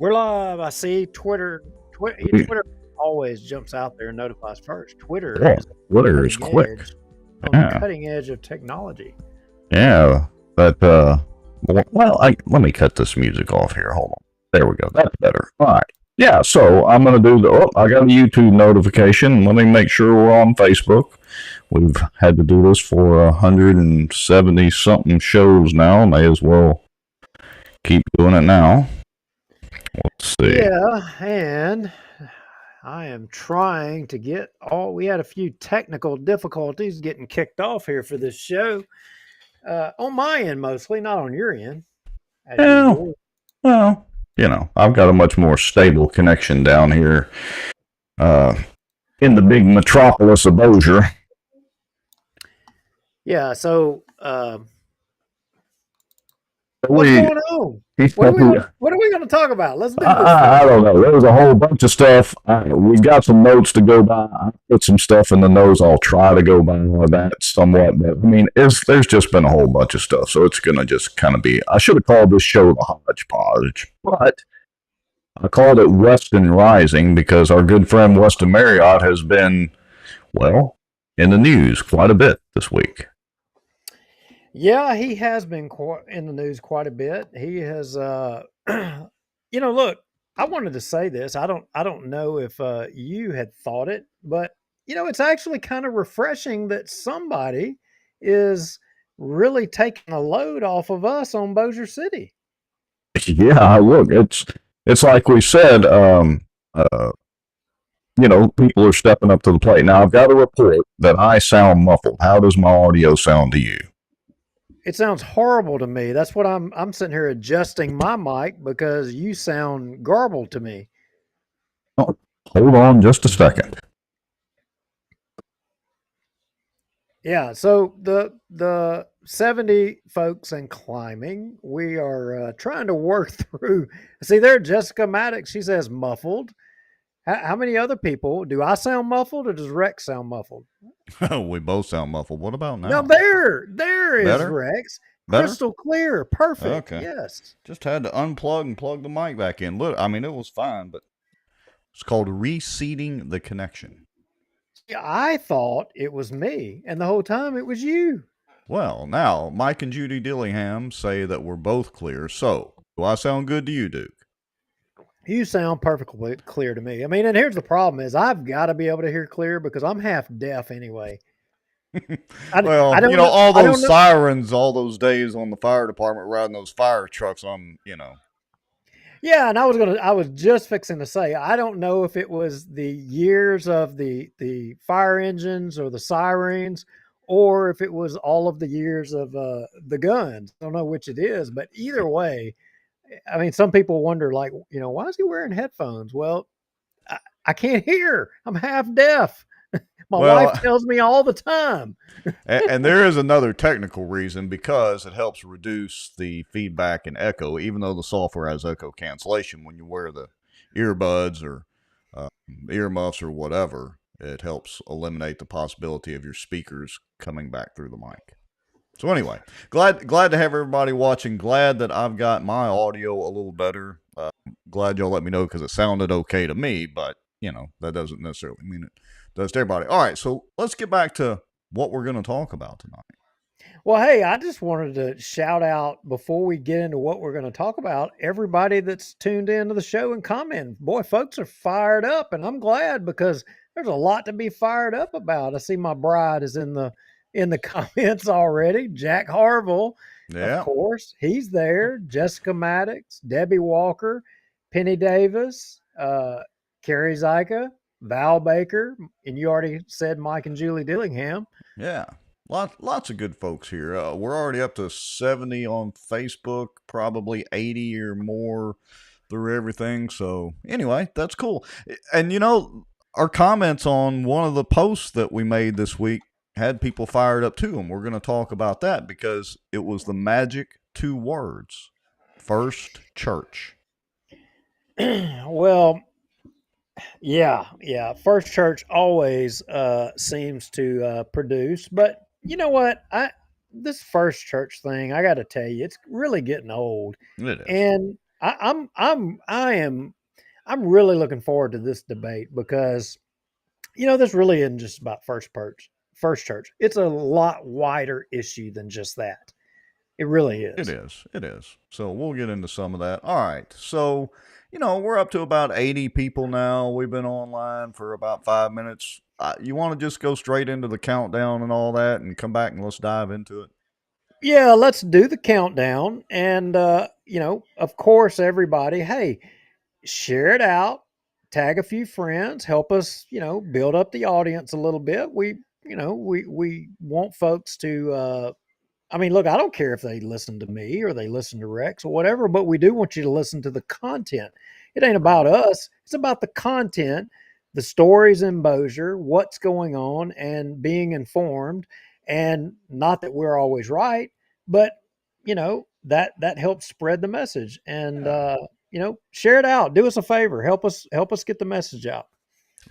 We're live. I see Twitter. Twitter always jumps out there and notifies first. Twitter Yeah, is Twitter is cutting quick. edge on the Yeah, cutting edge of technology. yeah. But let me cut this music off here. Hold on. There we go. That's better. All right. Yeah. So I'm gonna do the. Oh, I got a YouTube notification. Let me make sure we're on Facebook. We've had to do this for 170 something shows now. May as well keep doing it now. Let's see. Yeah, and I am trying to get all. We had a few technical difficulties getting kicked off here for this show. On my end, mostly, not on your end, as Yeah. usual. Well, I've got a much more stable connection down here uh, in the big metropolis of Bossier. Yeah. So, what's We, going on? What are we going to talk about? Let's do this I thing. don't know. There was a whole bunch of stuff. We got some notes to go by. I put some stuff in the notes. I'll try to go by that somewhat. But I mean, there's just been a whole bunch of stuff. So it's going to just kind of be. I should have called this show the Hodgepodge, but I called it Weston Rising because our good friend Weston Marriott has been, well, in the news quite a bit this week. Yeah, he has been in the news quite a bit. He has, look, I wanted to say this. I don't know if you had thought it, but it's actually kind of refreshing that somebody is really taking a load off of us on Bossier City. Yeah, look, it's like we said. People are stepping up to the plate. Now, I've got a report that I sound muffled. How does my audio sound to you? It sounds horrible to me. That's what I'm sitting here adjusting my mic because you sound garbled to me. Oh, hold on just a second. Yeah, so the 70 folks and climbing, we are trying to work through. See there, Jessica Maddox, she says muffled. How many other people do I sound muffled, or does Rex sound muffled? We both sound muffled. What about Now now? there is Better? Rex, Better? crystal clear, perfect. Okay. Yes. Just had to unplug and plug the mic back in. Look, I mean, it was fine, but it's called reseating the connection. Yeah, I thought it was me, and the whole time it was you. Well, now, Mike and Judy Dillingham say that we're both clear. So, do I sound good to you, Duke? You sound perfectly clear to me. I mean, and here's the problem: is I've got to be able to hear clear because I'm half deaf anyway. Well, I don't know. all I don't those know. sirens, all those days on the fire department riding those fire trucks, Yeah, and I was just fixing to say I don't know if it was the years of the fire engines or the sirens, or if it was all of the years of the guns. I don't know which it is, but either way, I mean, some people wonder, like, why is he wearing headphones? Well, I can't hear. I'm half deaf. My wife well, tells me all the time. and there is another technical reason because it helps reduce the feedback and echo, even though the software has echo cancellation when you wear the earbuds or earmuffs or whatever. It helps eliminate the possibility of your speakers coming back through the mic. So anyway, glad to have everybody watching. Glad that I've got my audio a little better. Glad y'all let me know because it sounded okay to me, but that doesn't necessarily mean it does to everybody. All right, so let's get back to what we're going to talk about tonight. Well, hey, I just wanted to shout out before we get into what we're going to talk about, everybody that's tuned into the show and commenting. Boy, folks are fired up, and I'm glad because there's a lot to be fired up about. I see my bride is in the comments already. Jack Harville, of Yeah. course, he's there. Jessica Maddox, Debbie Walker, Penny Davis, Carrie Zyka, Val Baker, and you already said Mike and Julie Dillingham. Yeah. Lots of good folks here. We're already up to 70 on Facebook, probably 80 or more through everything. So, anyway, that's cool. And, our comments on one of the posts that we made this week had people fired up too. And we're going to talk about that because it was the magic 2 words: First Church. Well, yeah. First Church always seems to produce, but you know what? This First Church thing, I got to tell you, it's really getting old. It is. And I'm really looking forward to this debate because this really isn't just about First Church. It's a lot wider issue than just that. It really It is. is. It is. So we'll get into some of that. All right. So, we're up to about 80 people now. We've been online for about 5 minutes. You want to just go straight into the countdown and all that and come back and let's dive into it? Yeah, let's do the countdown. And, of course, everybody, hey, share it out, tag a few friends, help us, build up the audience a little bit. We want folks to, look, I don't care if they listen to me or they listen to Rex or whatever, but we do want you to listen to the content. It ain't about Right. us, it's about the content, the stories in Bossier, what's going on, and being informed. And not that we're always right, but that helps spread the message. And Yeah. share it out. Do us a favor. Help us get the message out.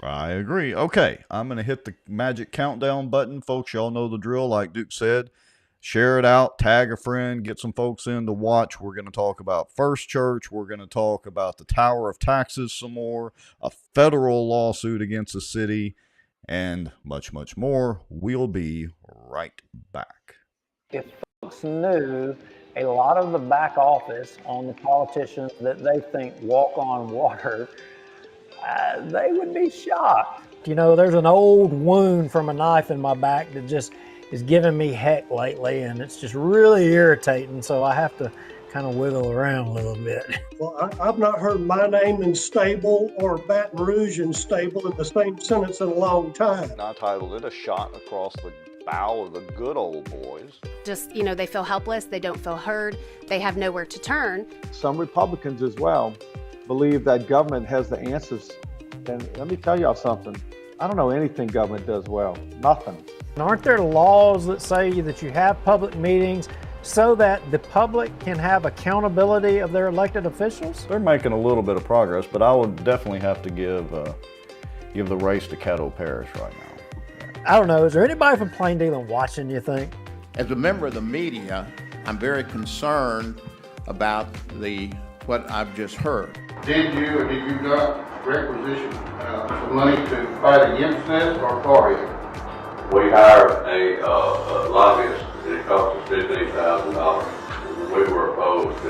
I agree. Okay, I'm going to hit the magic countdown button. Folks, y'all know the drill, like Duke said. Share it out, tag a friend, get some folks in to watch. We're going to talk about First Church. We're going to talk about the Tower of Taxes some more, a federal lawsuit against the city, and much, much more. We'll be right back. If folks knew a lot of the back office on the politicians that they think walk on water, they would be shocked. There's an old wound from a knife in my back that just is giving me heck lately, and it's just really irritating. So I have to kind of wiggle around a little bit. Well, I've not heard my name in stable or Baton Rouge in stable in the same sentence in a long time. I titled it A Shot Across the Bow of the Good Old Boys. Just, they feel helpless, they don't feel heard, they have nowhere to turn. Some Republicans as well believe that government has the answers. And let me tell y'all something. I don't know anything government does well. Nothing. Aren't there laws that say that you have public meetings so that the public can have accountability of their elected officials? They're making a little bit of progress, but I would definitely have to give the race to Caddo Parish right now. I don't know. Is there anybody from Plain Dealing watching, you think? As a member of the media, I'm very concerned about what I've just heard. Did you or did you not requisition some money to fight against this or for it? We hired a lobbyist and it cost us $15,000. We were opposed to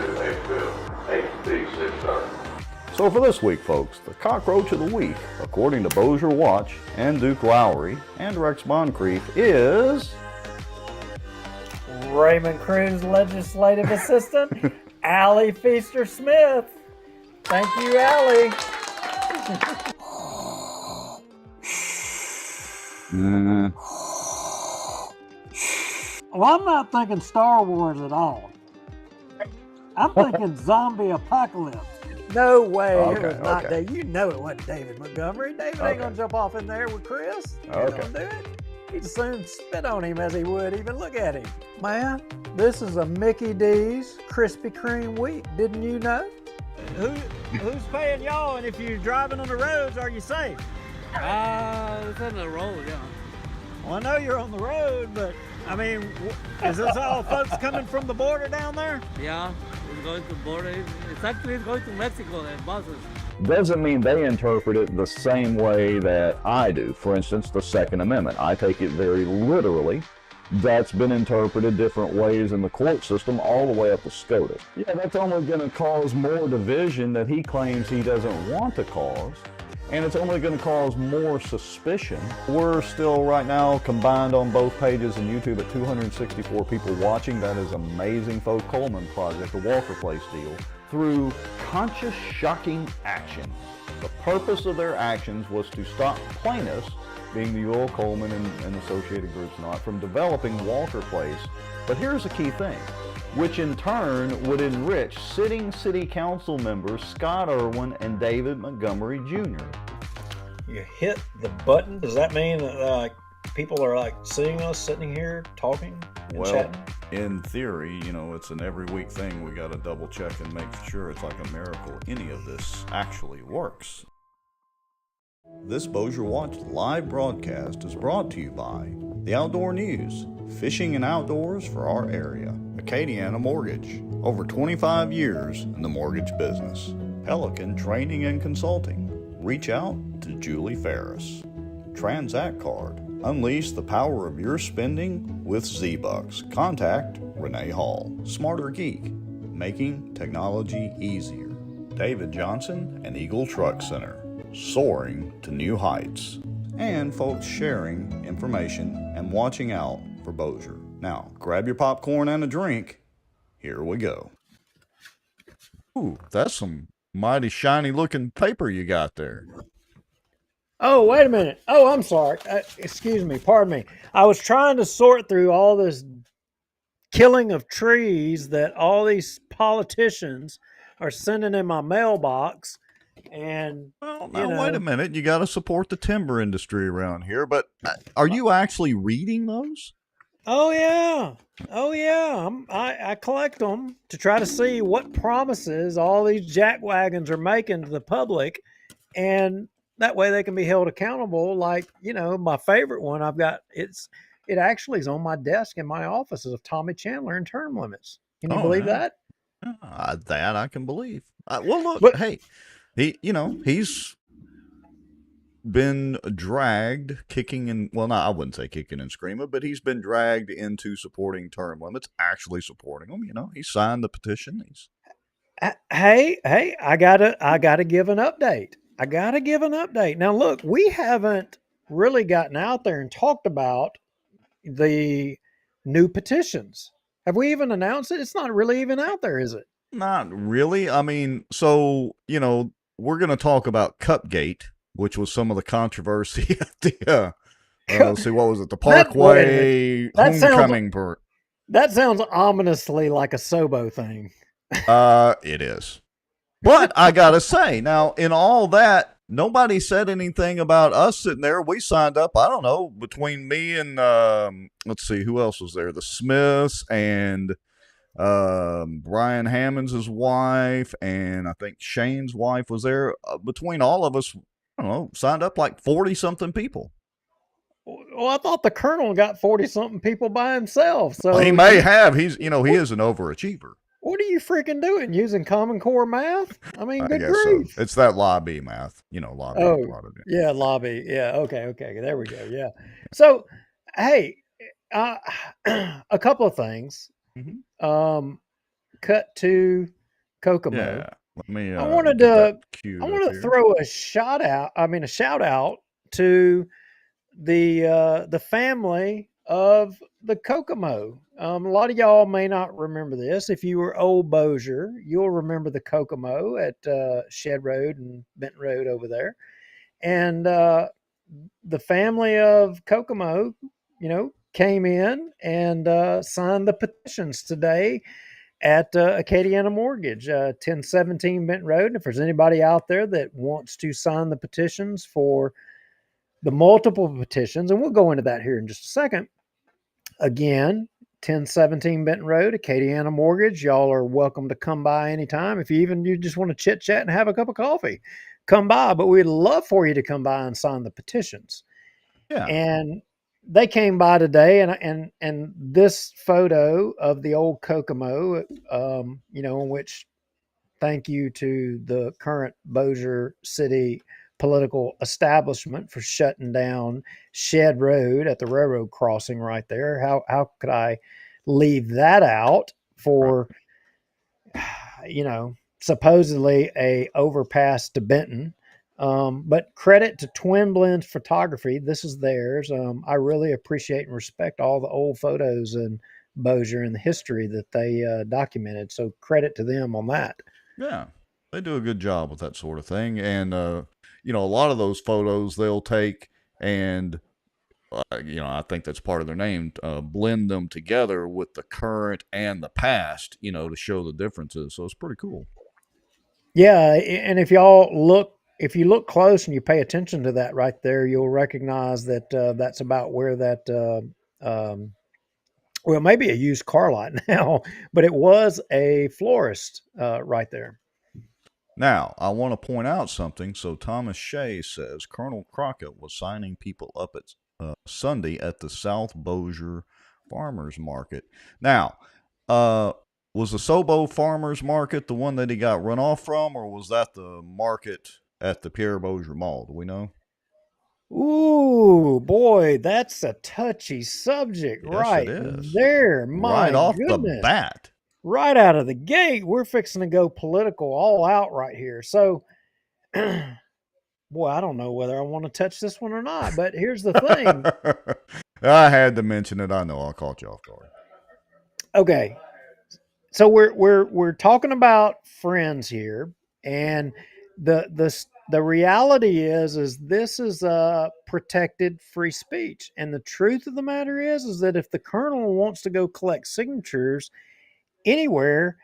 HB 630. So for this week, folks, the cockroach of the week, according to Bossier Watch and Duke Lowry and Rex Moncrief, is Raymond Cruz legislative assistant, Allie Feaster Smith. Thank you, Allie. Well, I'm not thinking Star Wars at all. I'm thinking zombie apocalypse. No way. Okay, It was not okay. David. You know it wasn't David Montgomery. David ain't going to jump off in there with Chris. He ain't Okay. gonna do it. He'd as soon spit on him as he would even look at him. Man, this is a Mickey D's Krispy Kreme week. Didn't you know? Who's paying y'all? And if you're driving on the roads, are you safe? It's on the road, yeah. Well, I know you're on the road, but is this all folks coming from the border down there? Yeah, it's going to border. It's actually going to Mexico and buses. Doesn't mean they interpret it the same way that I do. For instance, the Second Amendment. I take it very literally. That's been interpreted different ways in the court system all the way up to SCOTUS. Yeah, that's only going to cause more division that he claims he doesn't want to cause. And it's only going to cause more suspicion. We're still right now combined on both pages and YouTube at 264 people watching. That is amazing. Folk Coleman Project, the Walker Place deal, through conscious, shocking action. The purpose of their actions was to stop plaintiffs, being the UL Coleman and associated groups not, from developing Walker Place. But here's the key thing, which in turn would enrich sitting city council members Scott Irwin and David Montgomery Jr. You hit the button. Does that mean that people are seeing us sitting here talking and chatting? In theory, it's an every week thing. We got to double check and make sure it's like a miracle any of this actually works. This Bossier Watch live broadcast is brought to you by the Outdoor News, fishing and outdoors for our area. Acadiana Mortgage. Over 25 years in the mortgage business. Pelican Training and Consulting. Reach out to Julie Ferris. Transact Card. Unleash the power of your spending with Z-Bucks. Contact Renee Hall. Smarter Geek. Making technology easier. David Johnson and Eagle Truck Center. Soaring to new heights. And folks sharing information and watching out for Bossier. Now, grab your popcorn and a drink. Here we go. Ooh, that's some mighty shiny looking paper you got there. Oh, wait a minute. Oh, I'm sorry. Excuse me. Pardon me. I was trying to sort through all this killing of trees that all these politicians are sending in my mailbox. And, well, now, wait a minute. You got to support the timber industry around here. But are you actually reading those? Oh, yeah. Oh, yeah. I collect them to try to see what promises all these jackwagons are making to the public. And that way they can be held accountable. Like, my favorite one I've got, it actually is on my desk in my office of Tommy Chandler and term limits. Can you believe that? That I can believe. Well, look, hey, he's been dragged kicking and, well, I wouldn't say kicking and screaming, but he's been dragged into supporting term limits, actually supporting them. He signed the petition. Hey, I gotta give an update. Now, look, we haven't really gotten out there and talked about the new petitions. Have we even announced it? It's not really even out there, is it? Not really. I mean, so, we're going to talk about Cupgate, which was some of the controversy at the, let's see, what was it? The Parkway homecoming part. That sounds ominously like a Sobo thing. It is. But I gotta say, now, in all that, nobody said anything about us sitting there. We signed up, I don't know, between me and, let's see, who else was there? The Smiths and Brian Hammond's wife, and I think Shane's wife was there. Between all of us, I don't know, signed up like 40-something people. Well, I thought the Colonel got 40-something people by himself. So he may have. He's, he is an overachiever. What are you freaking doing? Using Common Core math? I mean, good grief. So. It's that lobby math. Lobby. Oh, yeah, lobby. Yeah, okay. There we go. Yeah. So, hey, a couple of things. Mm-hmm. Cut to Kokomo. Yeah. Let me. I wanted to throw a shout out to the family of the Kokomo. A lot of y'all may not remember this. If you were old Bossier, you'll remember the Kokomo at Shed Road and Benton Road over there. And the family of Kokomo, came in and signed the petitions today at Acadiana Mortgage, 1017 Benton Road. And if there's anybody out there that wants to sign the petitions for the multiple petitions, and we'll go into that here in just a second. Again, 1017 Benton Road, Acadiana Mortgage. Y'all are welcome to come by anytime. If you just want to chit chat and have a cup of coffee, come by. But we'd love for you to come by and sign the petitions. Yeah. And they came by today, and this photo of the old Kokomo, in which thank you to the current Bossier City political establishment for shutting down Shed Road at the railroad crossing right there. How could I leave that out for, supposedly a overpass to Benton? But credit to Twin Blends Photography. This is theirs. I really appreciate and respect all the old photos in Bossier and the history that they documented. So credit to them on that. Yeah, they do a good job with that sort of thing. And, a lot of those photos they'll take and, I think that's part of their name, blend them together with the current and the past, to show the differences. So it's pretty cool. Yeah. And if you look close and you pay attention to that right there, you'll recognize that that's about where that, maybe a used car lot now, but it was a florist right there. Now, I want to point out something. So Thomas Shea says Colonel Crockett was signing people up at Sunday at the South Bossier Farmers Market. Now, was the Sobo Farmers Market the one that he got run off from, or was that the market at the Pierre Bossier Mall? Do we know? Ooh, boy, that's a touchy subject Yes, it right is. there. Right My off the goodness. bat. Right out of the gate, we're fixing to go political all out right here. So, boy, I don't know whether I want to touch this one or not, but here's the thing. I had to mention it. I know I caught you off guard. Okay. So we're talking about friends here, and the reality is this is a protected free speech, and the truth of the matter is that if the colonel wants to go collect signatures anywhere,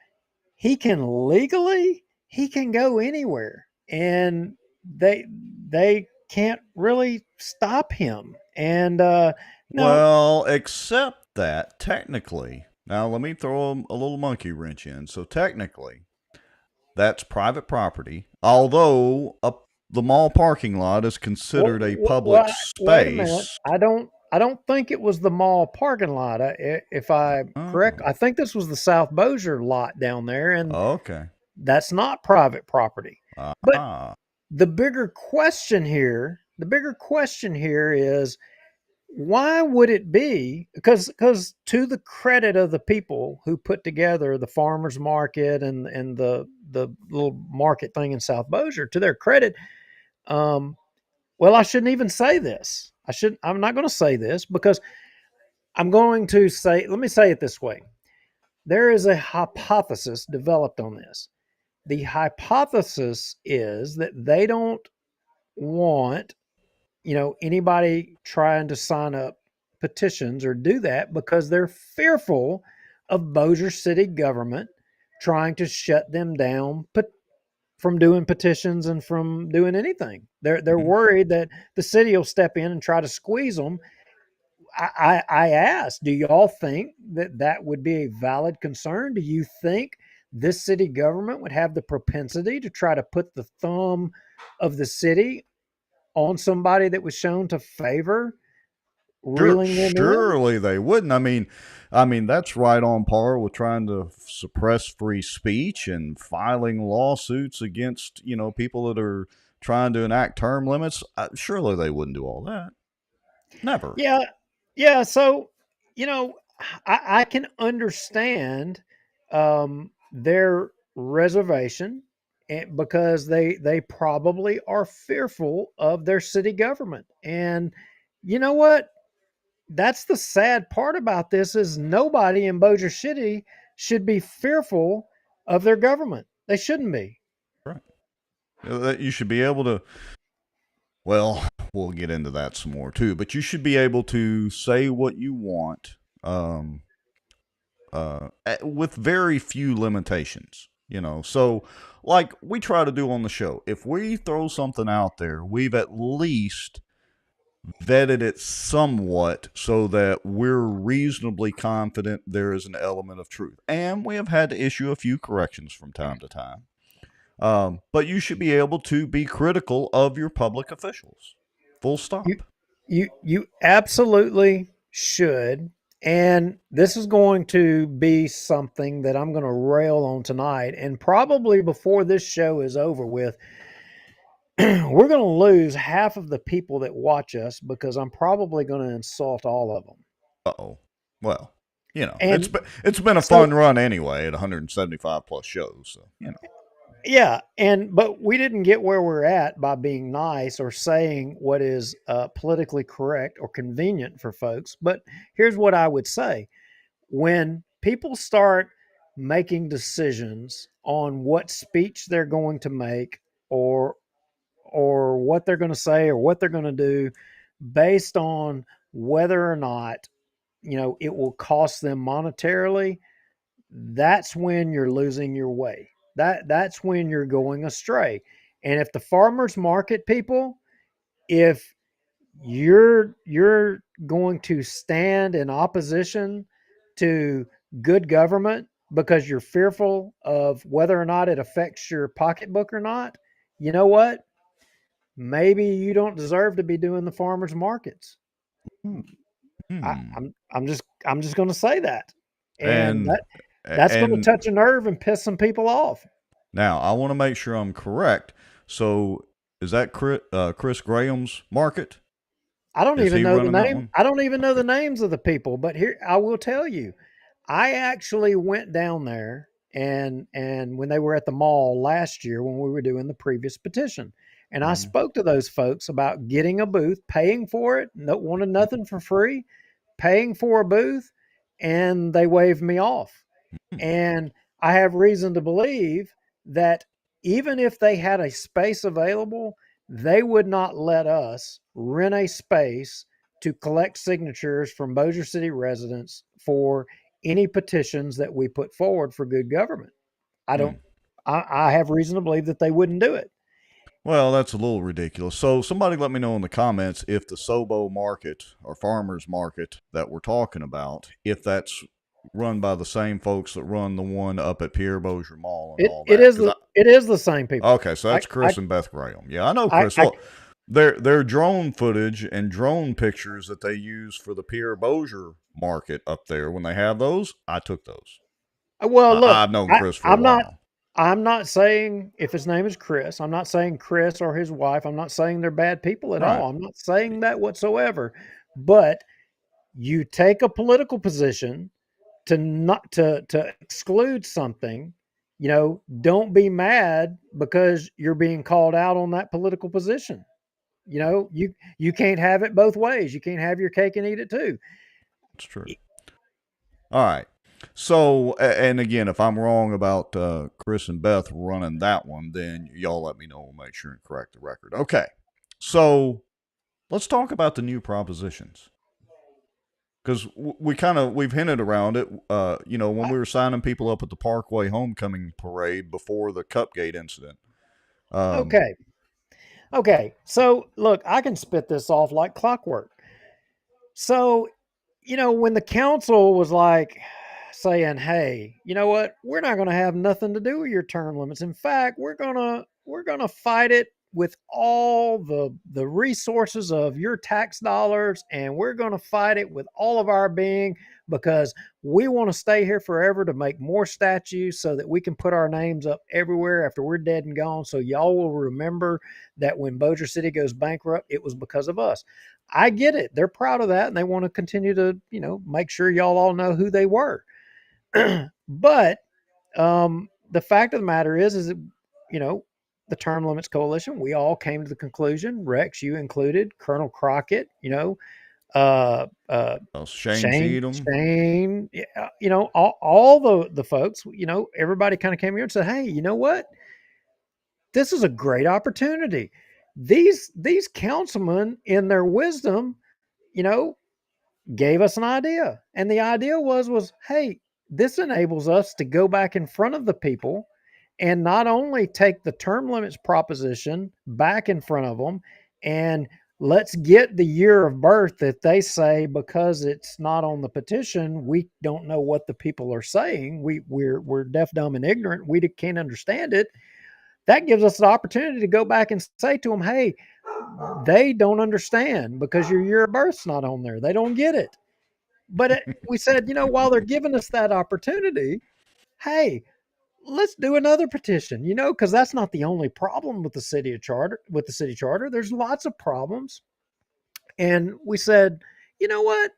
he can go anywhere, and they can't really stop him. And now, Well, except that technically, now let me throw a little monkey wrench in. So technically, that's private property, although the mall parking lot is considered a public wait a minute. space. I don't think it was the mall parking lot. If I'm correct, Oh, I think this was the South Bossier lot down there, and okay. that's not private property. But Ah, the bigger question here is, why would it be? Because to the credit of the people who put together the farmers market and the little market thing in South Bossier, to their credit, um, well, I shouldn't even say this. I'm not going to say this because I'm going to say. Let me say it this way: there is a hypothesis developed on this. The hypothesis is that they don't want, anybody trying to sign up petitions or do that because they're fearful of Bossier City government trying to shut them down from doing petitions and from doing anything. They're worried that the city will step in and try to squeeze them. I asked, do y'all think that that would be a valid concern? Do you think this city government would have the propensity to try to put the thumb of the city on somebody that was shown to favor reeling them in? surely they wouldn't. I mean that's right on par with trying to suppress free speech and filing lawsuits against people that are trying to enact term limits. Surely they wouldn't do all that. Never. Yeah, yeah. So, you know, I can understand their reservation, because they probably are fearful of their city government. And you know what? That's the sad part about this is nobody in Bossier City should be fearful of their government. They shouldn't be. Right. That you should be able to. Well, we'll get into that some more too. But you should be able to say what you want, with very few limitations. So like we try to do on the show. If we throw something out there, we've at least vetted it somewhat so that we're reasonably confident there is an element of truth. And we have had to issue a few corrections from time to time. But you should be able to be critical of your public officials. Full stop. You absolutely should. And this is going to be something that I'm going to rail on tonight. And probably before this show is over with, we're going to lose half of the people that watch us because I'm probably going to insult all of them. Uh-oh. Well, And it's been a so, fun run anyway at 175 plus shows. So. Yeah, but we didn't get where we're at by being nice or saying what is politically correct or convenient for folks. But here's what I would say: when people start making decisions on what speech they're going to make, or what they're going to say or what they're going to do, based on whether or not it will cost them monetarily, that's when you're losing your way. That's when you're going astray. And if the farmers market people, if you're going to stand in opposition to good government because you're fearful of whether or not it affects your pocketbook or not, you know what? Maybe you don't deserve to be doing the farmers markets. Hmm. I'm just going to say that. And And That's going to And touch a nerve and piss some people off. now I want to make sure I'm correct. So is that Chris Graham's market? I don't Is even he know the running that name. one? I don't even know the Okay. names of the people, but here I will tell you. I actually went down there and when they were at the mall last year when we were doing the previous petition, and I Hmm. spoke to those folks about getting a booth, paying for it, no wanted nothing for free, paying for a booth, and they waved me off. And I have reason to believe that even if they had a space available, they would not let us rent a space to collect signatures from Bossier City residents for any petitions that we put forward for good government. I don't, Hmm. I have reason to believe that they wouldn't do it. Well, that's a little ridiculous. So somebody let me know in the comments if the Sobo market or farmers market that we're talking about, if that's run by the same folks that run the one up at Pierre Bossier Mall and all that. Because It is the same people. okay, so I, that's I, Chris and Beth Graham. Yeah, I know I, Chris. I, Well, their drone footage and drone pictures that they use for the Pierre Bossier market up there when they have those, I took those. well, look, I've known I, Chris for a I'm not, while. I'm not saying if his name is Chris, I'm not saying Chris or his wife, I'm not saying they're bad people at Right. all. I'm not saying that whatsoever. But you take a political position to not to exclude something, don't be mad because you're being called out on that political position. You can't have it both ways. You can't have your cake and eat it too. That's true. All right. So, and again, if I'm wrong about Chris and Beth running that one, then y'all let me know. We'll make sure and correct the record. Okay. So let's talk about the new propositions because we've hinted around it. When we were signing people up at the Parkway Homecoming Parade before the Cupgate incident. Um, Okay. Okay. So look, I can spit this off like clockwork. So, when the council was like saying, "Hey, you know what? We're not going to have nothing to do with your term limits. In fact, we're going to fight it with all the resources of your tax dollars and we're going to fight it with all of our being because we want to stay here forever to make more statues so that we can put our names up everywhere after we're dead and gone so y'all will remember that when Bossier City goes bankrupt, it was because of us." I get it. They're proud of that and they want to continue to, make sure y'all all know who they were. But the fact of the matter is that, you know, the Term Limits Coalition, we all came to the conclusion, Rex, you included, Colonel Crockett, Shane Cheatham. Shane, all the folks, everybody kind of came here and said, "Hey, you know what? This is a great opportunity." These councilmen, in their wisdom, you know, gave us an idea. And the idea was, hey, this enables us to go back in front of the people and not only take the term limits proposition back in front of them and let's get the year of birth that they say because it's not on the petition, we don't know what the people are saying. We're deaf, dumb, and ignorant. We can't understand it. That gives us the opportunity to go back and say to them, hey, they don't understand because your year of birth's not on there. They don't get it. But we said, while they're giving us that opportunity, hey, let's do another petition, because that's not the only problem with the city charter. There's lots of problems. And we said, you know what?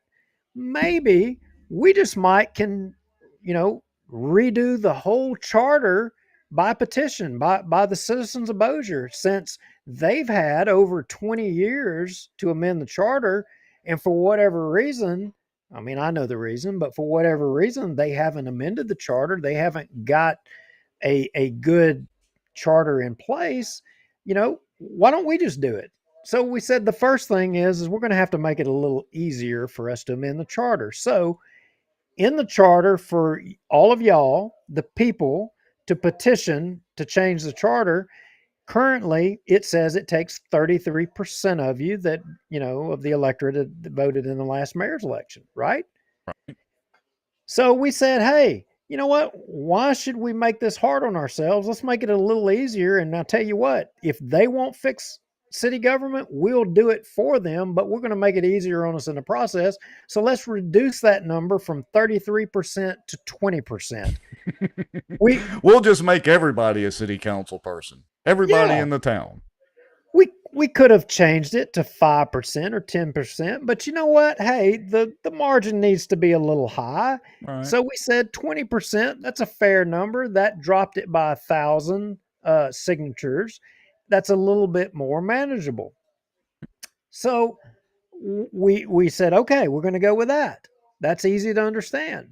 Maybe we just might can, you know, redo the whole charter by petition by the citizens of Bossier since they've had over 20 years to amend the charter. And for whatever reason, I mean, I know the reason, but for whatever reason, they haven't amended the charter. They haven't got a good charter in place. Why don't we just do it? So we said the first thing is we're going to have to make it a little easier for us to amend the charter. So in the charter for all of y'all, the people, to petition to change the charter, currently it says it takes 33% of you that, of the electorate that voted in the last mayor's election, right? So we said, hey, you know what? Why should we make this hard on ourselves? Let's make it a little easier. And I'll tell you what, if they won't fix city government, we'll do it for them, but we're going to make it easier on us in the process. So let's reduce that number from 33% to 20%. We'll just make everybody a city council person. Everybody Yeah. in the town. We could have changed it to 5% or 10%, but you know what? Hey, the margin needs to be a little high. Right. So we said 20%. That's a fair number. That dropped it by 1,000 signatures. That's a little bit more manageable. So we said, okay, we're going to go with that. That's easy to understand.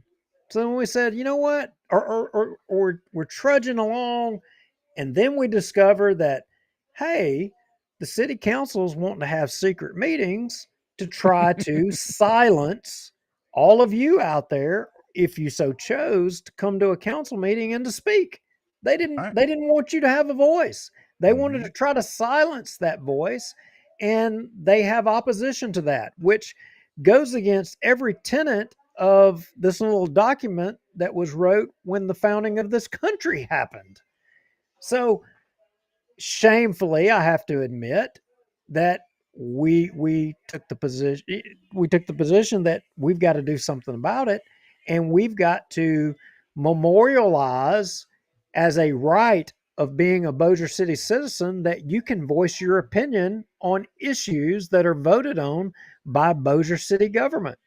So then we said, you know what? Or we're trudging along, and then we discover that, hey, the city council is wanting to have secret meetings to try to silence all of you out there, if you so chose, to come to a council meeting and to speak. They didn't want you to have a voice. They wanted to try to silence that voice, and they have opposition to that, which goes against every tenet of this little document that was wrote when the founding of this country happened. So shamefully, I have to admit that we took the position that we've got to do something about it, and we've got to memorialize as a right of being a Bossier City citizen that you can voice your opinion on issues that are voted on by Bossier City government.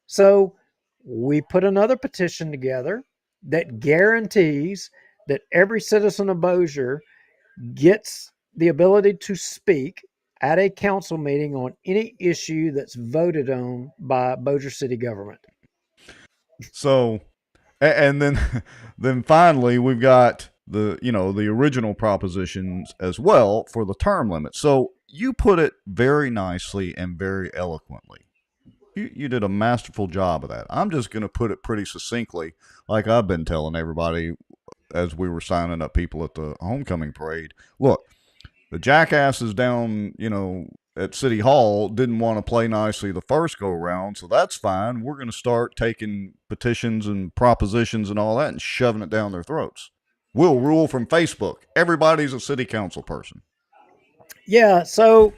So we put another petition together that guarantees that every citizen of Bossier gets the ability to speak at a council meeting on any issue that's voted on by Bossier City government. So, and then then finally we've got the original propositions as well for the term limit. So you put it very nicely and very eloquently. You did a masterful job of that. I'm just going to put it pretty succinctly, like I've been telling everybody as we were signing up people at the homecoming parade. Look, the jackasses down, at City Hall didn't want to play nicely the first go around, so that's fine. We're going to start taking petitions and propositions and all that and shoving it down their throats. We'll rule from Facebook. Everybody's a city council person. Yeah, so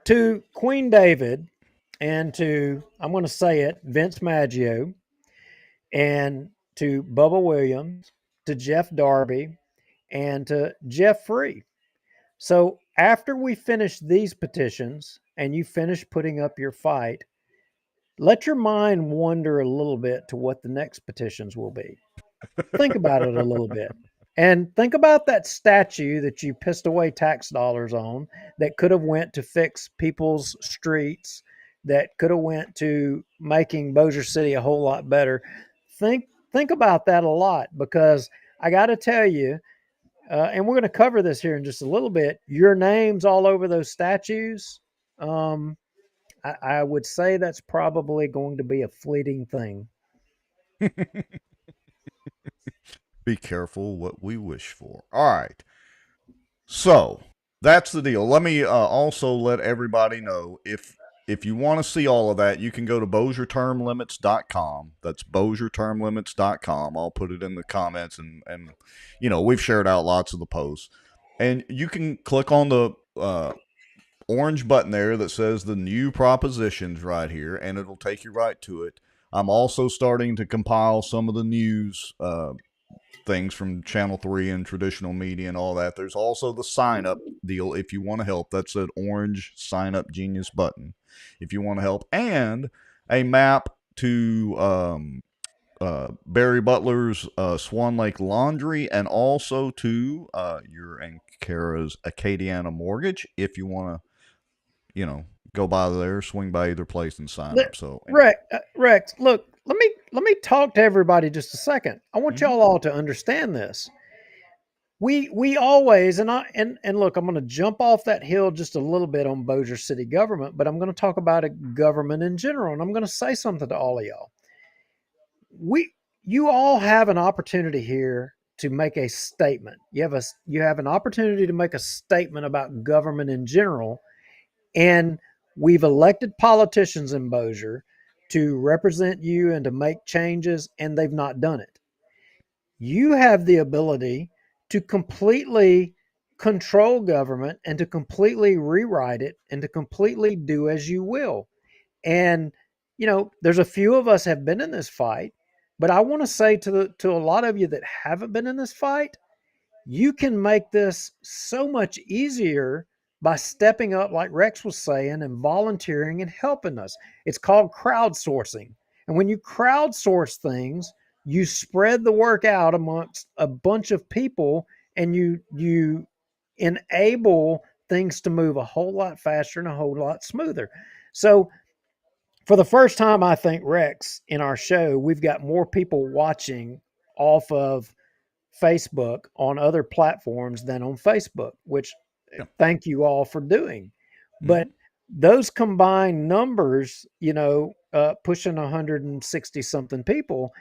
to Queen David and to, I'm going to say it, Vince Maggio, and to Bubba Williams, to Jeff Darby, and to Jeff Free. So after we finish these petitions and you finish putting up your fight, let your mind wander a little bit to what the next petitions will be. Think about it a little bit. And think about that statue that you pissed away tax dollars on that could have went to fix people's streets, that could have went to making Bossier City a whole lot better. Think about that a lot, because I got to tell you, and we're going to cover this here in just a little bit, your name's all over those statues. I would say that's probably going to be a fleeting thing. Be careful what we wish for. All right. So that's the deal. Let me also let everybody know, if you want to see all of that, you can go to bossiertermlimits.com. That's bossiertermlimits.com. I'll put it in the comments, and we've shared out lots of the posts. And you can click on the orange button there that says the new propositions right here, and it'll take you right to it. I'm also starting to compile some of the news things from Channel 3 and traditional media and all that. There's also the sign up deal if you want to help. That's an orange sign up genius button if you want to help, and a map to Barry Butler's Swan Lake Laundry, and also to your and Kara's Acadiana Mortgage if you want to go by there, swing by either place and sign up. So Rex, look, let me talk to everybody just a second. I want y'all all to understand this. We always, and look, I'm going to jump off that hill just a little bit on Bossier City government, but I'm going to talk about a government in general, and I'm going to say something to all of y'all. You all have an opportunity here to make a statement. You have an opportunity to make a statement about government in general, and we've elected politicians in Bossier to represent you and to make changes, and they've not done it. You have the ability to completely control government and to completely rewrite it and to completely do as you will. And there's a few of us have been in this fight, but I want to say to a lot of you that haven't been in this fight, you can make this so much easier by stepping up, like Rex was saying, and volunteering and helping us. It's called crowdsourcing. And when you crowdsource things, you spread the work out amongst a bunch of people, and you enable things to move a whole lot faster and a whole lot smoother. So for the first time, I think, Rex, in our show, we've got more people watching off of Facebook on other platforms than on Facebook, which thank you all for doing. But those combined numbers, pushing 160 something people,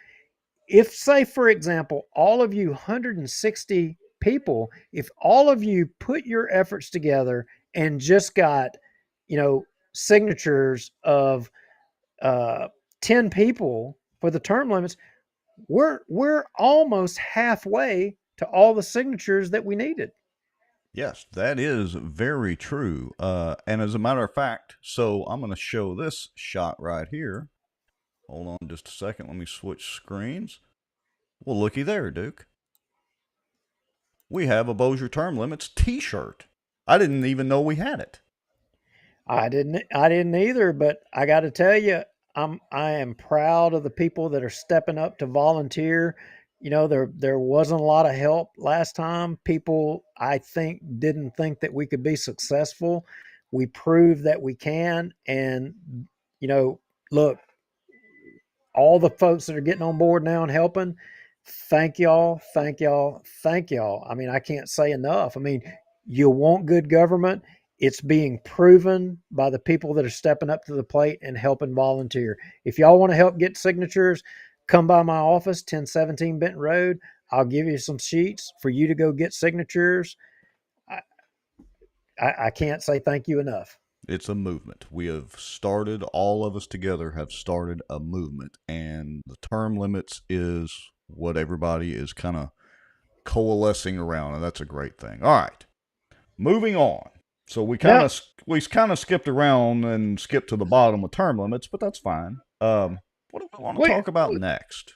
if, say, for example, all of you 160 people, if all of you put your efforts together and just got, signatures of 10 people for the term limits, we're almost halfway to all the signatures that we needed. Yes, that is very true. And as a matter of fact, so I'm going to show this shot right here. Hold on just a second. Let me switch screens. Well, looky there, Duke. We have a Bossier Term Limits t-shirt. I didn't even know we had it. I didn't either, but I got to tell you, I am proud of the people that are stepping up to volunteer. There wasn't a lot of help last time. People, I think, didn't think that we could be successful. We proved that we can. And, look, all the folks that are getting on board now and helping, thank y'all, thank y'all, thank y'all. I mean, I can't say enough. I mean, you want good government. It's being proven by the people that are stepping up to the plate and helping volunteer. If y'all want to help get signatures, come by my office, 1017 Benton Road. I'll give you some sheets for you to go get signatures. I can't say thank you enough. It's a movement. We have started, all of us together have started a movement, and the term limits is what everybody is kind of coalescing around, and that's a great thing. All right, moving on. So we kind of skipped around and skipped to the bottom of term limits, but that's fine. What do we want to talk about next?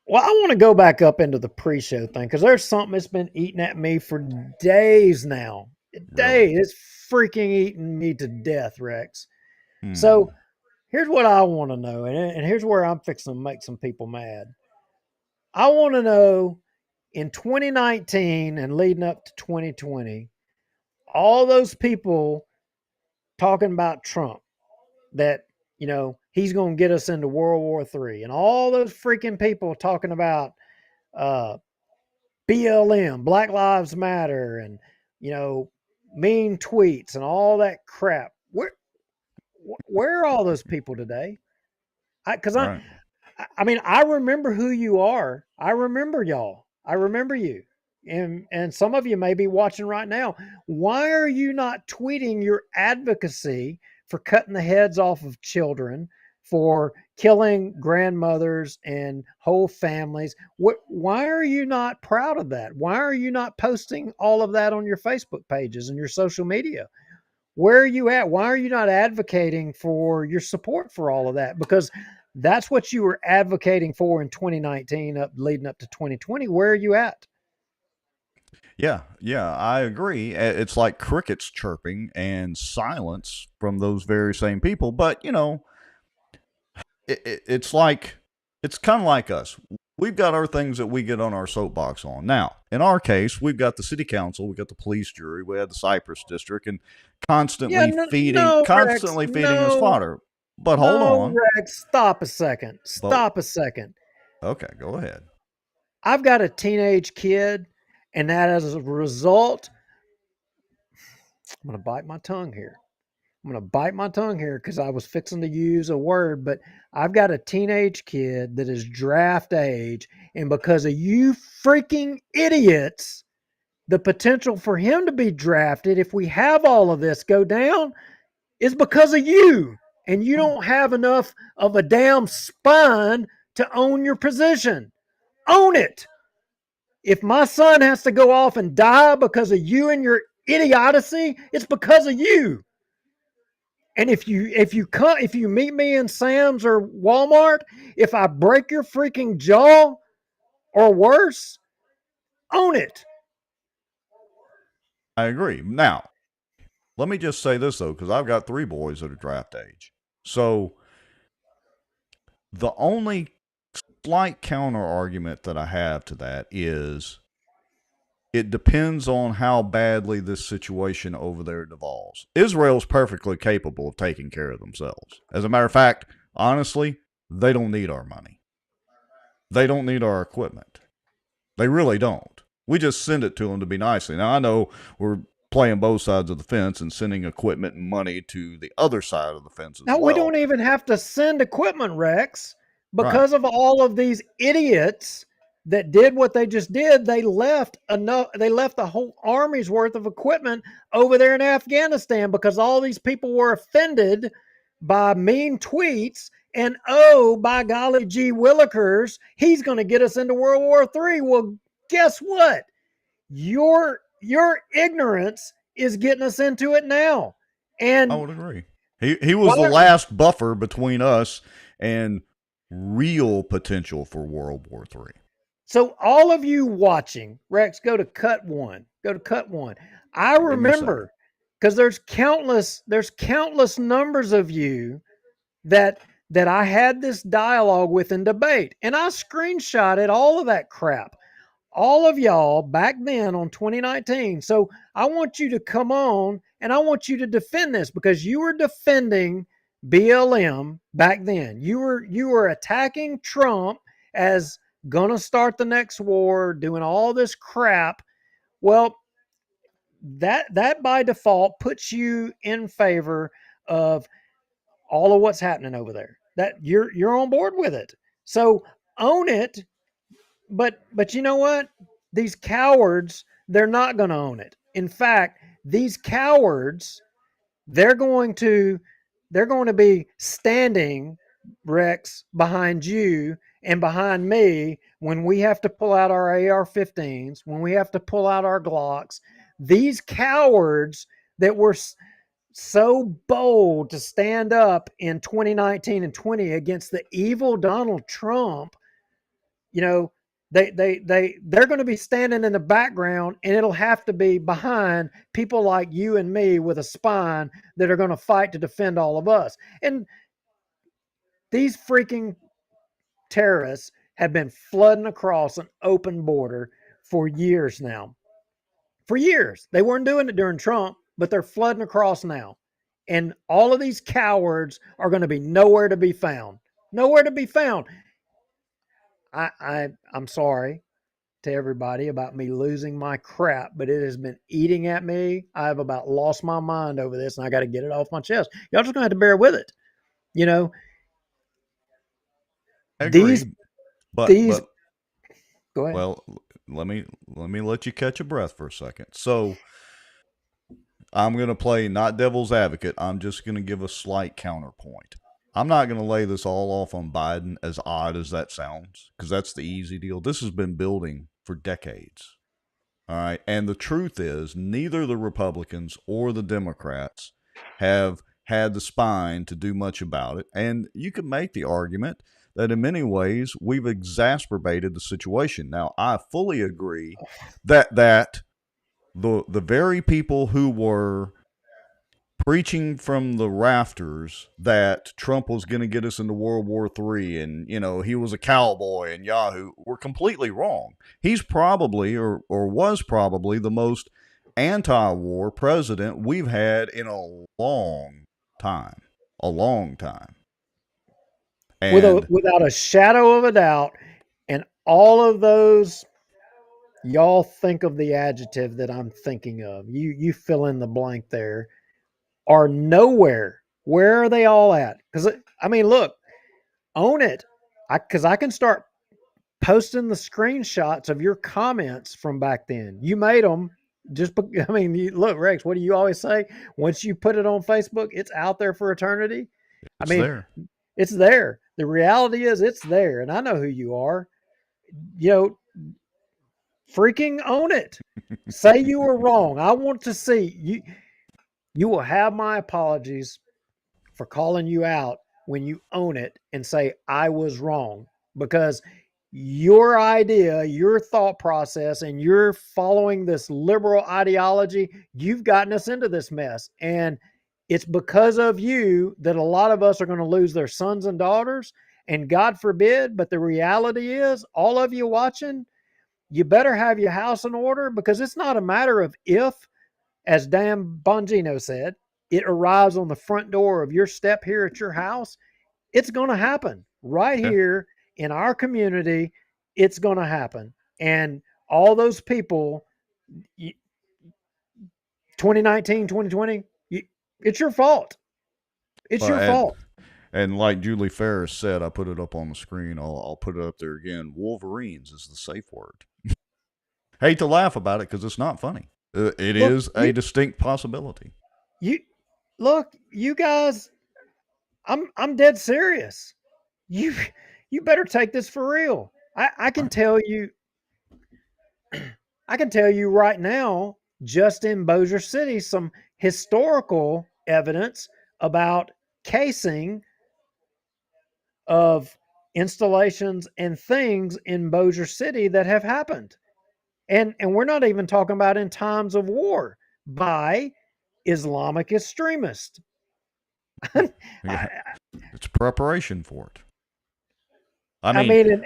Well, I want to go back up into the pre-show thing because there's something that's been eating at me for days now. Days. It's freaking eating me to death, Rex. So here's what I want to know, and here's where I'm fixing to make some people mad. I want to know, in 2019 and leading up to 2020, all those people talking about Trump, that, he's going to get us into World War III, and all those freaking people talking about BLM, Black Lives Matter, and, mean tweets and all that crap. Where are all those people today? I mean, I remember who you are. I remember y'all. I remember you. And some of you may be watching right now. Why are you not tweeting your advocacy for cutting the heads off of children, for killing grandmothers and whole families? Why are you not proud of that? Why are you not posting all of that on your Facebook pages and your social media? Where are you at? Why are you not advocating for your support for all of that? Because that's what you were advocating for in 2019 leading up to 2020. Where are you at? Yeah, I agree. It's like crickets chirping and silence from those very same people. But, it's kind of like us. We've got our things that we get on our soapbox on. Now, in our case, we've got the city council, we've got the police jury, we have the Cypress district, and constantly feeding us fodder. But hold on. Rex, stop a second. Stop a second. Okay, go ahead. I've got a teenage kid, and that as a result, I'm going to bite my tongue here. Because I was fixing to use a word, but I've got a teenage kid that is draft age, and because of you freaking idiots, the potential for him to be drafted, if we have all of this go down, is because of you. And you don't have enough of a damn spine to own your position. Own it. If my son has to go off and die because of you and your idiocy, it's because of you. And if you meet me in Sam's or Walmart, if I break your freaking jaw or worse, own it. I agree. Now, let me just say this though, because I've got 3 boys that are draft age. So the only slight counter argument that I have to that is it depends on how badly this situation over there devolves. Israel's perfectly capable of taking care of themselves. As a matter of fact, honestly, they don't need our money. They don't need our equipment. They really don't. We just send it to them to be nice. Now, I know we're playing both sides of the fence and sending equipment and money to the other side of the fence as Now, well. we don't even have to send equipment, Rex, because Right. of all of these idiots that did what they just did. They left a whole army's worth of equipment over there in Afghanistan because all these people were offended by mean tweets. And oh, by golly gee willikers, he's going to get us into World War III. Well, guess what? Your ignorance is getting us into it now. I And would agree. He was the last buffer between us and real potential for World War III. So all of you watching, Rex, go to cut 1. Go to cut 1. I remember because there's countless numbers of you that I had this dialogue with in debate, and I screenshotted all of that crap. All of y'all back then on 2019. So I want you to come on and I want you to defend this because you were defending BLM back then. You were attacking Trump as gonna start the next war, doing all this crap. Well, that by default puts you in favor of all of what's happening over there. That you're on board with it. So own it. But you know what? These cowards, they're not going to own it. In fact, these cowards, they're going to be standing, Rex, behind you and behind me when we have to pull out our AR-15s, when we have to pull out our Glocks. These cowards that were so bold to stand up in 2019 and 20 against the evil Donald Trump, you know, they're going to be standing in the background, and it'll have to be behind people like you and me with a spine that are going to fight to defend all of us. And these freaking terrorists have been flooding across an open border for years now. For years. They weren't doing it during Trump, but they're flooding across now. And all of these cowards are going to be nowhere to be found. Nowhere to be found. I'm sorry to everybody about me losing my crap, but it has been eating at me. I've about lost my mind over this, and I got to get it off my chest. Y'all just gonna have to bear with it. You know, I agree, these but go ahead. well, let me let you catch a breath for a second. So I'm going to play not devil's advocate. I'm just going to give a slight counterpoint. I'm not going to lay this all off on Biden, as odd as that sounds, because that's the easy deal. This has been building for decades. All right. And the truth is, neither the Republicans or the Democrats have had the spine to do much about it. And you can make the argument that in many ways we've exacerbated the situation. Now, I fully agree that the very people who were preaching from the rafters that Trump was going to get us into World War III and, you know, he was a cowboy and Yahoo were completely wrong. He's probably or was probably the most anti-war president we've had in a long time. A long time. And Without a shadow of a doubt, and all of those, y'all think of the adjective that I'm thinking of. You fill in the blank there. Are nowhere. Where are they all at? Because I mean, look, own it. Because I can start posting the screenshots of your comments from back then. You made them. I mean, look, Rex. What do you always say? Once you put it on Facebook, it's out there for eternity. it's there. It's there. The reality is, it's there, and I know who you are. You know, freaking own it. Say you were wrong. I want to see you. You will have my apologies for calling you out when you own it and say, I was wrong. Because your idea, your thought process, and you're following this liberal ideology, you've gotten us into this mess. And it's because of you that a lot of us are going to lose their sons and daughters. And God forbid, but the reality is, all of you watching, you better have your house in order, because it's not a matter of if, as Dan Bongino said, it arrives on the front door of your step here at your house. It's going to happen right here in our community. It's going to happen. And all those people, 2019, 2020, it's your fault. It's your fault. And like Julie Ferris said, I put it up on the screen. I'll put it up there again. Wolverines is the safe word. Hate to laugh about it because it's not funny. It is a distinct possibility. You guys, I'm dead serious. You better take this for real. I can tell you right now, just in Bossier City, some historical evidence about casing of installations and things in Bossier City that have happened. And we're not even talking about in times of war by Islamic extremists. It's preparation for it. I mean,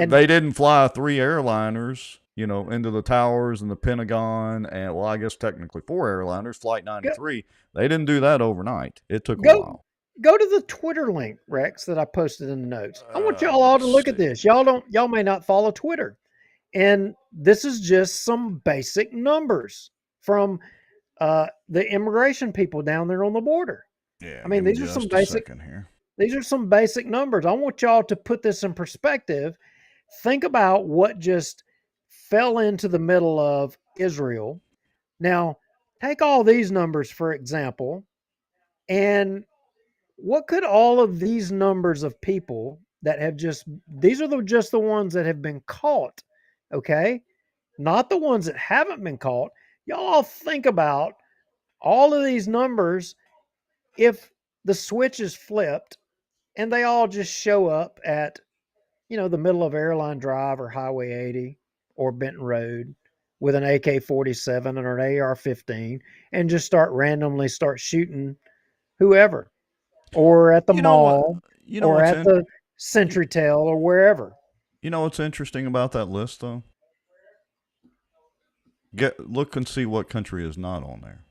they didn't fly 3 airliners, into the towers and the Pentagon, and I guess technically 4 airliners, Flight 93. They didn't do that overnight. It took a while. Go to the Twitter link, Rex, that I posted in the notes. I want y'all all to look at this. Y'all may not follow Twitter. And this is just some basic numbers from the immigration people down there on the border. Yeah, I mean, these are some basic numbers. I want y'all to put this in perspective. Think about what just fell into the middle of Israel. Now, take all these numbers, for example, and what could all of these numbers of people that have these are just the ones that have been caught, okay? Not the ones that haven't been caught. Y'all think about all of these numbers if the switch is flipped and they all just show up at, the middle of Airline Drive or Highway 80 or Benton Road with an AK-47 or an AR-15 and just randomly start shooting whoever, or at the mall, or at the CenturyTel or wherever. You know what's interesting about that list, though? Look and see what country is not on there.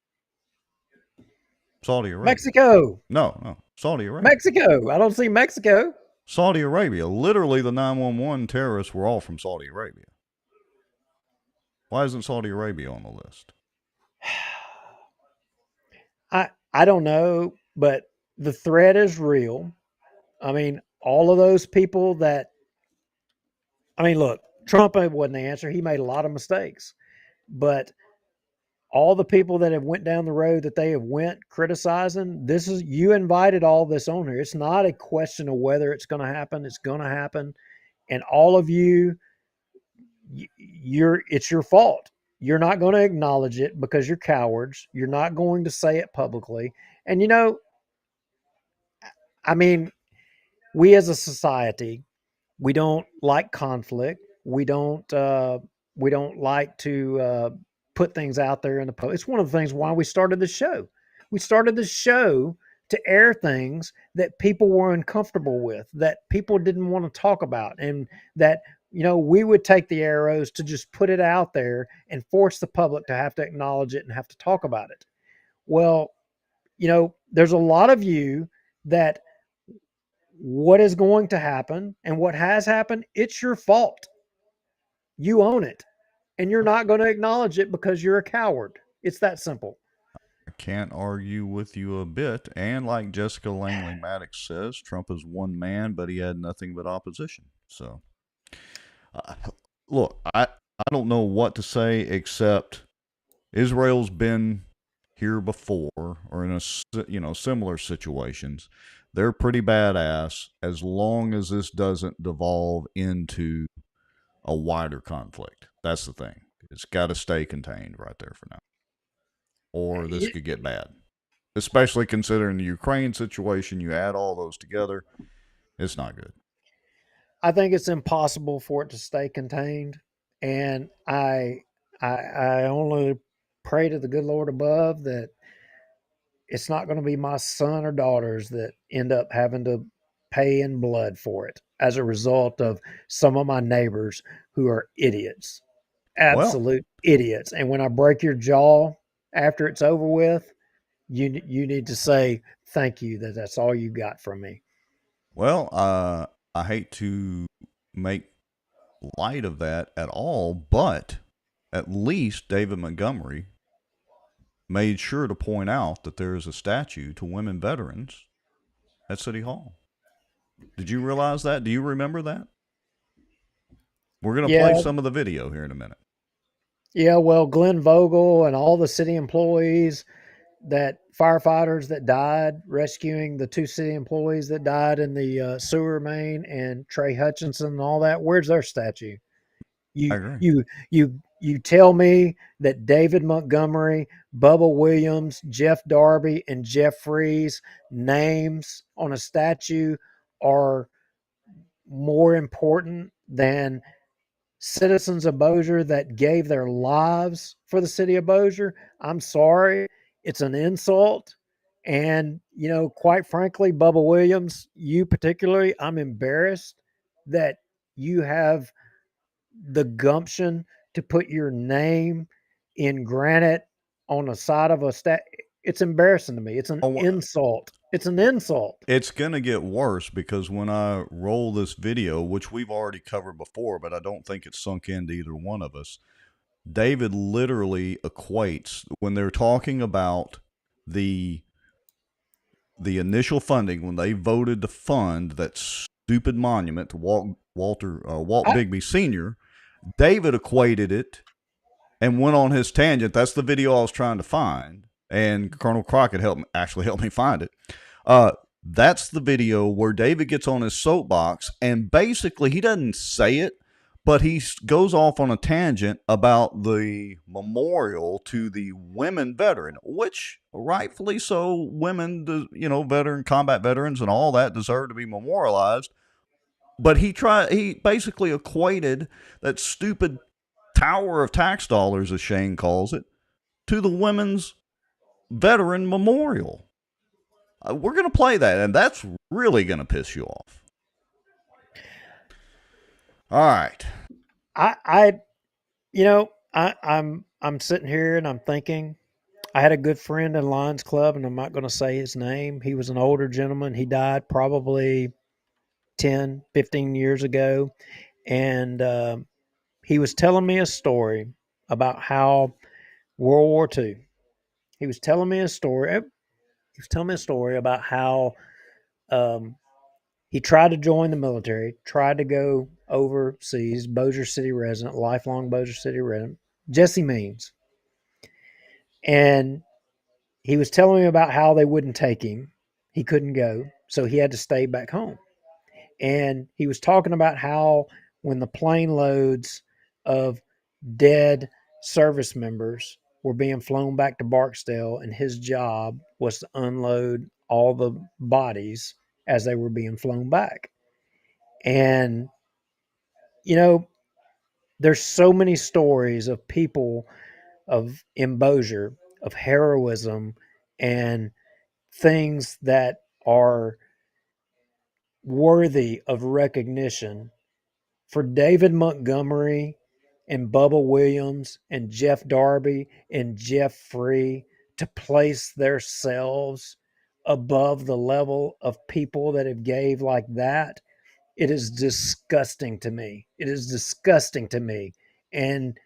Saudi Arabia. Mexico. No, Saudi Arabia. Mexico. I don't see Mexico. Saudi Arabia. Literally, the 911 terrorists were all from Saudi Arabia. Why isn't Saudi Arabia on the list? I don't know, but the threat is real. I mean, all of those people look, Trump wasn't the answer. He made a lot of mistakes, but all the people that have went down the road that they have went criticizing, you invited all this on here. It's not a question of whether it's going to happen. It's going to happen. And all of you, it's your fault. You're not going to acknowledge it because you're cowards. You're not going to say it publicly. And we as a society, we don't like conflict. We don't like to put things out there in the post. It's one of the things why we started the show. We started the show to air things that people were uncomfortable with, that people didn't want to talk about, and that we would take the arrows to just put it out there and force the public to have to acknowledge it and have to talk about it. Well, there's a lot of you that what is going to happen and what has happened, it's your fault. You own it. And you're not going to acknowledge it because you're a coward. It's that simple. I can't argue with you a bit. And like Jessica Langley Maddox says, Trump is one man, but he had nothing but opposition. So, look, I don't know what to say except Israel's been here before or in similar situations. They're pretty badass as long as this doesn't devolve into a wider conflict. That's the thing. It's got to stay contained right there for now, or this could get bad. Especially considering the Ukraine situation, you add all those together, it's not good. I think it's impossible for it to stay contained, and I only pray to the good Lord above that it's not going to be my son or daughters that end up having to pay in blood for it as a result of some of my neighbors who are idiots, Well, absolute idiots. And when I break your jaw after it's over with, you need to say thank you that that's all you got from me. well, I hate to make light of that at all, but at least David Montgomery made sure to point out that there is a statue to women veterans at City Hall. Did you realize that? Do you remember that? We're going to play Yeah, some of the video here in a minute. yeah. Well, Glenn Vogel and all the city employees, that firefighters that died rescuing the 2 city employees that died in the sewer main, and Trey Hutchinson and all that. Where's their statue? I You agree. you tell me that David Montgomery, Bubba Williams, Jeff Darby, and Jeff Freeze names on a statue are more important than citizens of Bossier that gave their lives for the city of Bossier? I'm sorry. It's an insult. And, quite frankly, Bubba Williams, you particularly, I'm embarrassed that you have the gumption to put your name in granite on the side of a It's embarrassing to me. It's an insult. It's an insult. It's going to get worse because when I roll this video, which we've already covered before, but I don't think it's sunk into either one of us, David literally equates when they're talking about the initial funding, when they voted to fund that stupid monument to Walt Bigby Sr., David equated it and went on his tangent. That's the video I was trying to find, and Colonel Crockett helped me find it. That's the video where David gets on his soapbox, and basically he doesn't say it, but he goes off on a tangent about the memorial to the women veteran, which rightfully so, women, combat veterans and all that deserve to be memorialized. But he basically equated that stupid tower of tax dollars, as Shane calls it, to the women's veteran memorial. We're going to play that, and that's really going to piss you off. All right. I'm sitting here and I'm thinking. I had a good friend in Lions Club, and I'm not going to say his name. He was an older gentleman. He died probably 10, 15 years ago, and he was telling me a story about how World War II. He was telling me a story. He was telling me a story about how he tried to join the military, tried to go overseas, Bossier City resident, lifelong Bossier City resident, Jesse Means. And he was telling me about how they wouldn't take him. He couldn't go, so he had to stay back home. And he was talking about how when the plane loads of dead service members were being flown back to Barksdale, and his job was to unload all the bodies as they were being flown back. And, there's so many stories of people in Bossier of heroism and things that are worthy of recognition. For David Montgomery and Bubba Williams and Jeff Darby and Jeff Free to place themselves above the level of people that have gave like that, it is disgusting to me. It is disgusting to me. And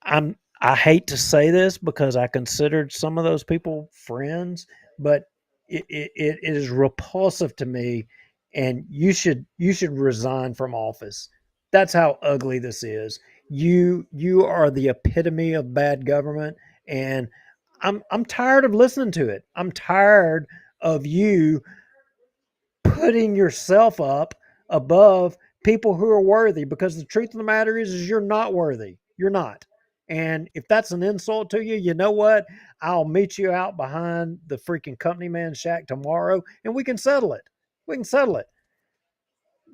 I hate to say this because I considered some of those people friends, but it is repulsive to me, and you should resign from office. That's how ugly this is. You are the epitome of bad government, and I'm tired of listening to it. I'm tired of you putting yourself up above people who are worthy, because the truth of the matter is you're not worthy. You're not. And if that's an insult to you, you know what? I'll meet you out behind the freaking company man shack tomorrow and we can settle it. We can settle it.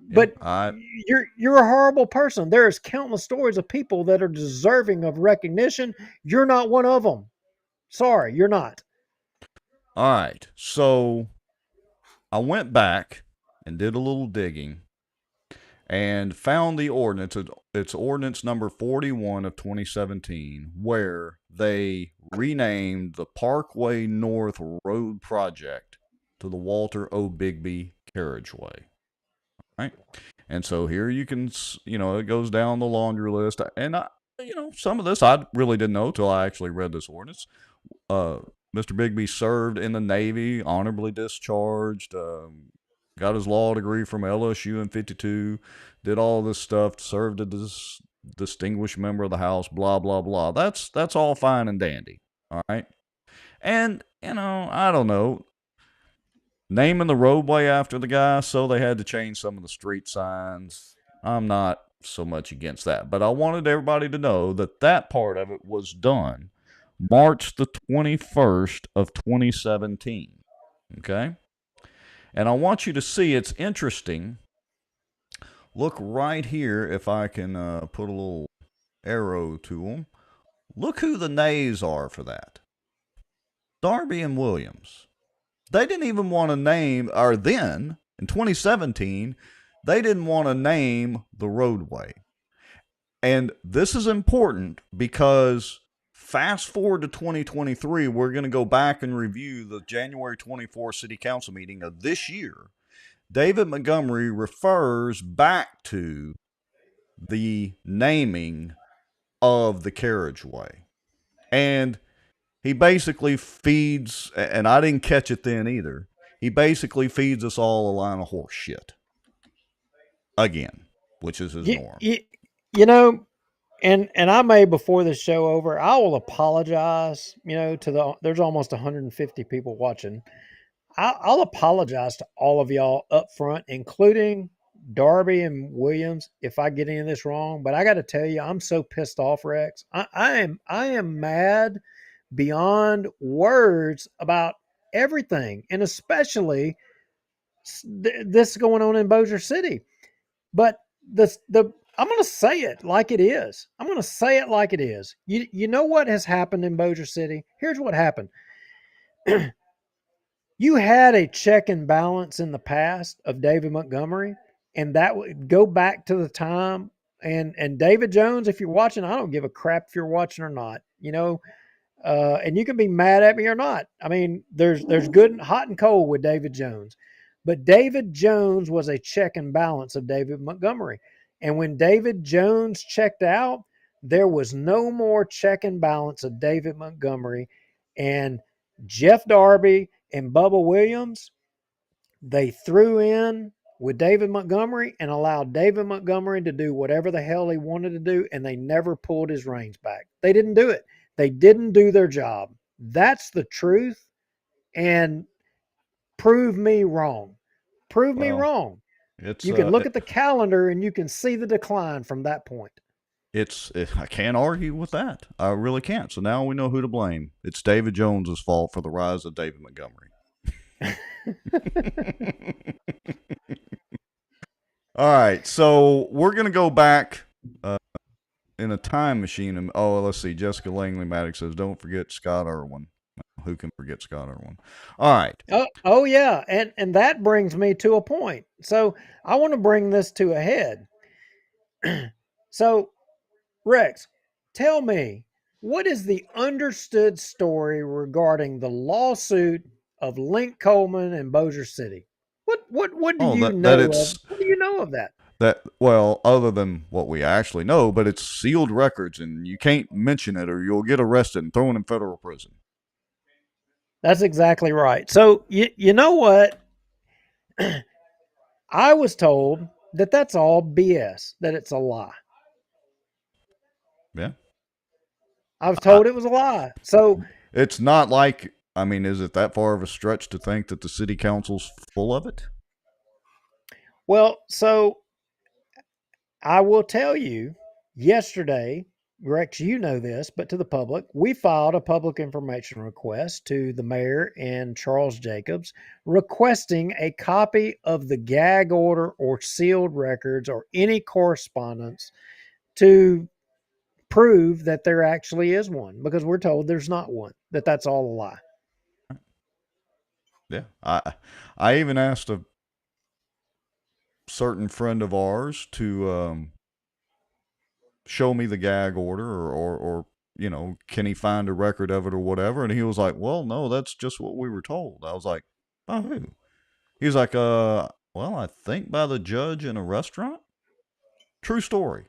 Yeah, But you're a horrible person. There's countless stories of people that are deserving of recognition. You're not one of them. Sorry, you're not. all right. So I went back and did a little digging and found the ordinance. It's ordinance number 41 of 2017, where they renamed the Parkway North Road project to the Walter O. Bigby Carriageway. Right? And so here you can, it goes down the laundry list. And, some of this I really didn't know till I actually read this ordinance. Mr. Bigby served in the Navy, honorably discharged, got his law degree from LSU in 52, did all this stuff, served as this distinguished member of the House, blah, blah, blah. That's all fine and dandy, all right? And, I don't know, naming the roadway after the guy, so they had to change some of the street signs. I'm not so much against that, but I wanted everybody to know that part of it was done March the 21st of 2017, okay? And I want you to see, it's interesting. Look right here, if I can put a little arrow to them. Look who the nays are for that. Darby and Williams. They didn't even want to name, or then, in 2017, they didn't want to name the roadway. And this is important because fast forward to 2023, we're going to go back and review the January 24 City Council meeting of this year. David Montgomery refers back to the naming of the carriageway. And he basically feeds, and I didn't catch it then either, he basically feeds us all a line of horse shit. Again, which is his norm. And I may, before the show over, I will apologize, there's almost 150 people watching. I'll apologize to all of y'all up front, including Darby and Williams, if I get any of this wrong. But I got to tell you, I'm so pissed off, Rex. I am mad beyond words about everything, and especially this going on in Bossier City. But I'm going to say it like it is. I'm going to say it like it is. You know what has happened in Bossier City? Here's what happened. You had a check and balance in the past of David Montgomery, and that would go back to the time. And David Jones, if you're watching, I don't give a crap if you're watching or not. And you can be mad at me or not. I mean, there's good, hot and cold with David Jones. But David Jones was a check and balance of David Montgomery. And when David Jones checked out, there was no more check and balance of David Montgomery. And Jeff Darby and Bubba Williams, they threw in with David Montgomery and allowed David Montgomery to do whatever the hell he wanted to do, and they never pulled his reins back. They didn't do it. They didn't do their job. That's the truth. And prove me wrong. Prove me wrong. You can look at the calendar and you can see the decline from that point. I can't argue with that. I really can't. So now we know who to blame. It's David Jones's fault for the rise of David Montgomery. All right. So we're going to go back in a time machine. And, let's see. Jessica Langley Maddox says, don't forget Scott Irwin. Who can forget Scott Irwin? All right. Oh yeah. And that brings me to a point. So I want to bring this to a head. So, Rex, tell me, what is the understood story regarding the lawsuit of Link Coleman and Bossier City? What do you know of? What do you know of that? Other than what we actually know, but it's sealed records and you can't mention it or you'll get arrested and thrown in federal prison. That's exactly right. So you know what? I was told that that's all BS, that it's a lie. Yeah. I was told it was a lie. So it's not like, is it that far of a stretch to think that the city council's full of it? Well, so I will tell you, yesterday, Rex, you know this, but to the public, we filed a public information request to the mayor and Charles Jacobs requesting a copy of the gag order or sealed records or any correspondence to prove that there actually is one, because we're told there's not one, that's all a lie. Yeah. I even asked a certain friend of ours to show me the gag order or can he find a record of it or whatever? And he was like, well, no, that's just what we were told. I was like, oh, who? He was like, well, I think by the judge in a restaurant. True story.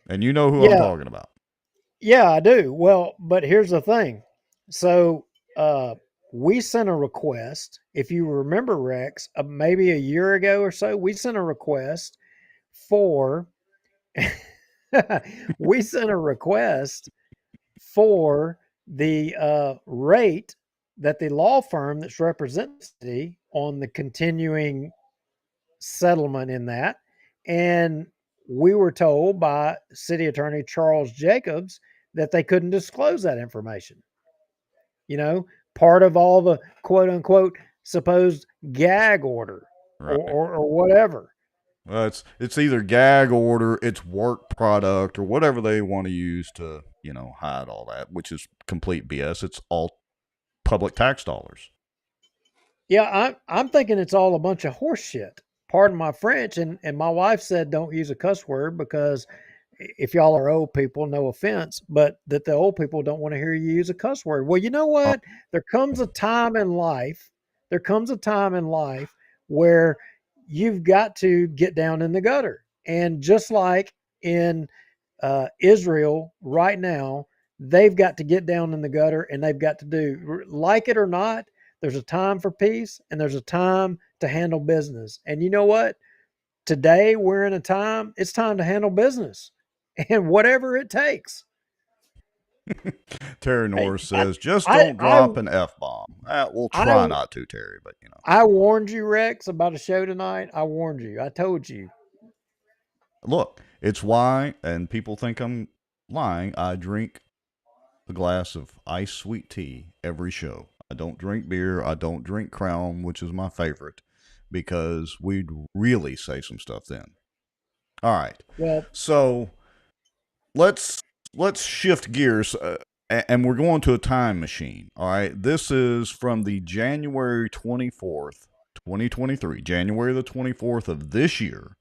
And you know who I'm Yeah, talking about. yeah, I do. Well, but here's the thing. So, we sent a request. If you remember, Rex, maybe a year ago or so, we sent a request for we sent a request for the rate that the law firm that's representing the city on the continuing settlement in that. And we were told by city attorney Charles Jacobs that they couldn't disclose that information. You know, part of all the quote unquote supposed gag order Right. or whatever. It's either gag order, it's work product, or whatever they want to use to, hide all that, which is complete BS. It's all public tax dollars. Yeah, I'm thinking it's all a bunch of horse shit. Pardon my French, and my wife said don't use a cuss word because if y'all are old people, no offense, but that the old people don't want to hear you use a cuss word. Well, you know Oh, what? There comes a time in life. There comes a time in life where you've got to get down in the gutter, and just like in Israel right now, they've got to get down in the gutter, and they've got to do, like it or not, there's a time for peace and there's a time to handle business. And you know what? Today we're in a time, it's time to handle business and whatever it takes. Terry Hey, Norris says, just I, don't I, drop an F bomb. We'll try I, not to, Terry, but I warned you, Rex, about a show tonight. I warned you. I told you. look, it's why, and people think I'm lying, I drink a glass of ice sweet tea every show. I don't drink beer. I don't drink Crown, which is my favorite, because we'd really say some stuff then. All right. Well, So let's shift gears, and we're going to a time machine. All right. This is from the January 24th, 2023, January the 24th of this year,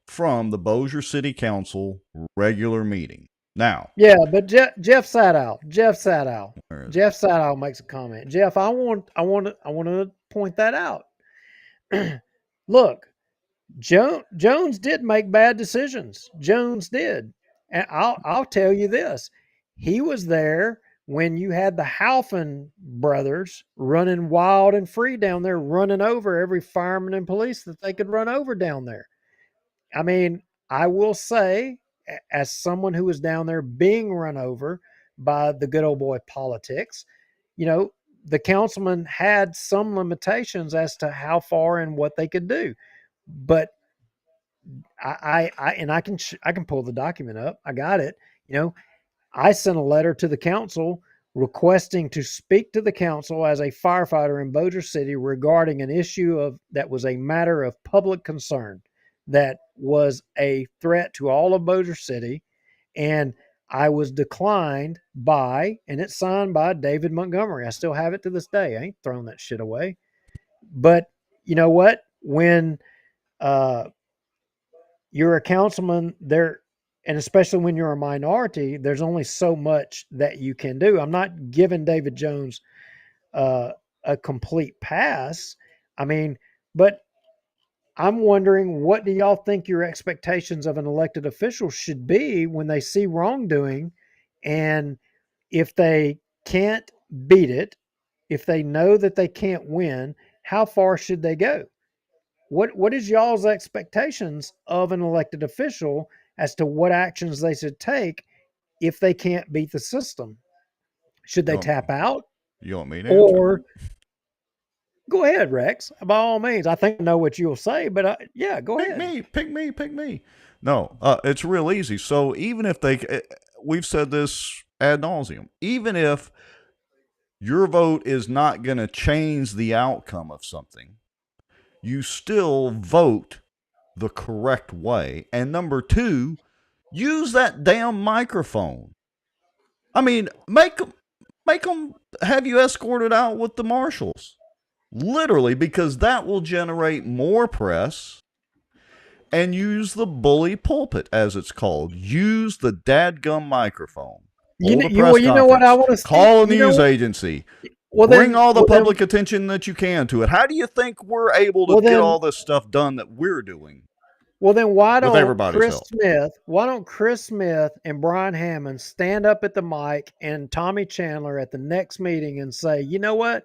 from the Bossier City Council regular meeting. Now, yeah, but Jeff Sadow, where is it? Jeff Sadow makes a comment. Jeff, I want to point that out. Look, Jones did make bad decisions. Jones did. And I'll tell you this. He was there when you had the Halfin brothers running wild and free down there, running over every fireman and police that they could run over down there. I mean, I will say, as someone who was down there being run over by the good old boy politics, you know, the councilman had some limitations as to how far and what they could do. But I can pull the document up. I got it. You know, I sent a letter to the council requesting to speak to the council as a firefighter in Bossier City regarding an issue that was a matter of public concern, that was a threat to all of Bossier City, and I was declined by, and it's signed by David Montgomery. I still have it to this day. I ain't thrown that shit away. But you know what? When uh, you're a councilman there, and especially when you're a minority, there's only so much that you can do. I'm not giving David Jones a complete pass. I mean, but I'm wondering, what do y'all think your expectations of an elected official should be when they see wrongdoing? And if they can't beat it, if they know that they can't win, how far should they go? What is y'all's expectations of an elected official as to what actions they should take if they can't beat the system? Should they You want, tap out, you want me to answer? or go ahead, Rex? By all means, I think I know what you'll say, but yeah, go Pick ahead. me, pick me, pick me. No, it's real easy. So even if we've said this ad nauseum, even if your vote is not going to change the outcome of something, you still vote the correct way. And number two, use that damn microphone. I mean, make them have you escorted out with the marshals. Literally, because that will generate more press. And use the bully pulpit, as it's called. Use the dadgum microphone. Hold a press you know what I conference. want to see. Call a news agency. Bring all the public attention that you can to it. How do you think we're able to get all this stuff done that we're doing? Well, then why with don't everybody's help? Chris Smith and Brian Hammond stand up at the mic and Tommy Chandler at the next meeting and say, you know what?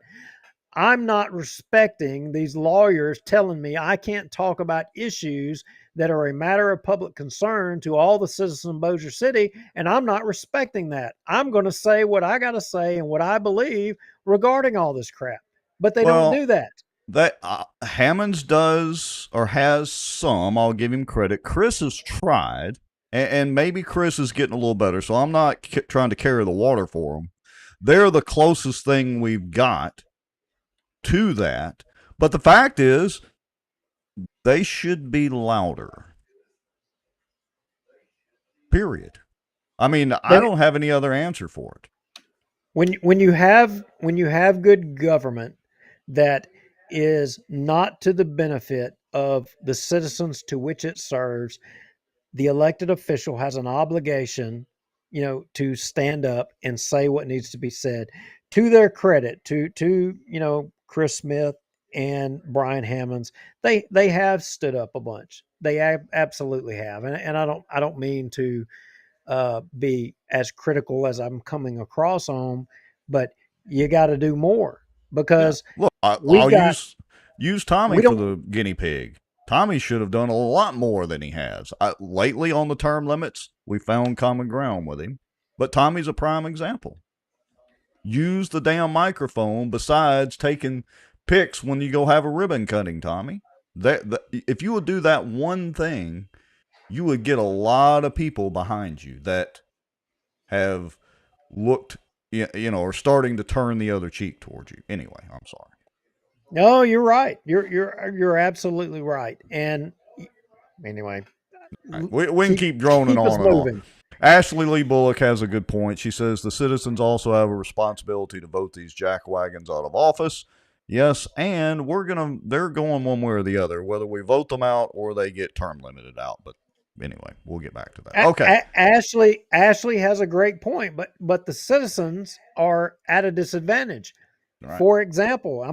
I'm not respecting these lawyers telling me I can't talk about issues that are a matter of public concern to all the citizens of Bossier City, and I'm not respecting that. I'm going to say what I got to say and what I believe regarding all this crap. But they don't do that. That Hammonds does or has some. I'll give him credit. Chris has tried, and maybe Chris is getting a little better. So I'm not trying to carry the water for him. They're the closest thing we've got to that. But the fact is, they should be louder. Period. I mean, I don't have any other answer for it. When you have good government that is not to the benefit of the citizens to which it serves, the elected official has an obligation, to stand up and say what needs to be said. To their credit, to Chris Smith and Brian Hammonds, they have stood up a bunch. They absolutely have, and I don't mean to be as critical as I'm coming across on, but you got to do more because look, I'll use Tommy for the guinea pig. Tommy should have done a lot more than he has. Lately on the term limits, we found common ground with him, but Tommy's a prime example. Use the damn microphone besides taking pics when you go have a ribbon cutting, Tommy. If you would do that one thing, you would get a lot of people behind you that have looked, are starting to turn the other cheek towards you. Anyway, I'm sorry. No, you're right. You're absolutely right. And anyway, right. We can keep droning on and on. Ashley Lee Bullock has a good point. She says the citizens also have a responsibility to vote these jackwagons out of office. Yes, and they're going one way or the other, whether we vote them out or they get term limited out. But anyway, we'll get back to that. Okay. Ashley has a great point, but the citizens are at a disadvantage. Right. For example,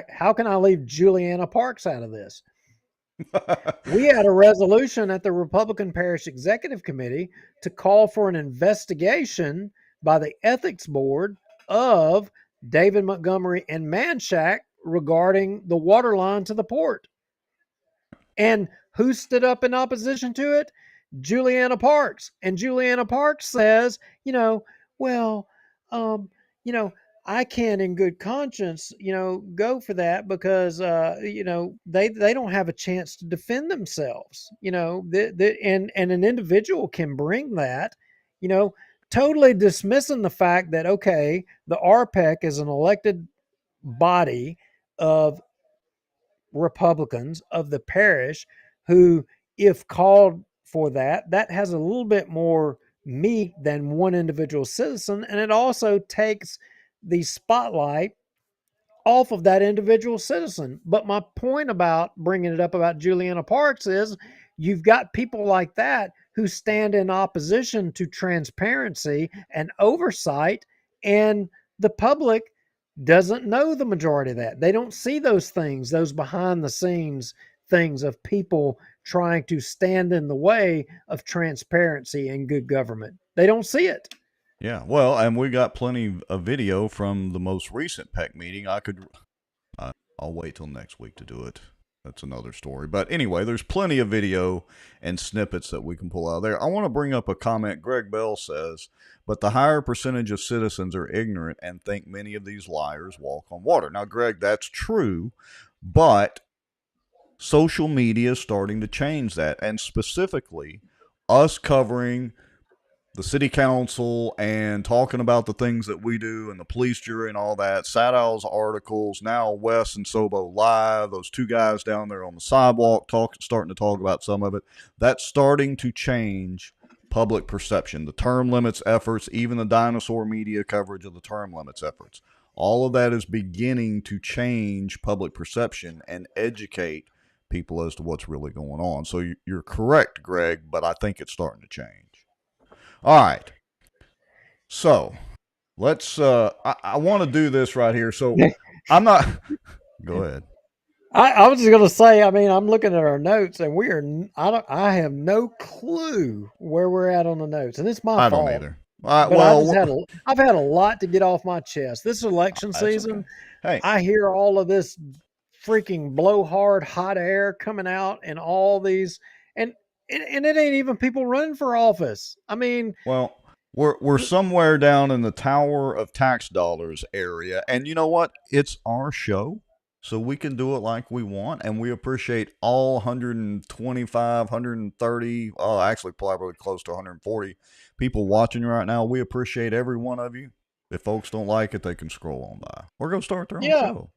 how can I leave Juliana Parks out of this? We had a resolution at the Republican Parish Executive Committee to call for an investigation by the Ethics Board of David Montgomery and Manchac regarding the water line to the port. And who stood up in opposition to it? Juliana Parks. And Juliana Parks says, I can in good conscience, go for that because, they don't have a chance to defend themselves, and an individual can bring that, totally dismissing the fact that, okay, the RPEC is an elected body of Republicans of the parish who, if called for that has a little bit more meat than one individual citizen. And it also takes the spotlight off of that individual citizen. But my point about bringing it up about Juliana Parks is you've got people like that who stand in opposition to transparency and oversight, and the public doesn't know the majority of that. They don't see those things, those behind the scenes things of people trying to stand in the way of transparency and good government. They don't see it. Yeah, well, and we got plenty of video from the most recent PEC meeting. I'll wait till next week to do it. That's another story. But anyway, there's plenty of video and snippets that we can pull out of there. I want to bring up a comment. Greg Bell says, but the higher percentage of citizens are ignorant and think many of these liars walk on water. Now, Greg, that's true, but social media is starting to change that, and specifically us covering the city council and talking about the things that we do and the police jury and all that. Sadow's articles, now Wes and Sobo Live, those two guys down there on the sidewalk starting to talk about some of it. That's starting to change public perception. The term limits efforts, even the dinosaur media coverage of the term limits efforts. All of that is beginning to change public perception and educate people as to what's really going on. So you're correct, Greg, but I think it's starting to change. All right. So let's, I want to do this right here. So I'm not, go ahead. I was just going to say, I mean, I'm looking at our notes and I have no clue where we're at on the notes, and it's my fault. I don't either. But I've had a lot to get off my chest. This election season, okay. Hey, I hear all of this freaking blowhard hot air coming out and all these, and it ain't even people running for office. I mean, well, we're somewhere down in the Tower of Tax Dollars area, and you know what? It's our show, so we can do it like we want, and we appreciate all 125, 130, actually probably close to 140 people watching right now. We appreciate every one of you. If folks don't like it, they can scroll on by. We're going to start their own show.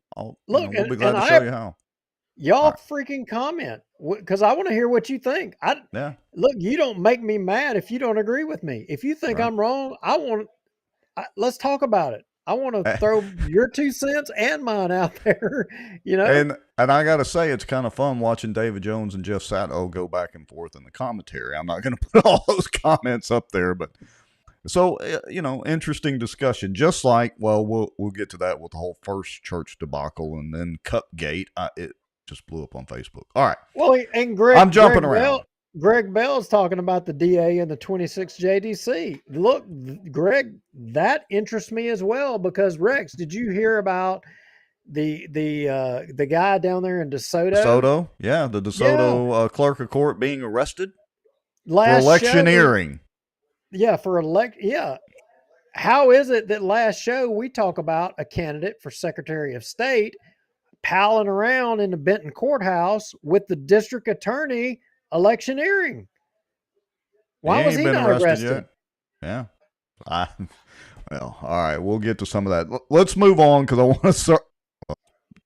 Look, we'll be glad to show you how. Y'all freaking comment, because I want to hear what you think. Look, you don't make me mad if you don't agree with me. If you think I'm wrong, let's talk about it. I want to throw your 2 cents and mine out there, you know. And I got to say, it's kind of fun watching David Jones and Jeff Sato go back and forth in the commentary. I'm not going to put all those comments up there, but so interesting discussion. Just like, well, we'll get to that with the whole First Church debacle and then Cupgate. It just blew up on Facebook. All right. Well, and Greg, I'm jumping around. Greg Bell's talking about the DA and the 26 JDC. Look, Greg, that interests me as well, because Rex, did you hear about the guy down there in DeSoto? DeSoto, yeah, the DeSoto clerk of court being arrested for electioneering. How is it that last show we talk about a candidate for Secretary of State palling around in the Benton courthouse with the district attorney electioneering? Why was he not arrested? Yet. Yeah. Well, all right. We'll get to some of that. Let's move on, because I want to start,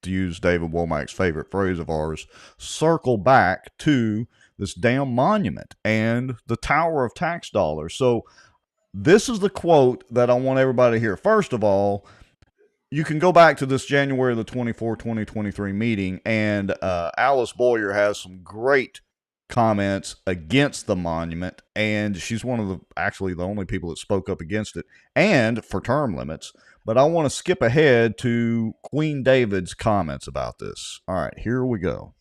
to use David Womack's favorite phrase of ours, circle back to this damn monument and the Tower of Tax Dollars. So this is the quote that I want everybody to hear. First of all, you can go back to this January the 24th, 2023 meeting, and Alice Boyer has some great comments against the monument, and she's one of the only people that spoke up against it and for term limits. But I want to skip ahead to Queen David's comments about this. All right, here we go.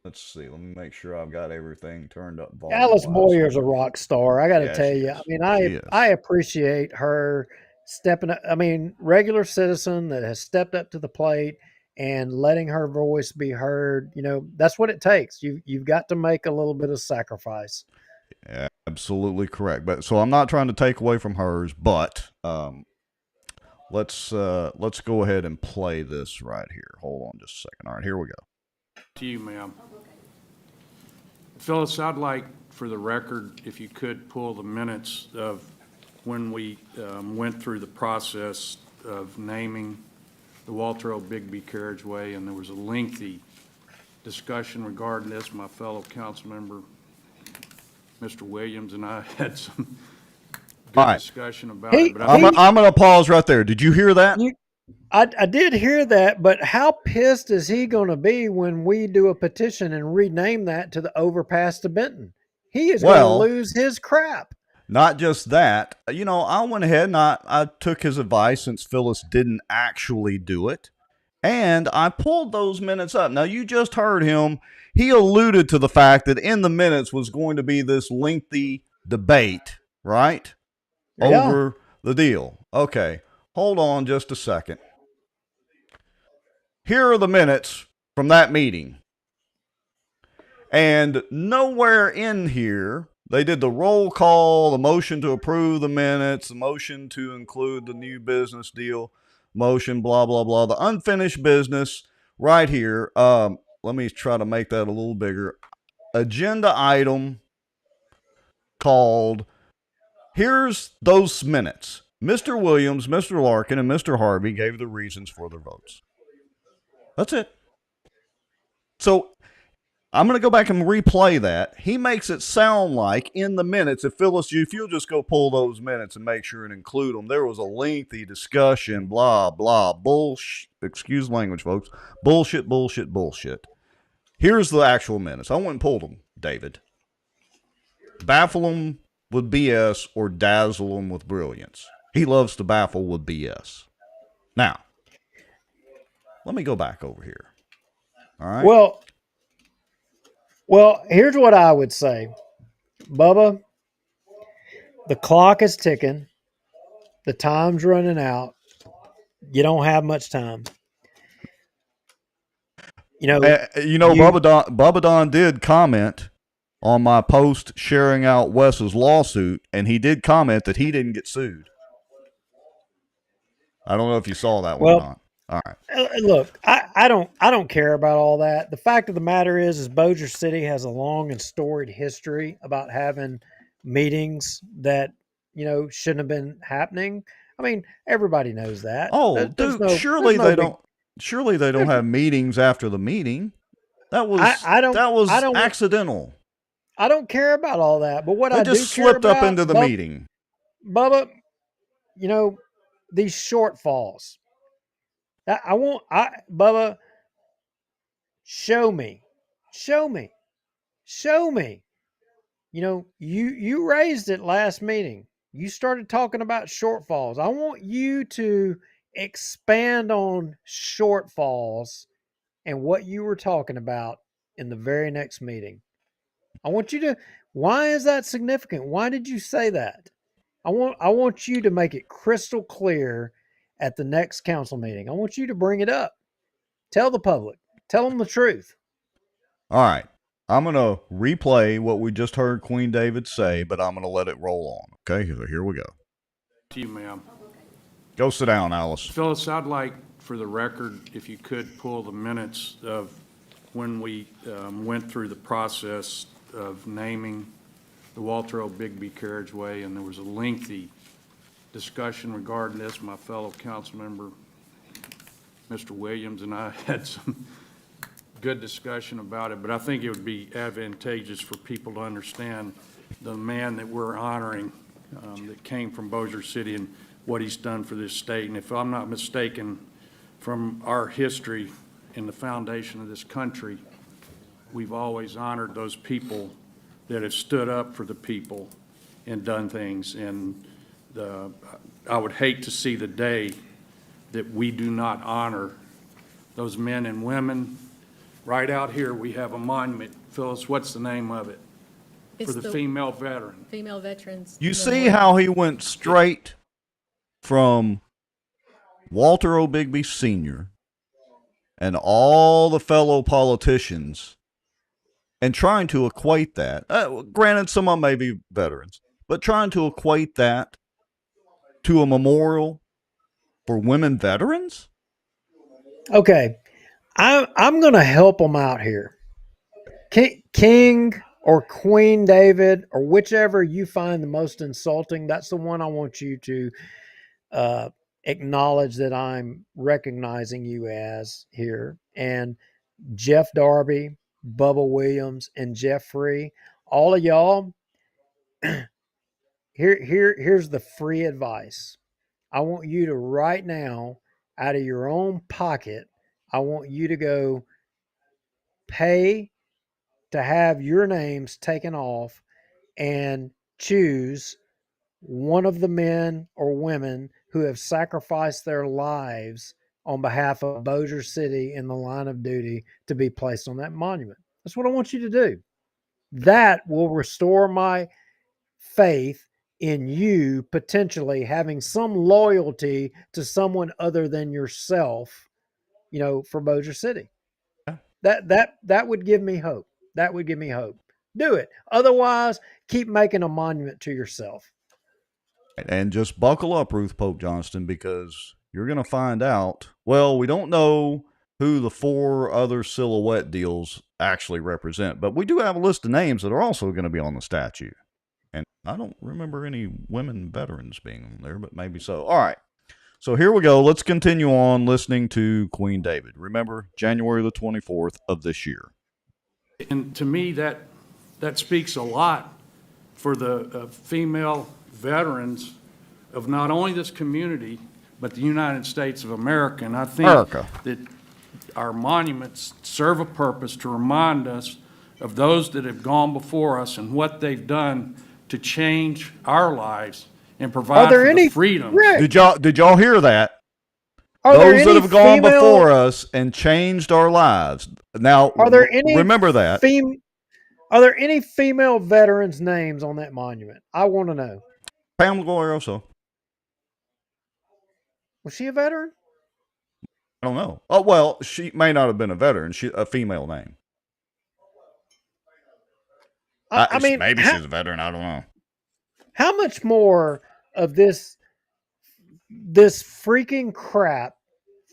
Let's see. Let me make sure I've got everything turned up. Alice Boyer's a rock star. I got to tell you. I mean, I appreciate her stepping up. I mean, regular citizen that has stepped up to the plate and letting her voice be heard. You know, that's what it takes. You've got to make a little bit of sacrifice. Yeah, absolutely correct. But so I'm not trying to take away from hers, but let's go ahead and play this right here. Hold on just a second. All right, here we go. To you, ma'am. Phyllis, I'd like, for the record, if you could pull the minutes of when we went through the process of naming the Walter L. Bigby carriageway, and there was a lengthy discussion regarding this. My fellow council member, Mr. Williams, and I had some good discussion about it. But I'm going to pause right there. Did you hear that? I did hear that, but how pissed is he going to be when we do a petition and rename that to the overpass to Benton? He is going to lose his crap. Not just that. You know, I went ahead and I took his advice, since Phyllis didn't actually do it, and I pulled those minutes up. Now, you just heard him. He alluded to the fact that in the minutes was going to be this lengthy debate, right? Yeah. Over the deal. Okay. Hold on just a second. Here are the minutes from that meeting. And nowhere in here, they did the roll call, the motion to approve the minutes, the motion to include the new business deal, motion, blah, blah, blah, the unfinished business right here. Let let me try to make that a little bigger. Agenda item called "Here's Those Minutes." Mr. Williams, Mr. Larkin, and Mr. Harvey gave the reasons for their votes. That's it. So I'm going to go back and replay that. He makes it sound like in the minutes, if Phyllis, if you'll just go pull those minutes and make sure and include them, there was a lengthy discussion, blah, blah, bullshit. Excuse language, folks. Bullshit, bullshit, bullshit. Here's the actual minutes. I went and pulled them, David. Baffle them with BS or dazzle them with brilliance. He loves to baffle with BS. Now, let me go back over here. All right. Well, here's what I would say. Bubba, the clock is ticking. The time's running out. You don't have much time. Bubba Don did comment on my post sharing out Wes's lawsuit, and he did comment that he didn't get sued. I don't know if you saw that one or not. All right. Look, I don't care about all that. The fact of the matter is Bossier City has a long and storied history about having meetings that shouldn't have been happening. I mean, everybody knows that. Oh, dude, surely they don't have meetings after the meeting. That was accidental. I don't care about all that. But what they I just do care slipped about, up into the meeting. Bubba, these shortfalls. Bubba, show me. You raised it last meeting. You started talking about shortfalls. I want you to expand on shortfalls and what you were talking about in the very next meeting. I want you to, why is that significant? Why did you say that? I want you to make it crystal clear at the next council meeting. I want you to bring it up. Tell the public. Tell them the truth. All right. I'm going to replay what we just heard Queen David say, but I'm going to let it roll on. Okay, so here we go. To you, ma'am. Go sit down, Alice. Phyllis, I'd like, for the record, if you could pull the minutes of when we went through the process of naming the Walter O. Bigby carriageway, and there was a lengthy discussion regarding this. My fellow council member, Mr. Williams, and I had some good discussion about it, but I think it would be advantageous for people to understand the man that we're honoring that came from Bossier City and what he's done for this state. And if I'm not mistaken, from our history in the foundation of this country, we've always honored those people that have stood up for the people and done things. And I would hate to see the day that we do not honor those men and women. Right out here, we have a monument. Phyllis, what's the name of it? It's for the female veteran. Female veterans. You see how he went straight from Walter O. Bigby Sr. and all the fellow politicians and trying to equate that. Granted, some of them may be veterans, but trying to equate that to a memorial for women veterans? Okay. I'm going to help them out here. King or Queen David, or whichever you find the most insulting, that's the one I want you to acknowledge that I'm recognizing you as here. And Jeff Darby, Bubba Williams, and Jeffrey, all of y'all, here's the free advice. I want you to right now, out of your own pocket, I want you to go pay to have your names taken off and choose one of the men or women who have sacrificed their lives on behalf of Bossier City in the line of duty to be placed on that monument. That's what I want you to do. That will restore my faith in you potentially having some loyalty to someone other than yourself, for Bossier City. That would give me hope. That would give me hope. Do it. Otherwise, keep making a monument to yourself. And just buckle up, Ruth Pope Johnston, because you're going to find out. Well, we don't know who the 4 other silhouette deals actually represent. But we do have a list of names that are also going to be on the statue. And I don't remember any women veterans being on there, but maybe so. All right. So here we go. Let's continue on listening to Queen David. Remember, January the 24th of this year. And to me, that speaks a lot for the female veterans of not only this community, but the United States of America. And I think that our monuments serve a purpose to remind us of those that have gone before us and what they've done to change our lives and provide for the freedom. Did y'all hear that? Those that have gone before us and changed our lives. Now, remember that. Are there any female veterans' names on that monument? I want to know. Pamela Glorioso. Was she a veteran? I don't know. Oh, well, she may not have been a veteran. She a female name. I mean, maybe she's a veteran. I don't know. How much more of this freaking crap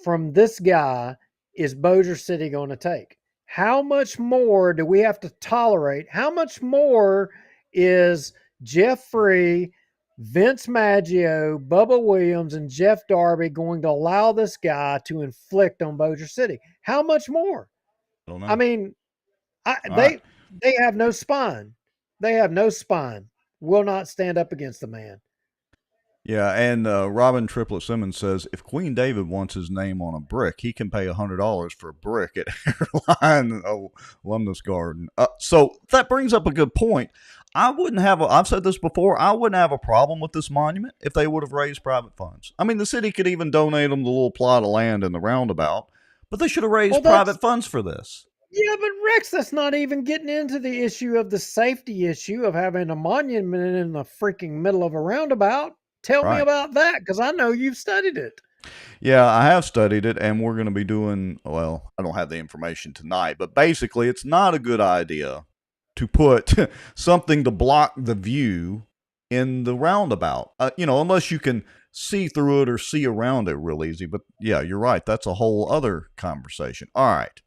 from this guy is Bossier City going to take? How much more do we have to tolerate? How much more is Jeff Free, Vince Maggio, Bubba Williams, and Jeff Darby going to allow this guy to inflict on Bossier City? How much more? I don't know. I mean, they have no spine. They have no spine. Will not stand up against the man. Yeah, and Robin Triplet Simmons says, if Queen David wants his name on a brick, he can pay $100 for a brick at Airline Alumnus Garden. So that brings up a good point. I've said this before, I wouldn't have a problem with this monument if they would have raised private funds. I mean, the city could even donate them the little plot of land in the roundabout, but they should have raised private funds for this. Yeah, but Rex, that's not even getting into the issue of the safety issue of having a monument in the freaking middle of a roundabout. Tell me about that, because I know you've studied it. Yeah, I have studied it, and we're going to be doing, well, I don't have the information tonight, but basically it's not a good idea to put something to block the view in the roundabout, unless you can see through it or see around it real easy. But yeah, you're right. That's a whole other conversation. All right.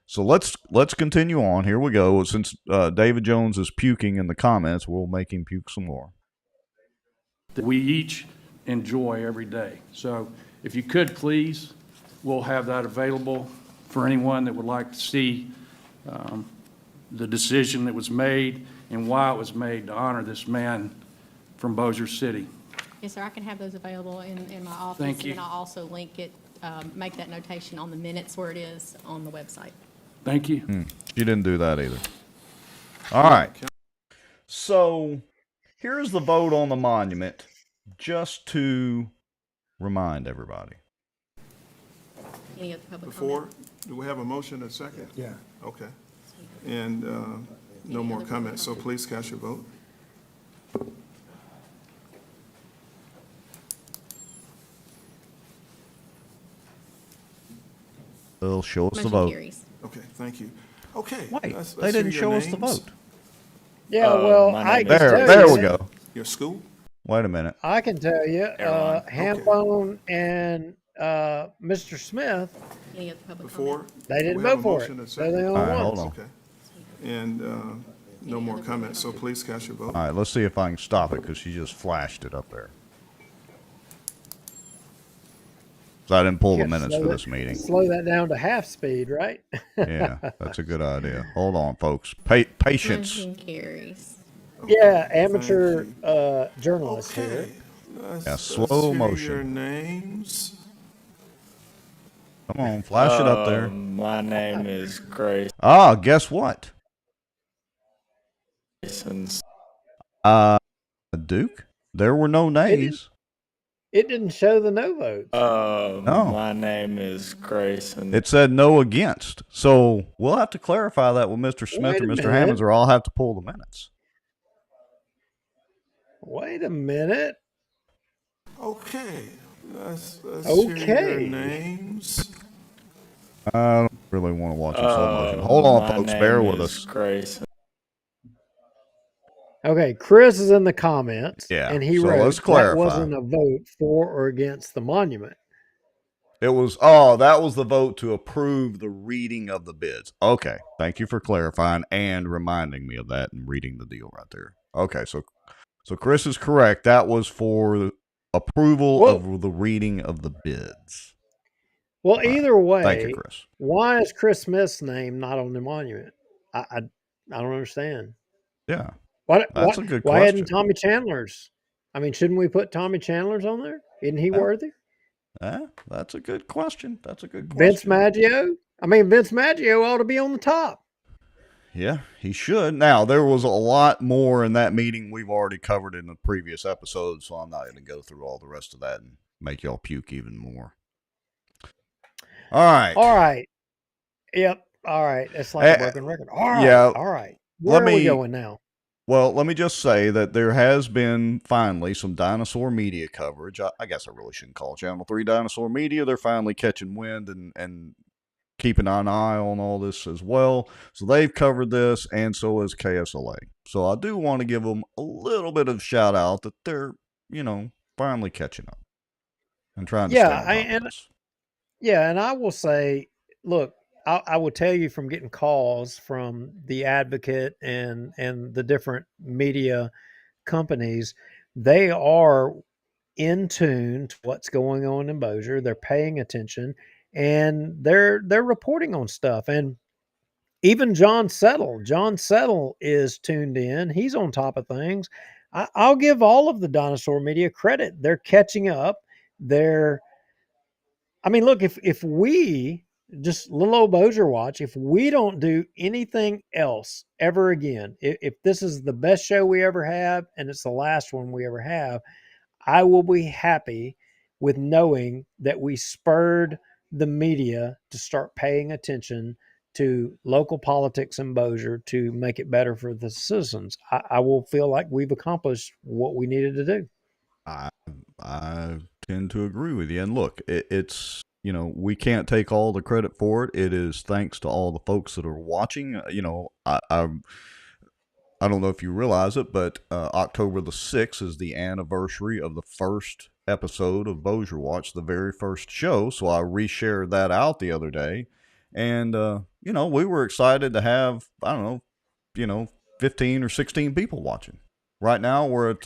So let's continue on. Here we go. Since David Jones is puking in the comments, we'll make him puke some more. That we each enjoy every day. So if you could, please, we'll have that available for anyone that would like to see the decision that was made and why it was made to honor this man from Bossier City. Yes, sir. I can have those available in my office. Thank you. And I'll also link it, make that notation on the minutes where it is on the website. Thank you. You didn't do that either. All right. So here's the vote on the monument, just to remind everybody. Any other public Before, do we have a motion and a second? Yeah. Okay. And no more comments, so please cast your vote. They'll show us the vote. Carries. Okay, thank you. Okay. Wait, let's they didn't hear show your us the names. vote. Yeah, well, I can tell There you, we go. Your school? Wait a minute. I can tell you, Hambone and Mr. Smith, Any other public Before? they didn't we have vote a for it. motion and a They're second? the All only right, ones. hold on. Okay. And no more comments, so please cast your vote. All right, let's see if I can stop it because she just flashed it up there. So I didn't pull the minutes for this meeting. Slow that down to half speed, right? Yeah, that's a good idea. Hold on, folks. Patience. Motion carries. Yeah, amateur journalist here. Let's slow hear motion. your names. Come on, flash it up there. My name is Grace. Guess what? Duke? There were no nays. It didn't show the no votes. No. My name is Grayson. It said no against. So we'll have to clarify that with Mr. Smith Wait or a Mr. minute. Hammonds, or I'll have to pull the minutes. Wait a minute. Okay. Let's hear Okay. your names. I don't really want to watch in slow motion. Hold on, my folks. name Bear with is us. Grayson. Okay, Chris is in the comments. Yeah, And he so wrote let's that clarify. wasn't a vote for or against the monument. That was the vote to approve the reading of the bids. Okay. Thank you for clarifying and reminding me of that and reading the deal right there. Okay, so Chris is correct. That was for the approval of the reading of the bids. Well, either way, thank you, Chris. Why is Chris Smith's name not on the monument? I don't understand. Yeah. That's a good why question. hadn't Tommy Chandler's? I mean, shouldn't we put Tommy Chandler's on there? Isn't he worthy? That's a good question. Vince Maggio? I mean, Vince Maggio ought to be on the top. Yeah, he should. Now, there was a lot more in that meeting we've already covered in the previous episode, so I'm not going to go through all the rest of that and make y'all puke even more. All right. Yep. All right. It's like a broken record. All right. Yeah. All right. Where are we going now? Well, let me just say that there has been finally some dinosaur media coverage. I guess I really shouldn't call Channel 3 dinosaur media. They're finally catching wind and keeping an eye on all this as well. So they've covered this, and so has KSLA. So I do want to give them a little bit of shout out that they're, finally catching up and trying to stay on top of this. Yeah, and I will say, look, I will tell you from getting calls from the Advocate and the different media companies, they are in tune to what's going on in Bossier. They're paying attention and they're reporting on stuff. And even John Settle is tuned in. He's on top of things. I'll give all of the dinosaur media credit. They're catching up. Look, if we just little old Bossier Watch, if we don't do anything else ever again, if this is the best show we ever have and it's the last one we ever have, I will be happy with knowing that we spurred the media to start paying attention to local politics in Bossier to make it better for the citizens. I will feel like we've accomplished what we needed to do. I tend to agree with you. And look, it's, we can't take all the credit for it. It is thanks to all the folks that are watching. I don't know if you realize it, but October the 6th is the anniversary of the first episode of Bossier Watch, the very first show. So I reshared that out the other day. And, we were excited to have, 15 or 16 people watching. Right now we're at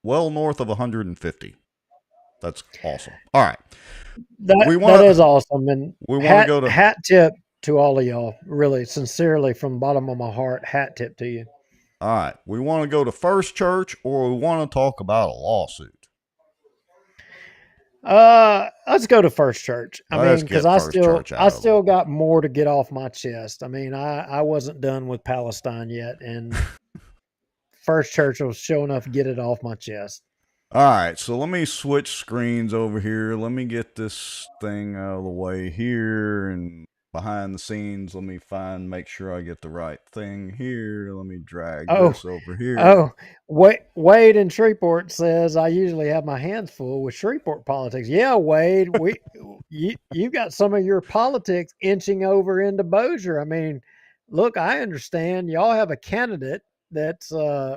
well north of 150. That's awesome. All right. That is awesome. And we want to go to hat tip to all of y'all, really, sincerely, from the bottom of my heart, hat tip to you. All right. We want to go to First Church, or we want to talk about a lawsuit? Let's go to First Church. Because I still got more to get off my chest. I wasn't done with Palestine yet, and First Church will sure enough get it off my chest. All right, so let me switch screens over here. Let me get this thing out of the way here, and behind the scenes, let me make sure I get the right thing here. Let me drag this over here. Wade in Shreveport says, I usually have my hands full with Shreveport politics. Yeah, Wade, you got some of your politics inching over into Bossier. Look, I understand y'all have a candidate that's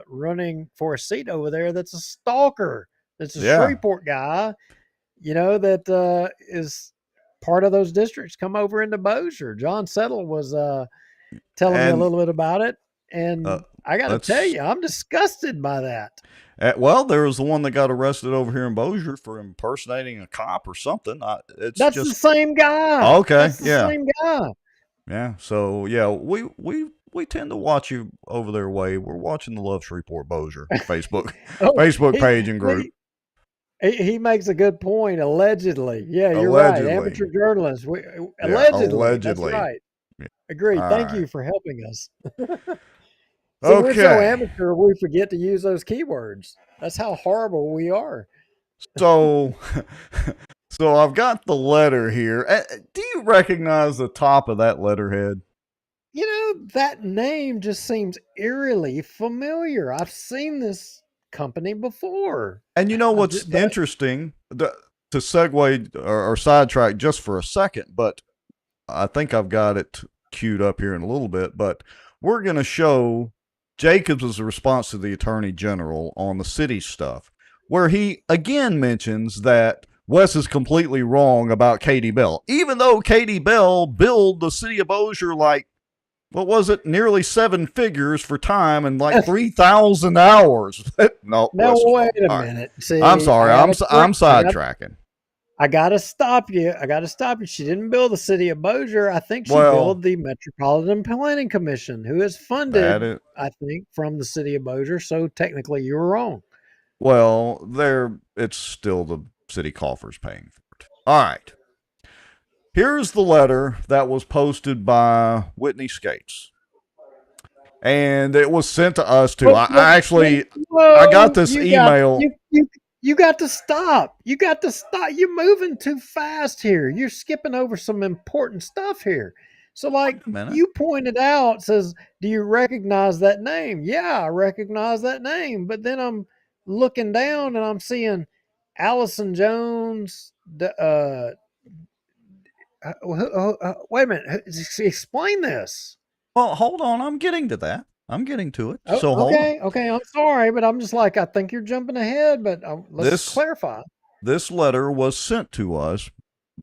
running for a seat over there that's a stalker. That's a Shreveport guy, that is part of those districts come over into Bossier. John Settle was telling me a little bit about it, and I got to tell you, I'm disgusted by that. Well, there was the one that got arrested over here in Bossier for impersonating a cop or something. That's the same guy. Okay, that's the same guy. Yeah, so we tend to watch you over their way. We're watching the Love Shreveport Bossier Facebook page and group. He makes a good point. Allegedly. Yeah, you're right. Amateur journalists. Allegedly. That's right. Yeah. Agreed. Thank you for helping us. We're so amateur, we forget to use those keywords. That's how horrible we are. So I've got the letter here. Do you recognize the top of that letterhead? That name just seems eerily familiar. I've seen this company before. And what's interesting, to segue or sidetrack just for a second, but I think I've got it queued up here in a little bit, but we're going to show Jacobs' response to the Attorney General on the city stuff, where he again mentions that Wes is completely wrong about Katie Bell. Even though Katie Bell billed the city of Bossier like, what was it, nearly 7 figures for time and like 3,000 hours. No, Now Wes was wait wrong. a All right. minute. See, I'm sorry. I I'm gotta sidetracking. I gotta stop you. I gotta stop you. She didn't build the city of Bossier. I think she Well, built the Metropolitan Planning Commission, who is that funded, is, I think, from the city of Bossier. So technically, you were wrong. well, it's still the city coffers paying for it. All right. Here's the letter that was posted by Whitney Skates. And it was sent to us too. I actually I got this email. You got to stop. You got to stop. You're moving too fast here. You're skipping over some important stuff here. So, like you pointed out, says, do you recognize that name? Yeah, I recognize that name. But then I'm looking down and I'm seeing Allison Jones. Wait a minute. Explain this. Well, hold on. I'm getting to that. I'm getting to it. So hold on. Okay. I'm sorry, but I'm just like, I think you're jumping ahead, but let's clarify. This letter was sent to us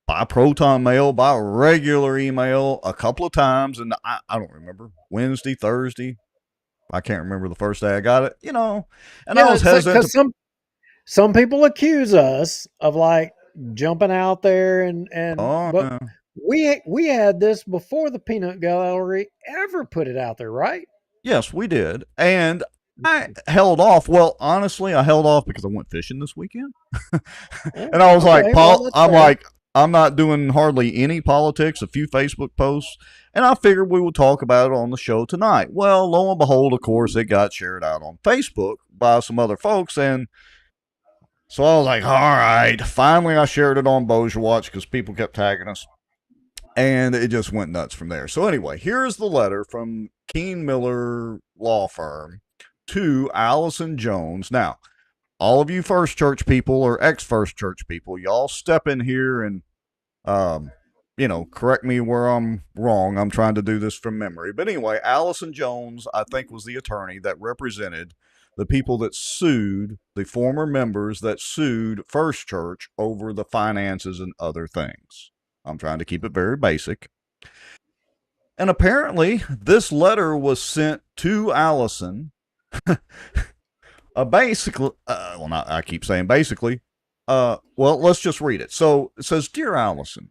by Proton Mail, by regular email a couple of times. And I don't remember, Wednesday, Thursday. I can't remember the first day I got it, and I was hesitant. Because some people accuse us of like jumping out there but we had this before the peanut gallery ever put it out there, right? Yes, we did. And I held off. Well, honestly, I held off because I went fishing this weekend. And I was I'm not doing hardly any politics, a few Facebook posts, and I figured we would talk about it on the show tonight. Well, lo and behold, of course, it got shared out on Facebook by some other folks, and so I was like, all right. Finally, I shared it on Bossier Watch because people kept tagging us, and it just went nuts from there. So anyway, here's the letter from Keene Miller Law Firm to Allison Jones. Now, all of you First Church people or ex-First Church people, y'all step in here and, correct me where I'm wrong. I'm trying to do this from memory. But anyway, Allison Jones, I think, was the attorney that represented the people that sued, the former members that sued First Church over the finances and other things. I'm trying to keep it very basic. And apparently, this letter was sent to Allison. Basically, I keep saying basically. Let's just read it. So it says, Dear Allison,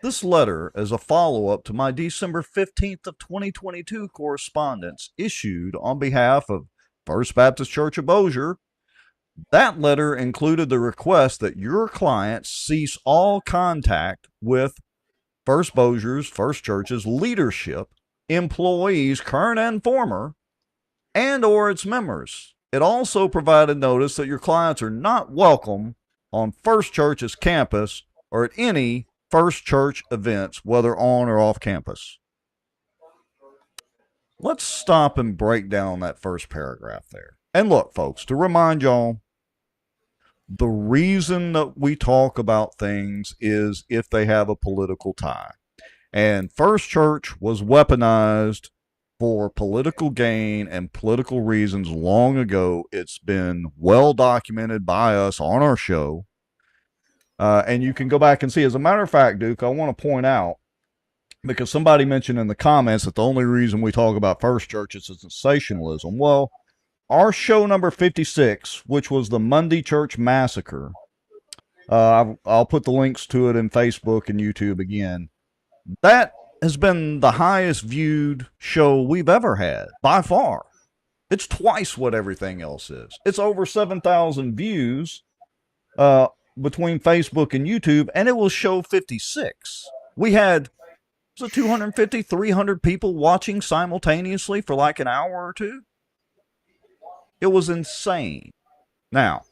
this letter is a follow-up to my December 15th of 2022 correspondence issued on behalf of First Baptist Church of Bossier. That letter included the request that your client cease all contact with First Bossier's First Church's leadership, employees, current and former, and or its members. It also provided notice that your clients are not welcome on First Church's campus or at any First Church events, whether on or off campus. Let's stop and break down that first paragraph there. And look, folks, to remind y'all, the reason that we talk about things is if they have a political tie. And First Church was weaponized for political gain and political reasons long ago. It's been well documented by us on our show. And you can go back and see. As a matter of fact, Duke, I want to point out, because somebody mentioned in the comments that the only reason we talk about First Church is sensationalism. Well, our show number 56, which was the Monday Church Massacre, I'll put the links to it in Facebook and YouTube again. That has been the highest viewed show we've ever had, by far. It's twice what everything else is. It's over 7,000 views between Facebook and YouTube, and it will show 56. We had 250, 300 people watching simultaneously for like an hour or two. It was insane. Now,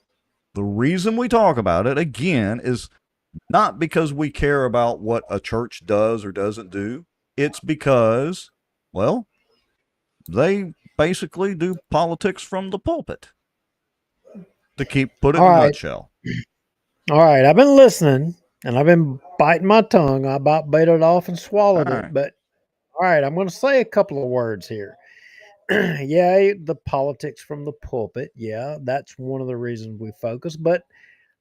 the reason we talk about it, again, is not because we care about what a church does or doesn't do. It's because, well, they basically do politics from the pulpit. To put it in a nutshell. All right, I've been listening, and I've been biting my tongue. I about bit it off and swallowed it. But, all right, I'm going to say a couple of words here. Yeah, the politics from the pulpit. Yeah, that's one of the reasons we focus. But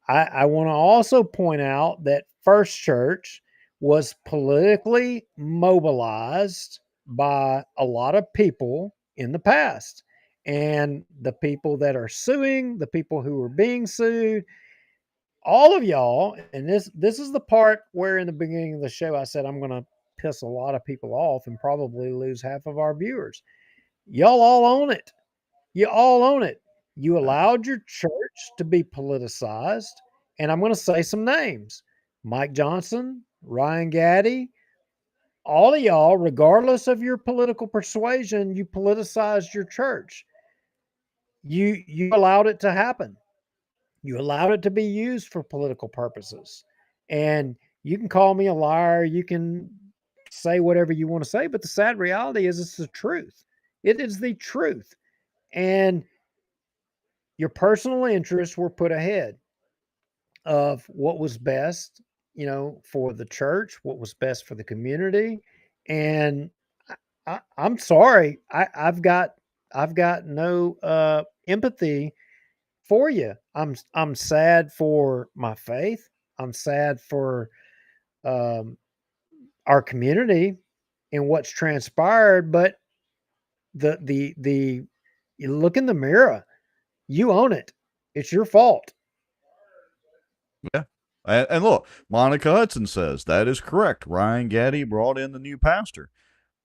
I want to also point out that First Church was politically mobilized by a lot of people in the past. And the people that are suing, the people who are being sued, all of y'all, and this is the part where in the beginning of the show I said I'm going to piss a lot of people off and probably lose half of our viewers. Y'all all own it. You all own it. You allowed your church to be politicized, and I'm going to say some names. Mike Johnson, Ryan Gaddy, all of y'all, regardless of your political persuasion, you politicized your church. You allowed it to happen. You allowed it to be used for political purposes. And you can call me a liar, you can say whatever you want to say, but the sad reality is it's the truth. It is the truth. And your personal interests were put ahead of what was best, for the church, what was best for the community. And I'm sorry, I've got no empathy for you. I'm sad for my faith. I'm sad for um, our community and what's transpired. But the you look in the mirror. You own it. It's your fault. Yeah. And look, Monica Hudson says that is correct. Ryan Gaddy brought in the new pastor.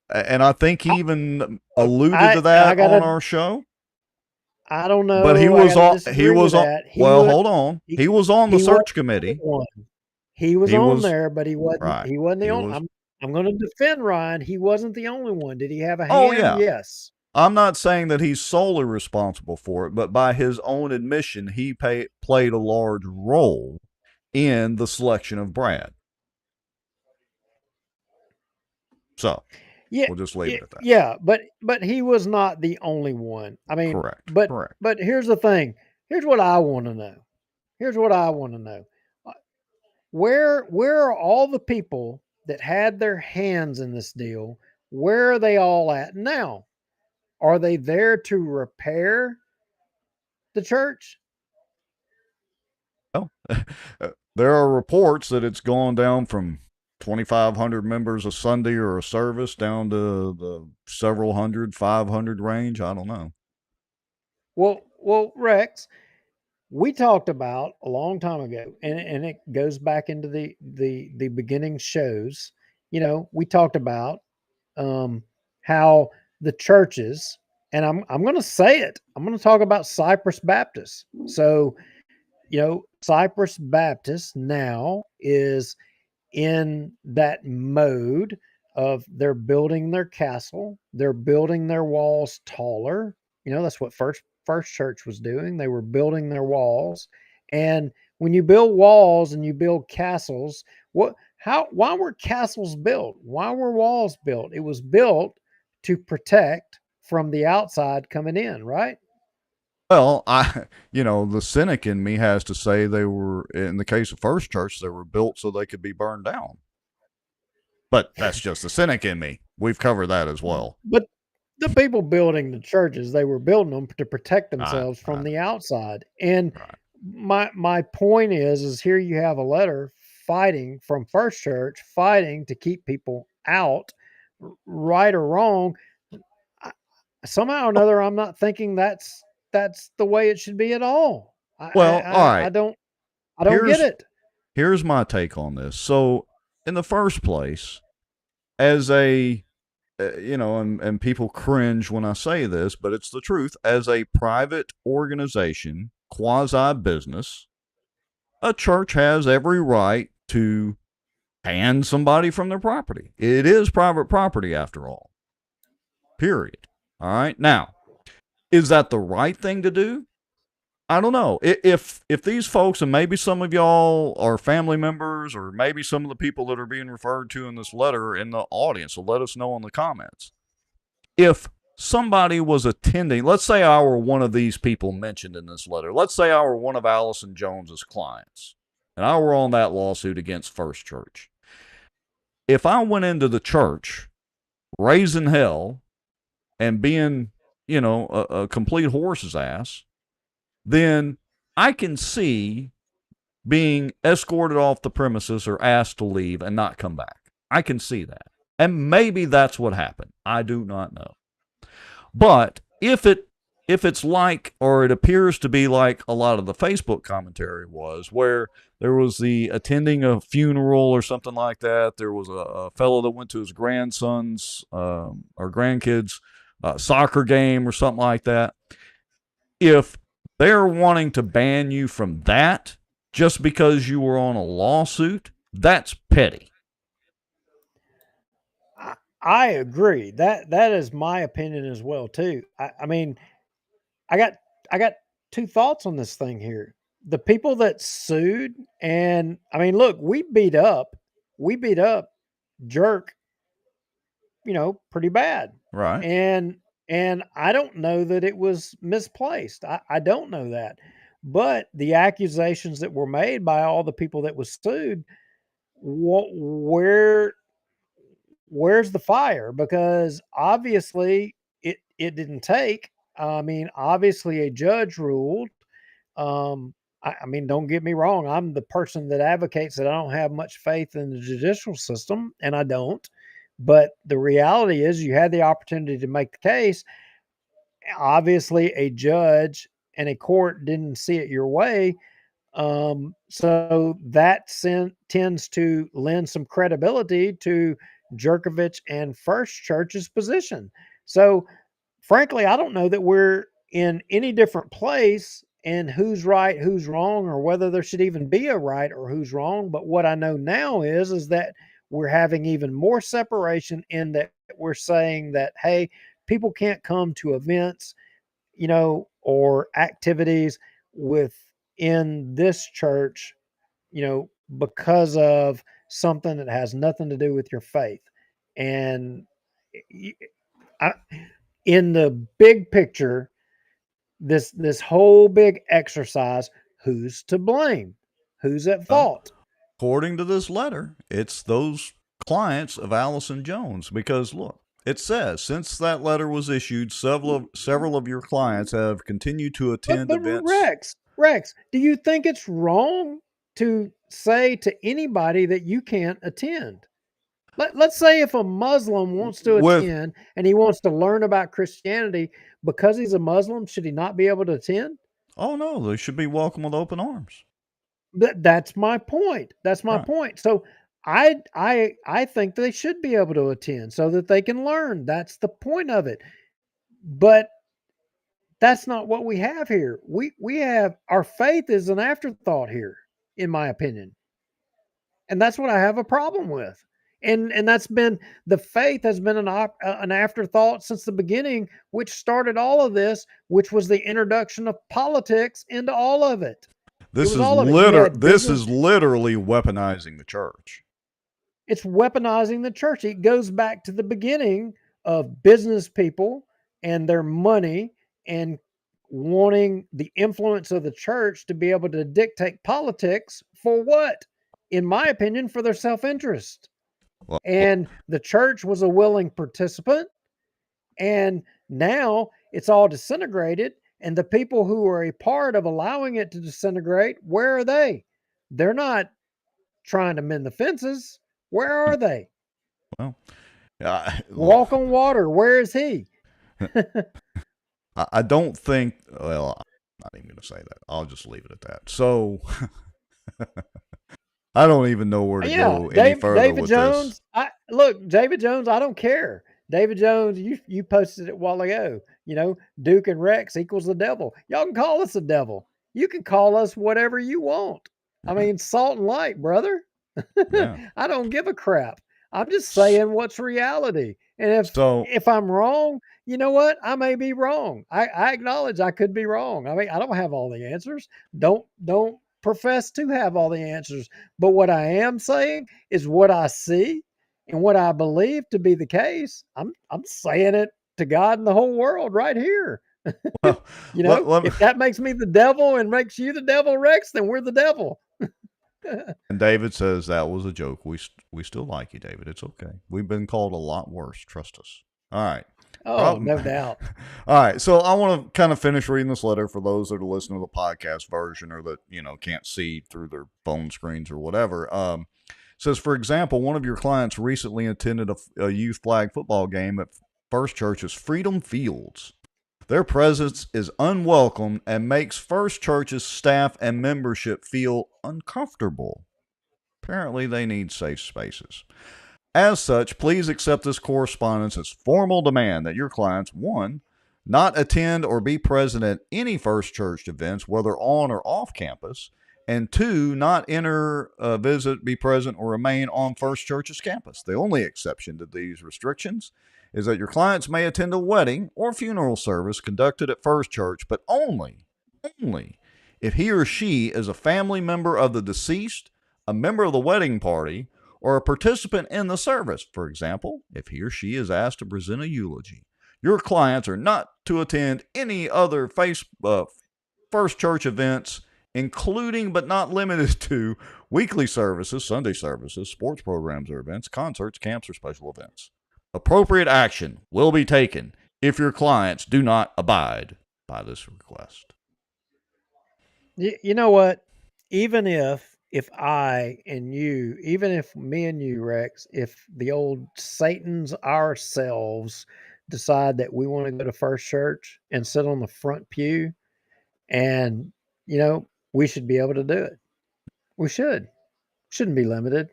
And I think he even alluded to that on our show. I don't know. But he was that. Hold on. He was on the search committee. He was on there, but he wasn't. Right. He wasn't the only. I'm going to defend Ryan. He wasn't the only one. Did he have a hand? Oh yeah. Yes. I'm not saying that he's solely responsible for it, but by his own admission, he played a large role in the selection of Brad. So, yeah, we'll just leave it at that. Yeah, but he was not the only one. I mean, correct. But here's the thing. Here's what I want to know. Where are all the people that had their hands in this deal? Where are they all at now? Are they there to repair the church? Well, there are reports that it's gone down from 2,500 members a Sunday or a service down to the several hundred, 500 range. I don't know. Well, Rex, we talked about a long time ago, and it goes back into the beginning shows. We talked about how the churches, and I'm going to say it. I'm going to talk about Cypress Baptist. So, Cypress Baptist now is in that mode of they're building their castle, they're building their walls taller. That's what first church was doing. They were building their walls. And when you build walls and you build castles, why were castles built? Why were walls built? It was built to protect from the outside coming in, right? Well, the cynic in me has to say they were, in the case of First Church, they were built so they could be burned down. But that's just the cynic in me. We've covered that as well. But the people building the churches, they were building them to protect themselves from the outside. And my point is here you have a letter fighting from First Church, fighting to keep people out, right or wrong. Somehow or another, I'm not thinking that's the way it should be at all. All right. I don't get it. Here's my take on this. So, in the first place, as a, and people cringe when I say this, but it's the truth. As a private organization, quasi-business, a church has every right to ban somebody from their property. It is private property after all. Period. All right. Now, is that the right thing to do? I don't know. If these folks, and maybe some of y'all are family members, or maybe some of the people that are being referred to in this letter in the audience, so let us know in the comments. If somebody was attending, let's say I were one of these people mentioned in this letter. Let's say I were one of Allison Jones's clients, and I were on that lawsuit against First Church. If I went into the church, raising hell, and being, a complete horse's ass, then I can see being escorted off the premises or asked to leave and not come back. I can see that. And maybe that's what happened. I do not know. But if it's like, or it appears to be like a lot of the Facebook commentary was, where there was the attending a funeral or something like that. There was a fellow that went to his grandson's or grandkids' soccer game or something like that. If they're wanting to ban you from that just because you were on a lawsuit, that's petty. I agree. That is my opinion as well too. I mean, I got two thoughts on this thing here. The people that sued, and I mean, look, we beat up Jerk, pretty bad. Right. And I don't know that it was misplaced. I don't know that. But the accusations that were made by all the people that was sued, where's the fire? Because obviously it didn't take. I mean, obviously a judge ruled. I mean, don't get me wrong. I'm the person that advocates that I don't have much faith in the judicial system, and I don't. But the reality is, you had the opportunity to make the case. Obviously, a judge and a court didn't see it your way. So that tends to lend some credibility to Jerkovich and First Church's position. So, frankly, I don't know that we're in any different place in who's right, who's wrong, or whether there should even be a right or who's wrong. But what I know now is that we're having even more separation in that we're saying that, hey, people can't come to events, or activities within this church, because of something that has nothing to do with your faith. And in the big picture, this whole big exercise, who's to blame? Who's at fault? According to this letter, it's those clients of Allison Jones, because look, it says, since that letter was issued, several of your clients have continued to attend events. Rex, do you think it's wrong to say to anybody that you can't attend? Let's say if a Muslim wants to attend and he wants to learn about Christianity, because he's a Muslim, should he not be able to attend? Oh, no, they should be welcome with open arms. That's my point. That's my point. So I think they should be able to attend so that they can learn. That's the point of it. But that's not what we have here. We have, our faith is an afterthought here, in my opinion. And that's what I have a problem with. And that's been, the faith has been an afterthought since the beginning, which started all of this, which was the introduction of politics into all of it. This is literally weaponizing the church. It's weaponizing the church. It goes back to the beginning of business people and their money and wanting the influence of the church to be able to dictate politics for what? In my opinion, for their self-interest. And the church was a willing participant, and now it's all disintegrated. And the people who are a part of allowing it to disintegrate, where are they? They're not trying to mend the fences. Where are they? Well, walk on water. Where is he? I don't think, well, I'm not even going to say that. I'll just leave it at that. So I don't even know where to go any further David with Jones, this. Look, David Jones, I don't care. David Jones, you posted it a while ago. Duke and Rex equals the devil. Y'all can call us the devil. You can call us whatever you want. I mean, salt and light, brother. Yeah. I don't give a crap. I'm just saying what's reality. And if I'm wrong, you know what? I may be wrong. I acknowledge I could be wrong. I mean, I don't have all the answers. Don't profess to have all the answers. But what I am saying is what I see and what I believe to be the case. I'm saying it to God and the whole world right here. Well, if that makes me the devil and makes you the devil, Rex, then we're the devil. And David says that was a joke. We still like you, David. It's okay. We've been called a lot worse. Trust us. All right. Oh, no doubt. All right, so I want to kind of finish reading this letter for those that are listening to the podcast version or that can't see through their phone screens or whatever. Says, for example, one of your clients recently attended a youth flag football game at First Church's Freedom Fields. Their presence is unwelcome and makes First Church's staff and membership feel uncomfortable. Apparently, they need safe spaces. As such, please accept this correspondence as formal demand that your clients, 1, not attend or be present at any First Church events, whether on or off campus, and 2, not enter, visit, be present, or remain on First Church's campus. The only exception to these restrictions is that your clients may attend a wedding or funeral service conducted at First Church, but only if he or she is a family member of the deceased, a member of the wedding party, or a participant in the service. For example, if he or she is asked to present a eulogy. Your clients are not to attend any other First Church events, including but not limited to weekly services, Sunday services, sports programs or events, concerts, camps, or special events. Appropriate action will be taken if your clients do not abide by this request. You know what? Even if I and you, even if me and you, Rex, if the old Satan's ourselves decide that we want to go to First Church and sit on the front pew, and we should be able to do it. We shouldn't be limited.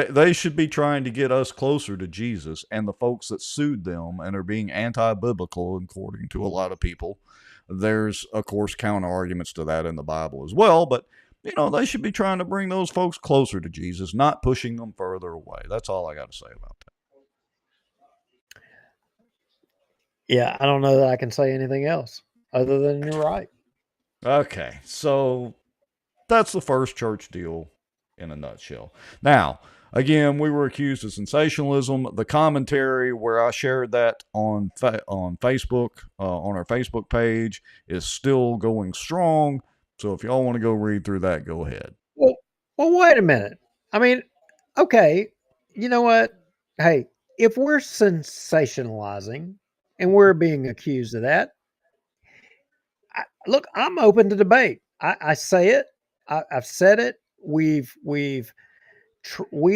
They should be trying to get us closer to Jesus and the folks that sued them and are being anti-biblical, according to a lot of people. There's, of course, counter arguments to that in the Bible as well, but they should be trying to bring those folks closer to Jesus, not pushing them further away. That's all I got to say about that. Yeah, I don't know that I can say anything else other than you're right. Okay, so that's the First Church deal in a nutshell. Now, again, we were accused of sensationalism. The commentary where I shared that on Facebook, on our Facebook page, is still going strong. So if y'all want to go read through that, go ahead. Well, wait a minute. I mean, okay, you know what? Hey, if we're sensationalizing and we're being accused of that, look, I'm open to debate. I say it. I've said it. We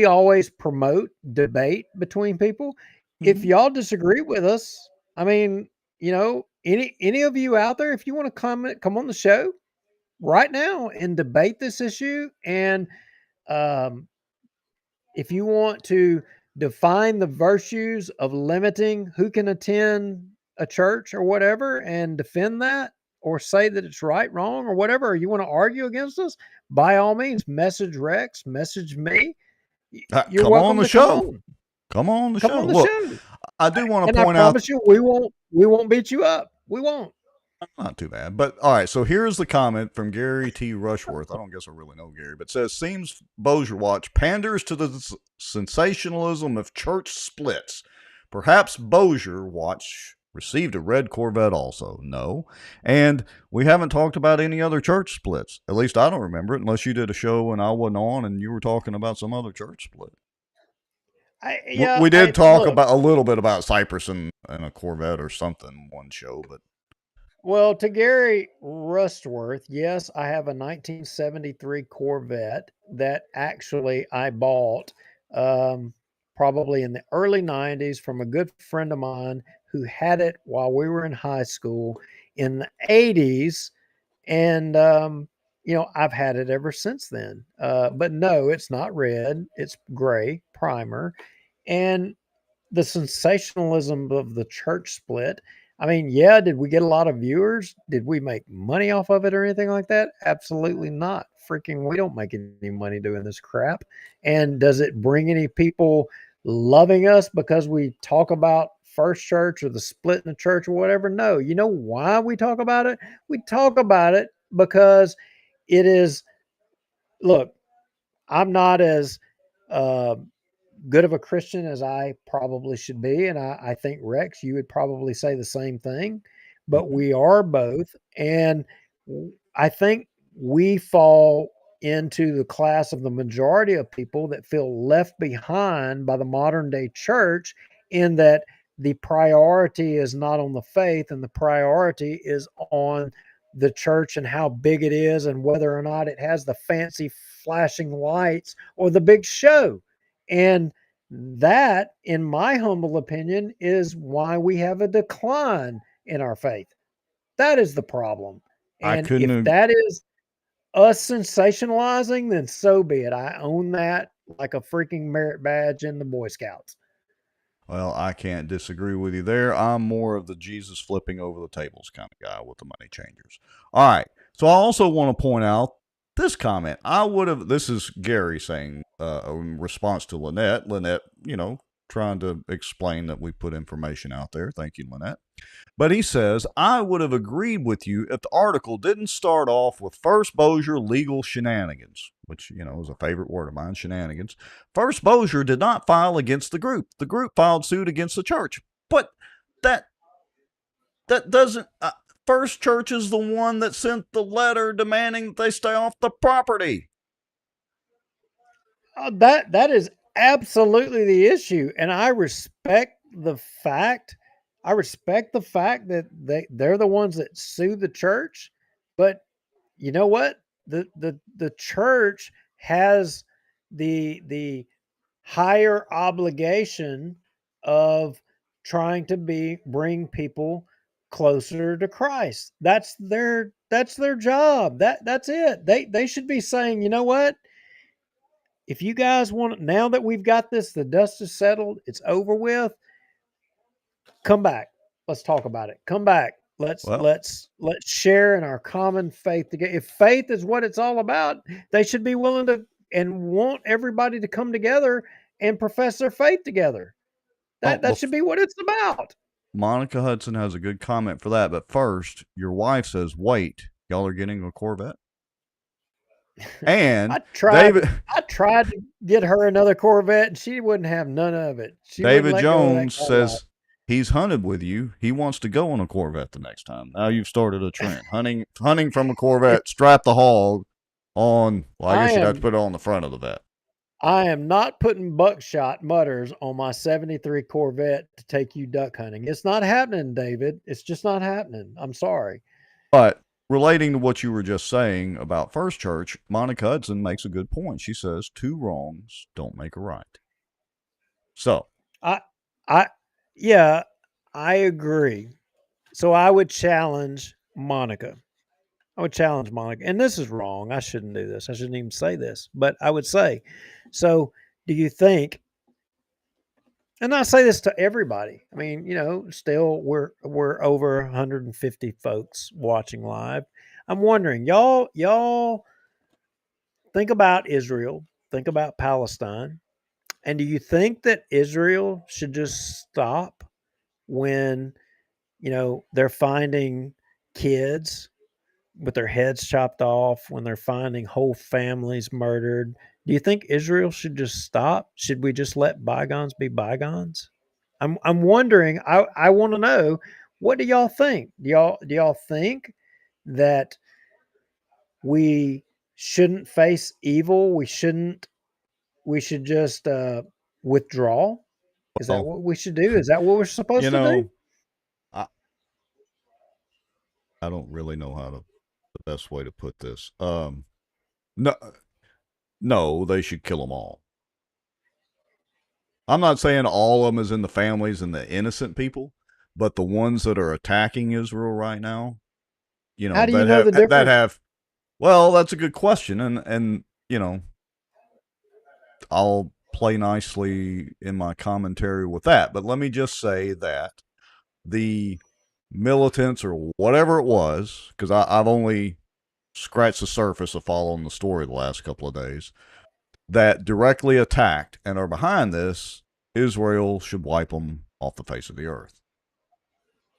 always promote debate between people. Mm-hmm. If y'all disagree with us, I mean, any of you out there, if you want to come on the show right now and debate this issue, and if you want to define the virtues of limiting who can attend a church or whatever and defend that, or say that it's right, wrong, or whatever, or you want to argue against us, by all means, message Rex, message me. You're come welcome on the to show. Come on the come show. On the Look, show. I do want to out. point I promise you, we won't beat you up. We won't. Not too bad. But all right, so here's the comment from Gary T. Rushworth. I don't guess I really know Gary, but says, seems bossierwatch panders to the sensationalism of church splits. Perhaps bossierwatch received a red Corvette also. No. And we haven't talked about any other church splits. At least I don't remember it, unless you did a show and I wasn't on and you were talking about some other church split. We did talk about a little bit about Cypress and a Corvette or something one show, but well, to Gary Rustworth, yes, I have a 1973 Corvette that actually I bought probably in the early 90s from a good friend of mine who had it while we were in high school in the 80s. And, I've had it ever since then. But no, it's not red. It's gray primer. And the sensationalism of the church split, I mean, yeah, did we get a lot of viewers? Did we make money off of it or anything like that? Absolutely not. Freaking, we don't make any money doing this crap. And does it bring any people loving us because we talk about First Church or the split in the church or whatever? No. You know why we talk about it? We talk about it because it is, look, I'm not as good of a Christian as I probably should be. And I think, Rex, you would probably say the same thing, but we are both. And I think we fall into the class of the majority of people that feel left behind by the modern day church, in that the priority is not on the faith, and the priority is on the church and how big it is and whether or not it has the fancy flashing lights or the big show. And that, in my humble opinion, is why we have a decline in our faith. That is the problem. I And couldn't. if that is us sensationalizing, then so be it. I own that like a freaking merit badge in the Boy Scouts. Well, I can't disagree with you there. I'm more of the Jesus flipping over the tables kind of guy with the money changers. All right. So I also want to point out this comment. This is Gary saying in response to Lynette. Lynette, trying to explain that we put information out there. Thank you, Lynette. But he says, I would have agreed with you if the article didn't start off with First Bossier legal shenanigans, which, is a favorite word of mine, shenanigans. First Bossier did not file against the group. The group filed suit against the church. But that doesn't... First Church is the one that sent the letter demanding that they stay off the property. That is absolutely the issue. And I respect the fact that they're the ones that sue the church. But you know what? The church has the higher obligation of trying to bring people closer to Christ. That's their job. That's it. They should be saying, you know what? If you guys want, now that we've got this, the dust is settled, it's over with. Come back. Let's talk about it. Come back. Let's share in our common faith together. If faith is what it's all about, they should be willing to and want everybody to come together and profess their faith together. That should be what it's about. Monica Hudson has a good comment for that. But first, your wife says, wait, y'all are getting a Corvette? And I tried to get her another Corvette, and she wouldn't have none of it. David Jones says he's hunted with you. He wants to go on a Corvette the next time. Now you've started a trend. hunting from a Corvette, strap the hog on. Well, I guess you'd have to put it on the front of the vet. I am not putting buckshot mutters on my 73 Corvette to take you duck hunting. It's not happening, David. It's just not happening. I'm sorry. But relating to what you were just saying about First Church, Monica Hudson makes a good point. She says 2 wrongs don't make a right. So I agree. So I would challenge Monica. And this is wrong. I shouldn't do this. I shouldn't even say this, but I would say, so do you think, and I say this to everybody. I mean, still we're over 150 folks watching live. I'm wondering, y'all think about Israel, think about Palestine. And do you think that Israel should just stop when, they're finding kids with their heads chopped off, when they're finding whole families murdered? Do you think Israel should just stop? Should we just let bygones be bygones? I'm wondering. I want to know, what do y'all think? Do y'all think that we shouldn't face evil? We should just withdraw? Is that what we should do? Is that what we're supposed to do? I don't really know the best way to put this. No, they should kill them all. I'm not saying all of them is in the families and the innocent people, but the ones that are attacking Israel right now, how do you know the difference? Well, that's a good question, and I'll play nicely in my commentary with that. But let me just say that the militants or whatever it was, because I've only scratched the surface of following the story the last couple of days, that directly attacked and are behind this, Israel should wipe them off the face of the earth.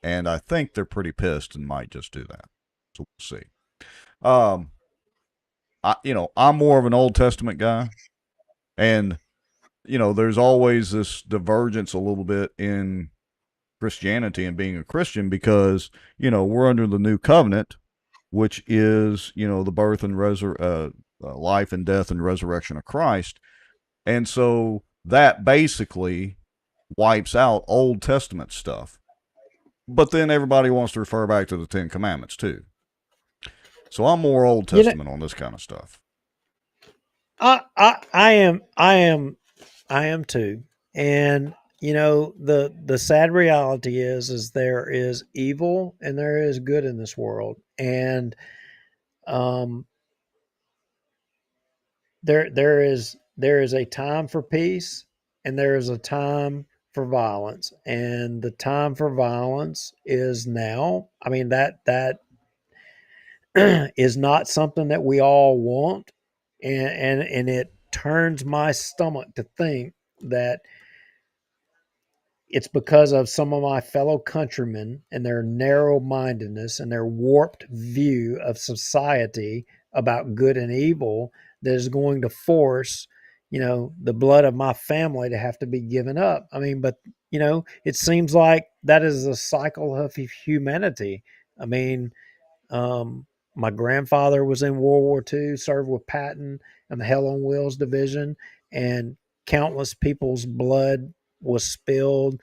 And I think they're pretty pissed and might just do that. So we'll see. I'm more of an Old Testament guy, and there's always this divergence a little bit in Christianity and being a Christian, because we're under the new covenant, which is the birth and life and death and resurrection of Christ. And so that basically wipes out Old Testament stuff. But then everybody wants to refer back to the Ten Commandments too. So I'm more Old Testament on this kind of stuff. I am too. And the sad reality is there is evil and there is good in this world. And there is a time for peace and there is a time for violence. And the time for violence is now. I mean, that is not something that we all want. And it turns my stomach to think that it's because of some of my fellow countrymen and their narrow-mindedness and their warped view of society about good and evil that is going to force, the blood of my family to have to be given up. I mean, but, it seems like that is a cycle of humanity. I mean, my grandfather was in World War II, served with Patton and the Hell on Wheels division, and countless people's blood was spilled,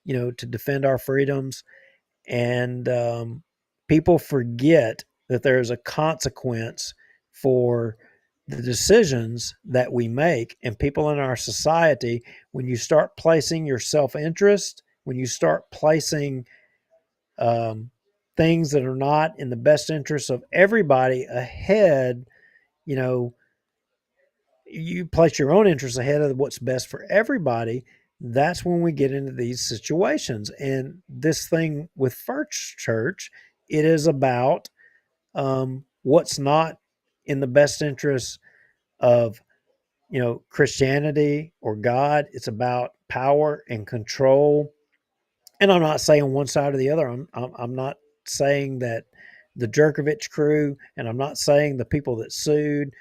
to defend our freedoms. And people forget that there's a consequence for the decisions that we make. And people in our society, when you start placing your self-interest, when you start placing things that are not in the best interest of everybody ahead, you place your own interests ahead of what's best for everybody. That's when we get into these situations. And this thing with First Church, it is about what's not in the best interest of Christianity or God. It's about power and control. And I'm not saying one side or the other. I'm not saying that the Jerkovich crew, and I'm not saying the people that sued,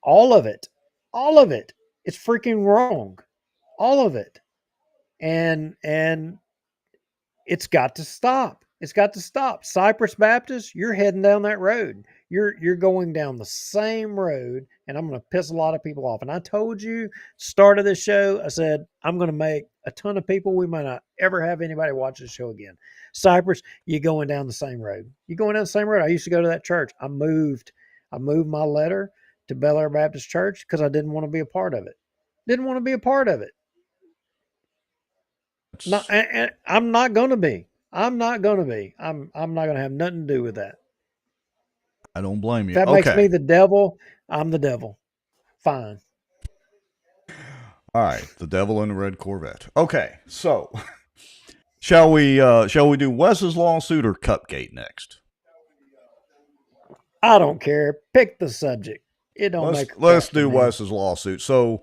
all of it, it's freaking wrong. All of it. And it's got to stop. It's got to stop. Cypress Baptist, you're heading down that road. You're going down the same road, and I'm going to piss a lot of people off. And I told you, start of this show, I said, I'm going to make a ton of people. We might not ever have anybody watch this show again. Cypress, you're going down the same road. You're going down the same road. I used to go to that church. I moved my letter to Bel Air Baptist Church because I didn't want to be a part of it. Didn't want to be a part of it. And I'm not going to be. I'm not going to be. I'm not going to have nothing to do with that. I don't blame you. If that makes me the devil, I'm the devil. Fine. All right, the devil in the red Corvette. Okay, so shall we do Wes's lawsuit or Cupgate next? I don't care. Pick the subject. It don't make. Let's do Wes's lawsuit. So,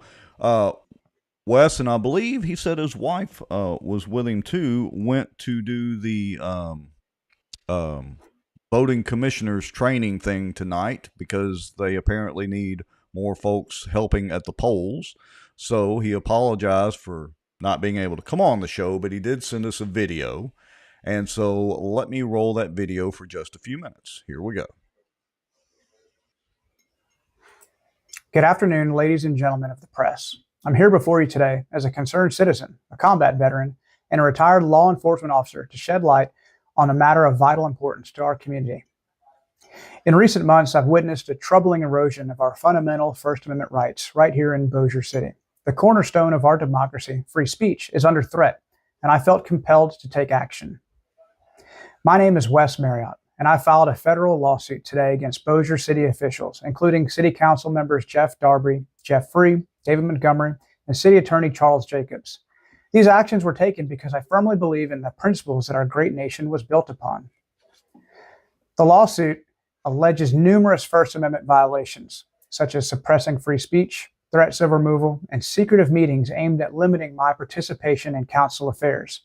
Wes, and I believe he said his wife was with him too, went to do the voting commissioners training thing tonight because they apparently need more folks helping at the polls. So he apologized for not being able to come on the show, but he did send us a video. And so let me roll that video for just a few minutes. Here we go. Good afternoon, ladies and gentlemen of the press. I'm here before you today as a concerned citizen, a combat veteran, and a retired law enforcement officer to shed light on a matter of vital importance to our community. In recent months, I've witnessed a troubling erosion of our fundamental First Amendment rights right here in Bossier City. The cornerstone of our democracy, free speech, is under threat, and I felt compelled to take action. My name is Wes Marriott, and I filed a federal lawsuit today against Bossier City officials, including City Council members Jeff Darby, Jeff Free, David Montgomery, and City Attorney Charles Jacobs. These actions were taken because I firmly believe in the principles that our great nation was built upon. The lawsuit alleges numerous First Amendment violations, such as suppressing free speech, threats of removal, and secretive meetings aimed at limiting my participation in council affairs.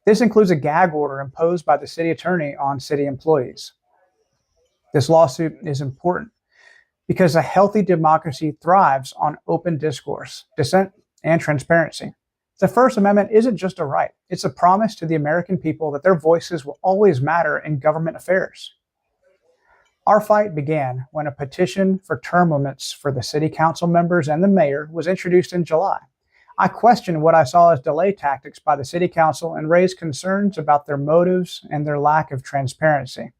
This includes a gag order imposed by the city attorney on city employees. This lawsuit is important because a healthy democracy thrives on open discourse, dissent, and transparency. The First Amendment isn't just a right, it's a promise to the American people that their voices will always matter in government affairs. Our fight began when a petition for term limits for the city council members and the mayor was introduced in July. I questioned what I saw as delay tactics by the City Council and raised concerns about their motives and their lack of transparency.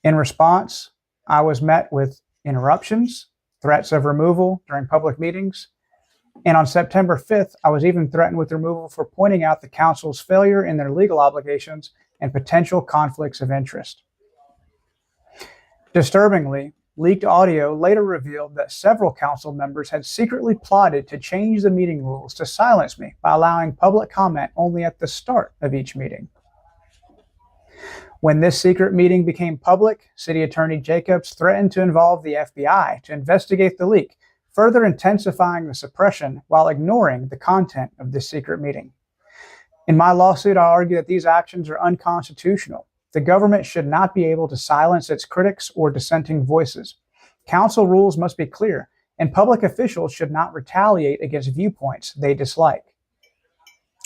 In response, I was met with interruptions, threats of removal during public meetings, and on September 5th, I was even threatened with removal for pointing out the Council's failure in their legal obligations and potential conflicts of interest. Disturbingly, leaked audio later revealed that several council members had secretly plotted to change the meeting rules to silence me by allowing public comment only at the start of each meeting. When this secret meeting became public, City Attorney Jacobs threatened to involve the FBI to investigate the leak, further intensifying the suppression while ignoring the content of this secret meeting. In my lawsuit, I argue that these actions are unconstitutional. The government should not be able to silence its critics or dissenting voices. Council rules must be clear, and public officials should not retaliate against viewpoints they dislike.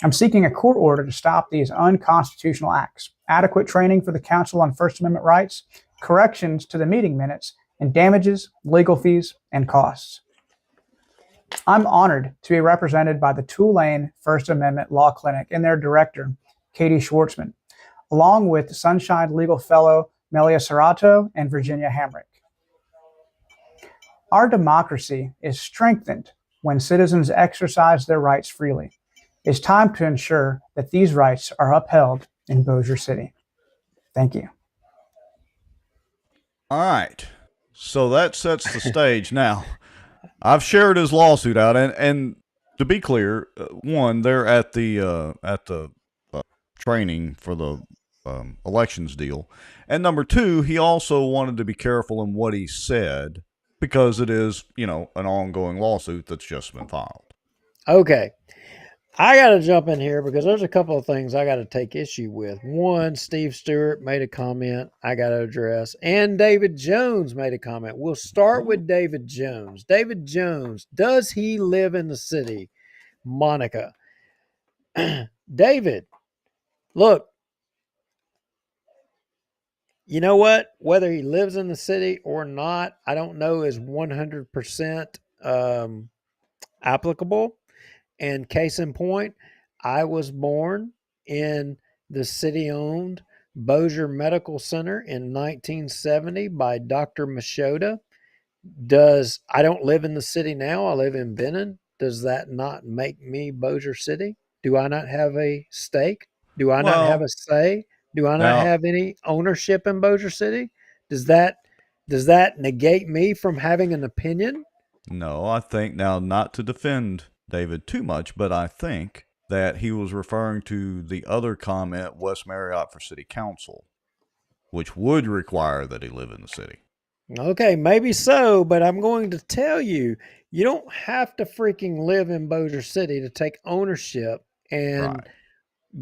I'm seeking a court order to stop these unconstitutional acts, adequate training for the Council on First Amendment rights, corrections to the meeting minutes, and damages, legal fees, and costs. I'm honored to be represented by the Tulane First Amendment Law Clinic and their director, Katie Schwartzman, along with Sunshine Legal Fellow Melia Serrato and Virginia Hamrick. Our democracy is strengthened when citizens exercise their rights freely. It's time to ensure that these rights are upheld in Bossier City. Thank you. All right. So that sets the stage. Now, I've shared his lawsuit out, and to be clear, one, they're at the training for the elections deal, and number two, he also wanted to be careful in what he said because it is, an ongoing lawsuit that's just been filed. Okay. I got to jump in here because there's a couple of things I got to take issue with. One, Steve Stewart made a comment I got to address, and David Jones made a comment. We'll start with David Jones. David Jones, does he live in the city? Monica. David, look, you know what? Whether he lives in the city or not, I don't know is 100% applicable. And case in point, I was born in the city-owned Bossier Medical Center in 1970 by Dr. Machota. I don't live in the city now. I live in Benton. Does that not make me Bossier City? Do I not have a stake? Do I not have a say? Do I not have any ownership in Bossier City? Does that negate me from having an opinion? No, I think now, not to defend David too much, but I think that he was referring to the other comment, West Marriott for City Council, which would require that he live in the city. Okay, maybe so, but I'm going to tell you, you don't have to freaking live in Bossier City to take ownership and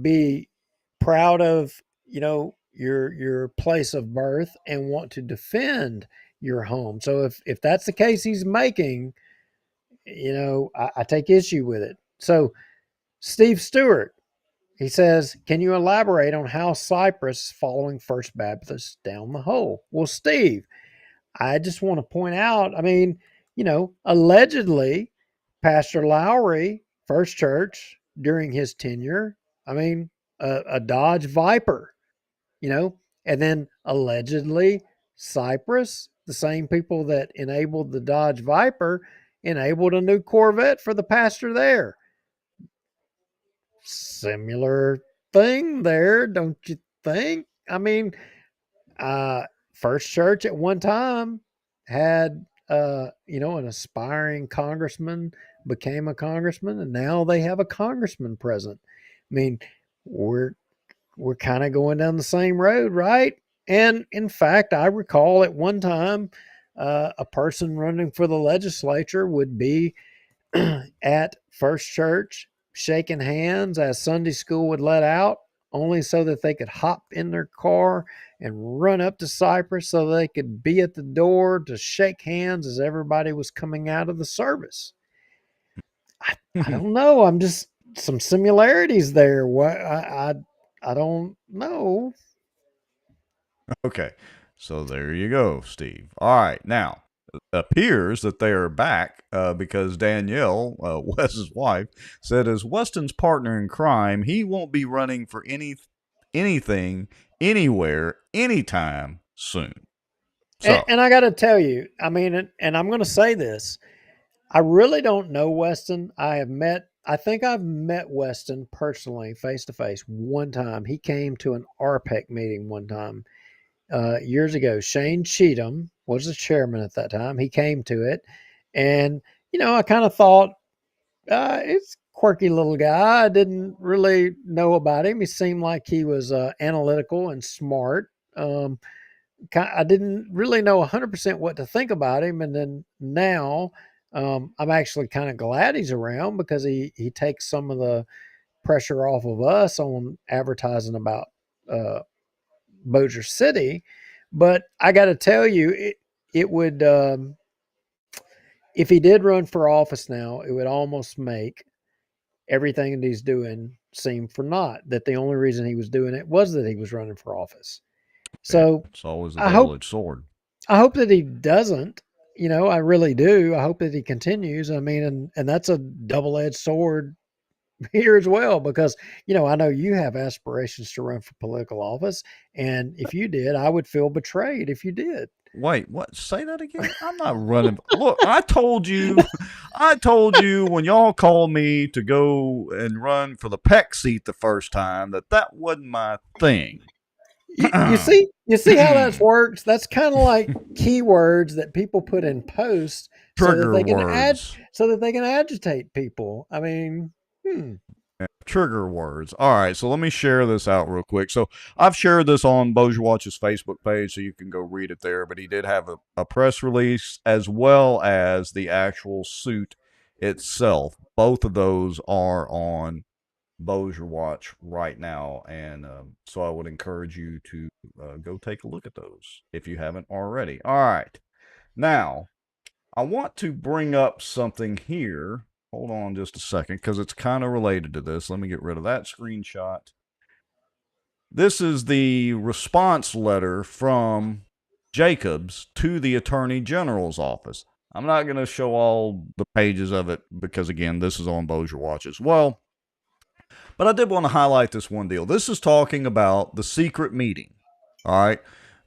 be proud of, your place of birth and want to defend your home. So if that's the case he's making, I take issue with it. So Steve Stewart, he says, can you elaborate on how Cypress is following First Baptist down the hole? Well, Steve, I just want to point out, allegedly Pastor Lowry, First Church, during his tenure, a Dodge Viper, and then allegedly Cypress, the same people that enabled the Dodge Viper, enabled a new Corvette for the pastor there. Similar thing there, don't you think? First Church at one time had, an aspiring congressman became a congressman, and now they have a congressman present. We're kind of going down the same road, right? And in fact, I recall at one time, a person running for the legislature would be at First Church shaking hands as Sunday school would let out, only so that they could hop in their car and run up to Cypress so they could be at the door to shake hands as everybody was coming out of the service. I don't know. I'm just some similarities there. What I don't know. Okay. So there you go, Steve. All right. Now, appears that they are back because Danielle, Wes's wife, said as Weston's partner in crime, he won't be running for anything, anywhere, anytime soon. So, And I got to tell you, I mean, and I'm going to say this, I really don't know Weston. I think I've met Weston personally, face to face, one time. He came to an RPEC meeting one time years ago. Shane Cheatham was the chairman at that time. He came to it, and I kind of thought, it's a quirky little guy. I didn't really know about him. He seemed like he was analytical and smart. I didn't really know 100% what to think about him, and then now I'm actually kind of glad he's around because he takes some of the pressure off of us on advertising about Bossier City. But I got to tell you, it would if he did run for office now, it would almost make everything that he's doing seem for naught. That the only reason he was doing it was that he was running for office. So it's always a I double-edged sword. I hope that he doesn't. I really do. I hope that he continues. I mean, and that's a double-edged sword here as well because I know you have aspirations to run for political office, and if you did, I would feel betrayed if you did. Wait, what? Say that again? I'm not running. Look, I told you when y'all called me to go and run for the PEC seat the first time that wasn't my thing. You see how that works? That's kind of like keywords that people put in posts Trigger words. so that they can agitate people. I mean, Trigger words. All right, so let me share this out real quick. So I've shared this on Bossier Watch's Facebook page, so you can go read it there. But he did have a press release as well as the actual suit itself. Both of those are on Bossier Watch right now, and so I would encourage you to go take a look at those if you haven't already. All right, now I want to bring up something here. Hold on just a second, because it's kind of related to this. Let me get rid of that screenshot. This is the response letter from Jacobs to the Attorney General's office. I'm not going to show all the pages of it because, again, this is on Bossier Watch as well. But I did want to highlight this one deal. This is talking about the secret meeting. All right.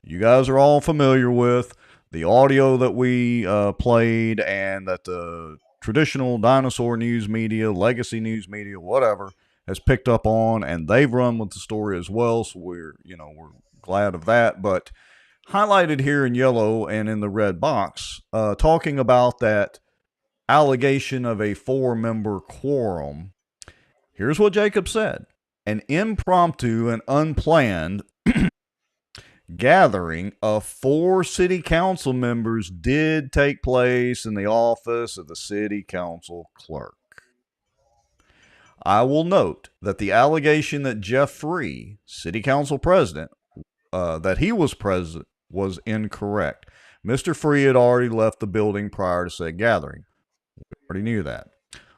You guys are all familiar with the audio that we played and that the traditional dinosaur news media, legacy news media, whatever, has picked up on, and they've run with the story as well. So we're glad of that. But highlighted here in yellow and in the red box, talking about that allegation of a 4-member quorum. Here's what Jacob said. An impromptu and unplanned gathering of 4 city council members did take place in the office of the city council clerk. I will note that the allegation that Jeff Free, city council president, that he was present was incorrect. Mr. Free had already left the building prior to said gathering. We already knew that.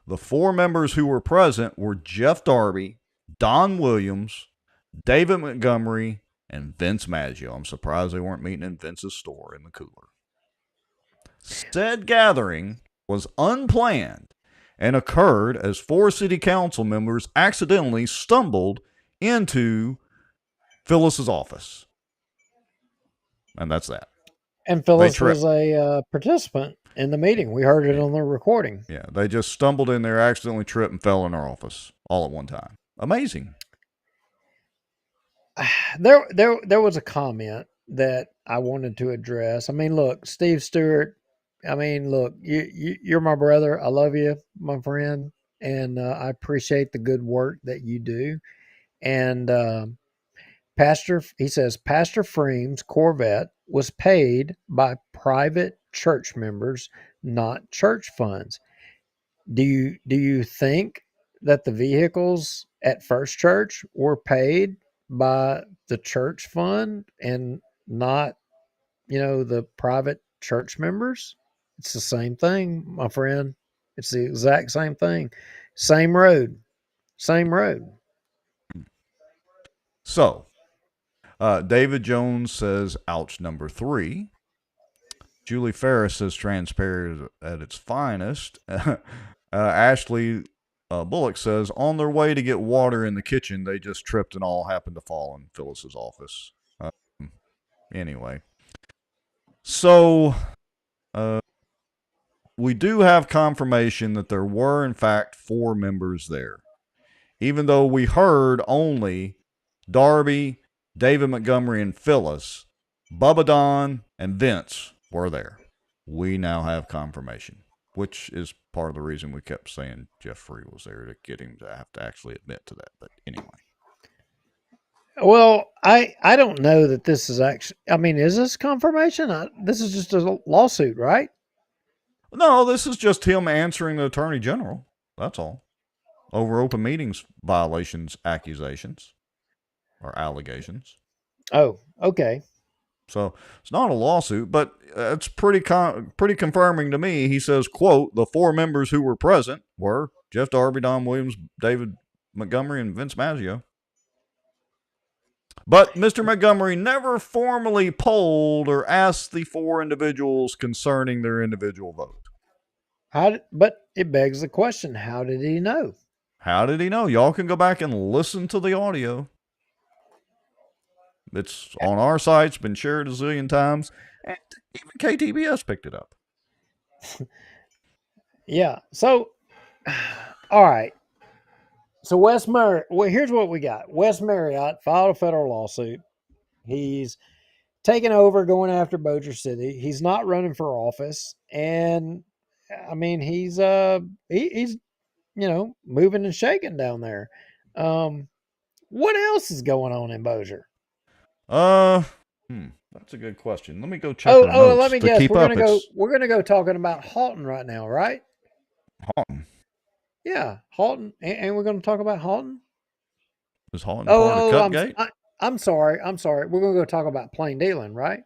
The 4 members who were present were Jeff Darby, Don Williams, David Montgomery, and Vince Maggio. I'm surprised they weren't meeting in Vince's store in the cooler. Said gathering was unplanned and occurred as 4 city council members accidentally stumbled into Phyllis's office. And that's that. And Phyllis was a participant in the meeting. We heard it on the recording. Yeah, they just stumbled in there, accidentally tripped, and fell in our office all at one time. Amazing. There was a comment that I wanted to address. I mean, look, Steve Stewart. I mean, look, you're my brother. I love you, my friend, and I appreciate the good work that you do. And he says, Pastor Freem's Corvette was paid by private church members, not church funds. Do you think that the vehicles at First Church were paid by the church fund and not, the private church members? It's the same thing, my friend. It's the exact same thing. Same road. So, David Jones says, ouch, number 3. Julie Ferris says transparent at its finest. Ashley Bullock says, on their way to get water in the kitchen, they just tripped and all happened to fall in Phyllis's office. Anyway. So, we do have confirmation that there were, in fact, 4 members there. Even though we heard only Darby, David Montgomery, and Phyllis, Bubba Don, and Vince were there. We now have confirmation, which is part of the reason we kept saying Jeff Free was there, to get him to have to actually admit to that. But anyway. Well, I don't know that this is actually, I mean, is this confirmation? This is just a lawsuit, right? No, this is just him answering the Attorney General. That's all. Over open meetings violations accusations or allegations. Oh, okay. So it's not a lawsuit, but it's pretty confirming to me. He says, quote, the 4 members who were present were Jeff Darby, Don Williams, David Montgomery, and Vince Maggio. But Mr. Montgomery never formally polled or asked the 4 individuals concerning their individual vote. But it begs the question, how did he know? How did he know? Y'all can go back and listen to the audio. It's on our site. It's been shared a zillion times. And even KTBS picked it up. Yeah. So, all right. So Wes Marriott, well, here's what we got. Wes Marriott filed a federal lawsuit. He's taking over, going after Bossier City. He's not running for office. And, I mean, he's moving and shaking down there. What else is going on in Bossier? That's a good question. Let me go check our notes let me to guess. keep We're up. gonna go talking about Halton right now, right? Halton. Yeah, Halton, and we're gonna talk about Halton. Is Halton part of Cupgate? I'm sorry. We're gonna go talk about plain dealing, right?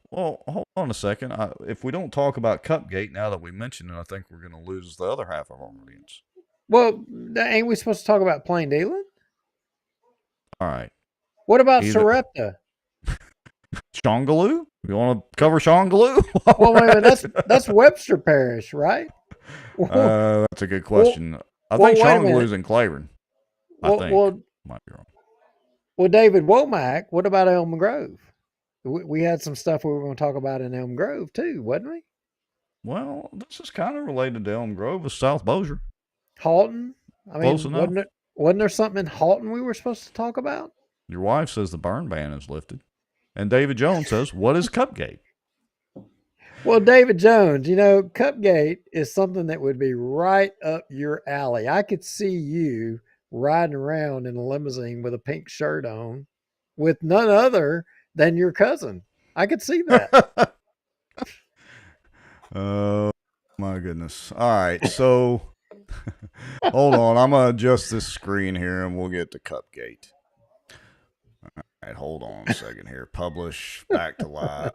Well, hold on a second. If we don't talk about Cupgate now that we mentioned it, I think we're going to lose the other half of our audience. Well, ain't we supposed to talk about plain dealing? All right. What about Sarepta? Shongaloo? You want to cover Shongaloo? Well, wait a minute. That's Webster Parish, right? That's a good question. I think Shongaloo's in Claiborne. I think. Might be wrong. Well, David Womack, what about Elm Grove? We had some stuff we were going to talk about in Elm Grove too, wasn't we? Well, this is kind of related to Elm Grove with South Bossier. Halton? I mean, Close enough. Wasn't there something in Halton we were supposed to talk about? Your wife says the burn ban is lifted. And David Jones says, what is Cupgate? Well, David Jones, Cupgate is something that would be right up your alley. I could see you riding around in a limousine with a pink shirt on with none other than your cousin. I could see that. Oh, my goodness. All right, so hold on. I'm going to adjust this screen here, and we'll get to Cupgate. All right, hold on a second here. Publish, back to live.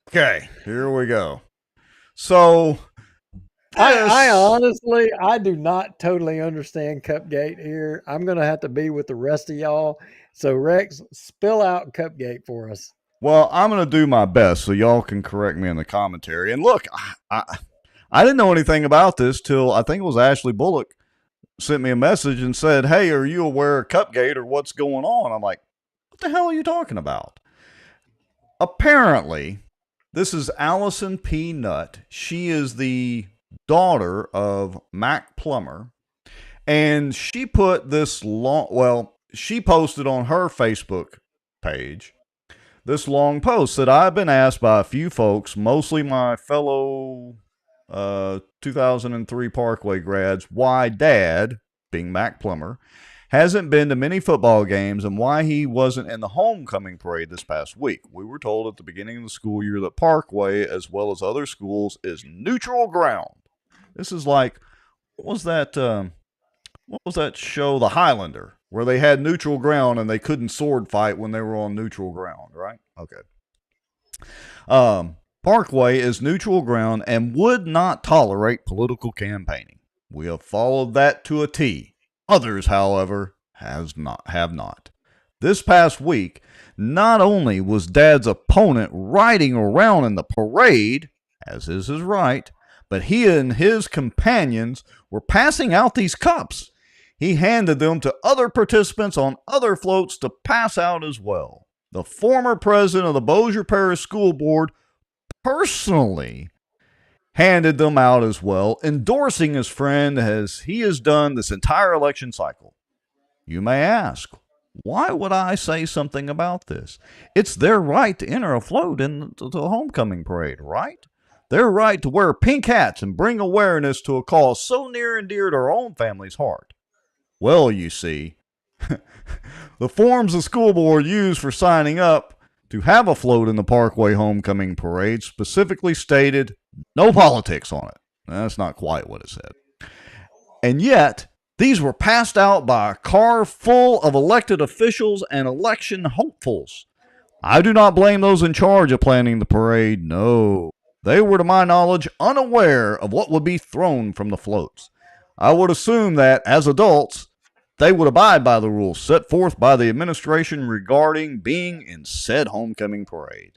Okay, here we go. So, I honestly, I do not totally understand Cupgate here. I'm going to have to be with the rest of y'all. So, Rex, spill out Cupgate for us. Well, I'm going to do my best so y'all can correct me in the commentary. And look, I didn't know anything about this till I think it was Ashley Bullock sent me a message and said, hey, are you aware of Cupgate or what's going on? I'm like, what the hell are you talking about? Apparently, this is Allison P. Nutt. She is the daughter of Mac Plummer. And she put this she posted on her Facebook page this long post that I've been asked by a few folks, mostly my fellow 2003 Parkway grads, why Dad, being Mac Plummer, hasn't been to many football games and why he wasn't in the homecoming parade this past week. We were told at the beginning of the school year that Parkway, as well as other schools, is neutral ground. This is like, what was that show, The Highlander, where they had neutral ground and they couldn't sword fight when they were on neutral ground, right? Okay. Parkway is neutral ground and would not tolerate political campaigning. We have followed that to a T. Others, however, have not. This past week, not only was Dad's opponent riding around in the parade, as is his right, but he and his companions were passing out these cups. He handed them to other participants on other floats to pass out as well. The former president of the Bossier Parish School Board personally handed them out as well, endorsing his friend as he has done this entire election cycle. You may ask, why would I say something about this? It's their right to enter a float in the homecoming parade, right? Their right to wear pink hats and bring awareness to a cause so near and dear to our own family's heart. Well, you see, the forms the school board used for signing up to have a float in the Parkway homecoming parade specifically stated no politics on it. That's not quite what it said. And yet, these were passed out by a car full of elected officials and election hopefuls. I do not blame those in charge of planning the parade. No, they were, to my knowledge, unaware of what would be thrown from the floats. I would assume that, as adults, they would abide by the rules set forth by the administration regarding being in said homecoming parade.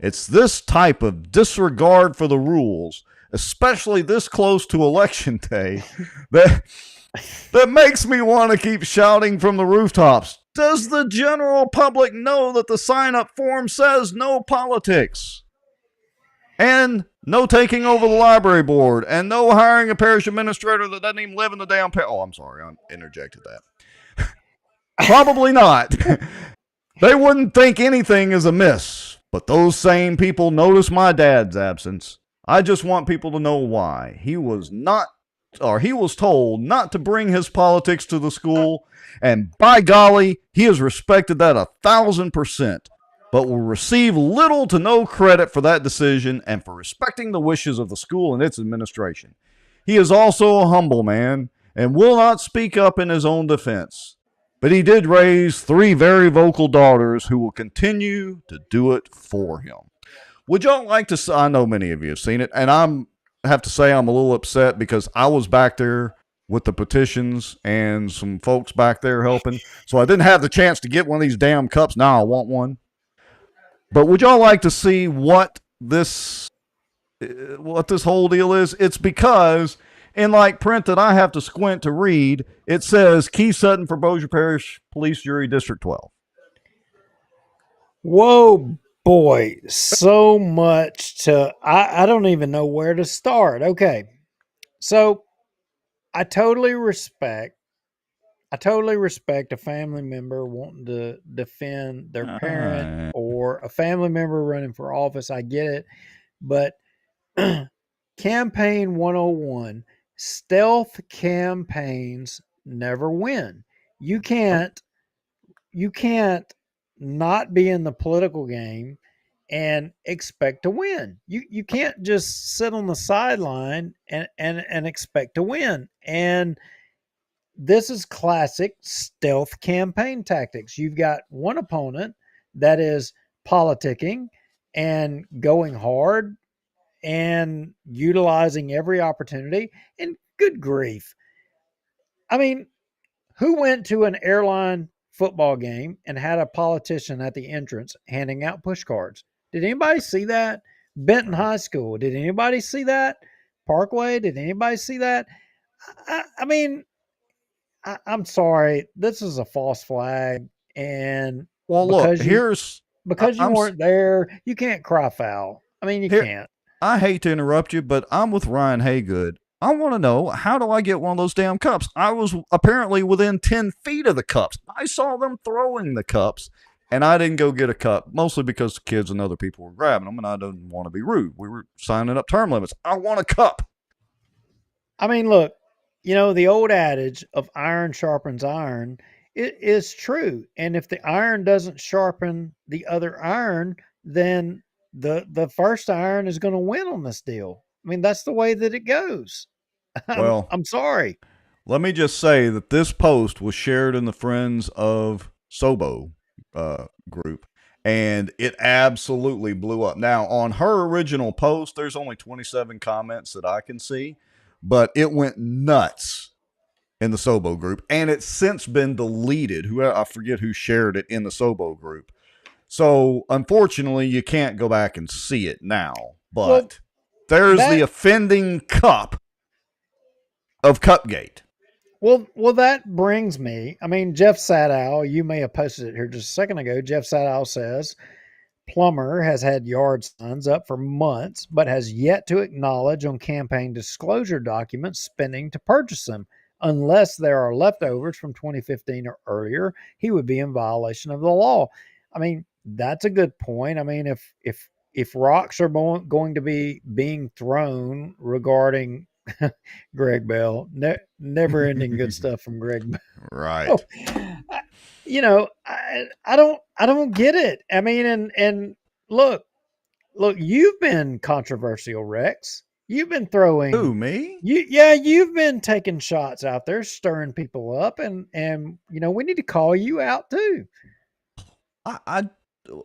It's this type of disregard for the rules, especially this close to election day, that makes me want to keep shouting from the rooftops. Does the general public know that the sign-up form says no politics? And no taking over the library board, and no hiring a parish administrator that doesn't even live in the damn parish. Oh, I'm sorry, I interjected that. Probably not. They wouldn't think anything is amiss, but those same people notice my dad's absence. I just want people to know why. He was told not to bring his politics to the school, and by golly, he has respected that 1,000%, but will receive little to no credit for that decision and for respecting the wishes of the school and its administration. He is also a humble man and will not speak up in his own defense, but he did raise 3 very vocal daughters who will continue to do it for him. Would y'all like to? I know many of you have seen it, and I have to say I'm a little upset because I was back there with the petitions and some folks back there helping, so I didn't have the chance to get one of these damn cups. Now I want one. But would y'all like to see what this whole deal is? It's because in like print that I have to squint to read, it says Keith Sutton for Bossier Parish Police Jury District 12. Whoa, boy, so much I don't even know where to start. Okay, so I totally respect a family member wanting to defend their parent or a family member running for office. I get it. But campaign 101, stealth campaigns never win. You can't not be in the political game and expect to win. You can't just sit on the sideline and expect to win. And this is classic stealth campaign tactics. You've got one opponent that is politicking and going hard and utilizing every opportunity. And good grief. I mean, who went to an airline football game and had a politician at the entrance handing out push cards? Did anybody see that? Benton High School. Did anybody see that? Parkway. Did anybody see that? I mean, I'm sorry. This is a false flag. And well, look, because you weren't there, you can't cry foul. I mean, you can't. I hate to interrupt you, but I'm with Ryan Haygood. I want to know, how do I get one of those damn cups? I was apparently within 10 feet of the cups. I saw them throwing the cups, and I didn't go get a cup, mostly because the kids and other people were grabbing them, and I didn't want to be rude. We were signing up term limits. I want a cup. I mean, look, the old adage of iron sharpens iron, it is true. And if the iron doesn't sharpen the other iron, then the first iron is going to win on this deal. I mean, that's the way that it goes. Well, I'm sorry. Let me just say that this post was shared in the Friends of Sobo group, and it absolutely blew up. Now, on her original post, there's only 27 comments that I can see, but it went nuts in the Sobo group, and it's since been deleted. I forget who shared it in the Sobo group. So unfortunately, you can't go back and see it now. But there's the offending cup of Cupgate. Well, that brings me. I mean, Jeff Sadow, you may have posted it here just a second ago. Jeff Sadow says Plummer has had yard signs up for months, but has yet to acknowledge on campaign disclosure documents spending to purchase them. Unless there are leftovers from 2015 or earlier, he would be in violation of the law. I mean, that's a good point. I mean, if rocks are going to be being thrown regarding Greg Bell, never ending good stuff from Greg Bell. Right. Oh, I don't get it. I mean, and look, you've been controversial, Rex. You've been throwing. Who, me? You've been taking shots out there, stirring people up, and we need to call you out too.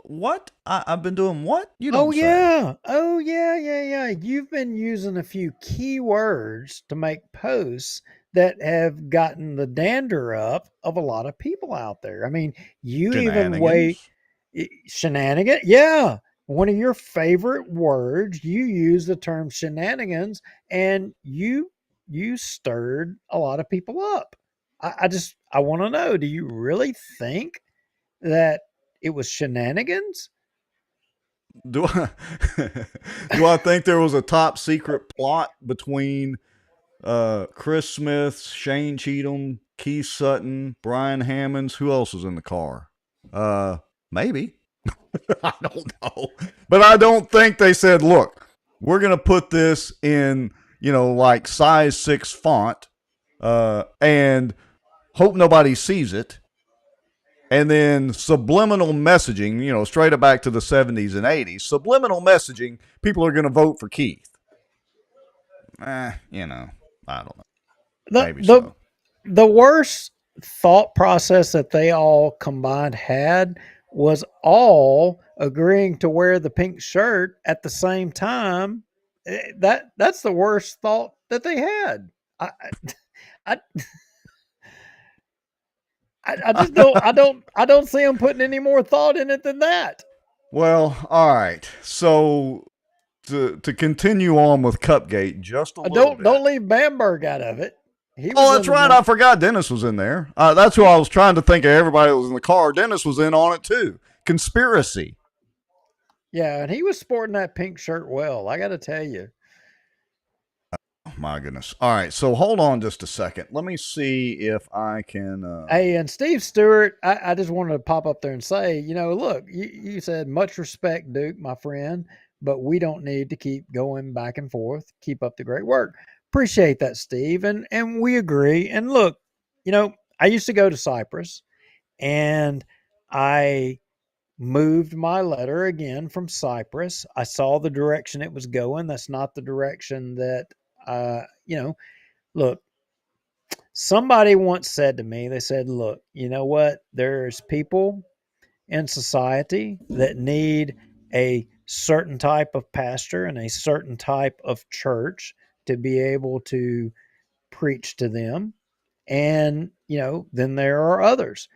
What? I've been doing what? You don't say. Yeah. You've been using a few keywords to make posts that have gotten the dander up of a lot of people out there. I mean, you even shenanigans. Yeah. One of your favorite words, you use the term shenanigans, and you stirred a lot of people up. I want to know, do you really think that it was shenanigans? Do I think there was a top secret plot between Chris Smith, Shane Cheatham, Keith Sutton, Brian Hammonds? Who else was in the car? Maybe. I don't know. But I don't think they said, look, we're going to put this in, like size 6 font and hope nobody sees it. And then subliminal messaging, straight up back to the 70s and 80s. Subliminal messaging, people are going to vote for Keith. I don't know. Maybe so. The worst thought process that they all combined had was all agreeing to wear the pink shirt at the same time. That's the worst thought that they had. I just don't see them putting any more thought in it than that. Well, all right. So to continue on with Cupgate just a little bit. Don't leave Bamberg out of it. That's right. I forgot Dennis was in there. That's who I was trying to think of. Everybody that was in the car. Dennis was in on it too. Conspiracy. Yeah, and he was sporting that pink shirt well. I got to tell you. Oh, my goodness. All right, so hold on just a second. Let me see if I can... Hey, and Steve Stewart, I just wanted to pop up there and say, look, you said much respect, Duke, my friend, but we don't need to keep going back and forth. Keep up the great work. Appreciate that, Steve, and we agree. And look, I used to go to Cyprus, and I moved my letter again from Cyprus. I saw the direction it was going. That's not the direction that look, somebody once said to me, they said, look, you know what? There's people in society that need a certain type of pastor and a certain type of church to be able to preach to them. And, then there are others.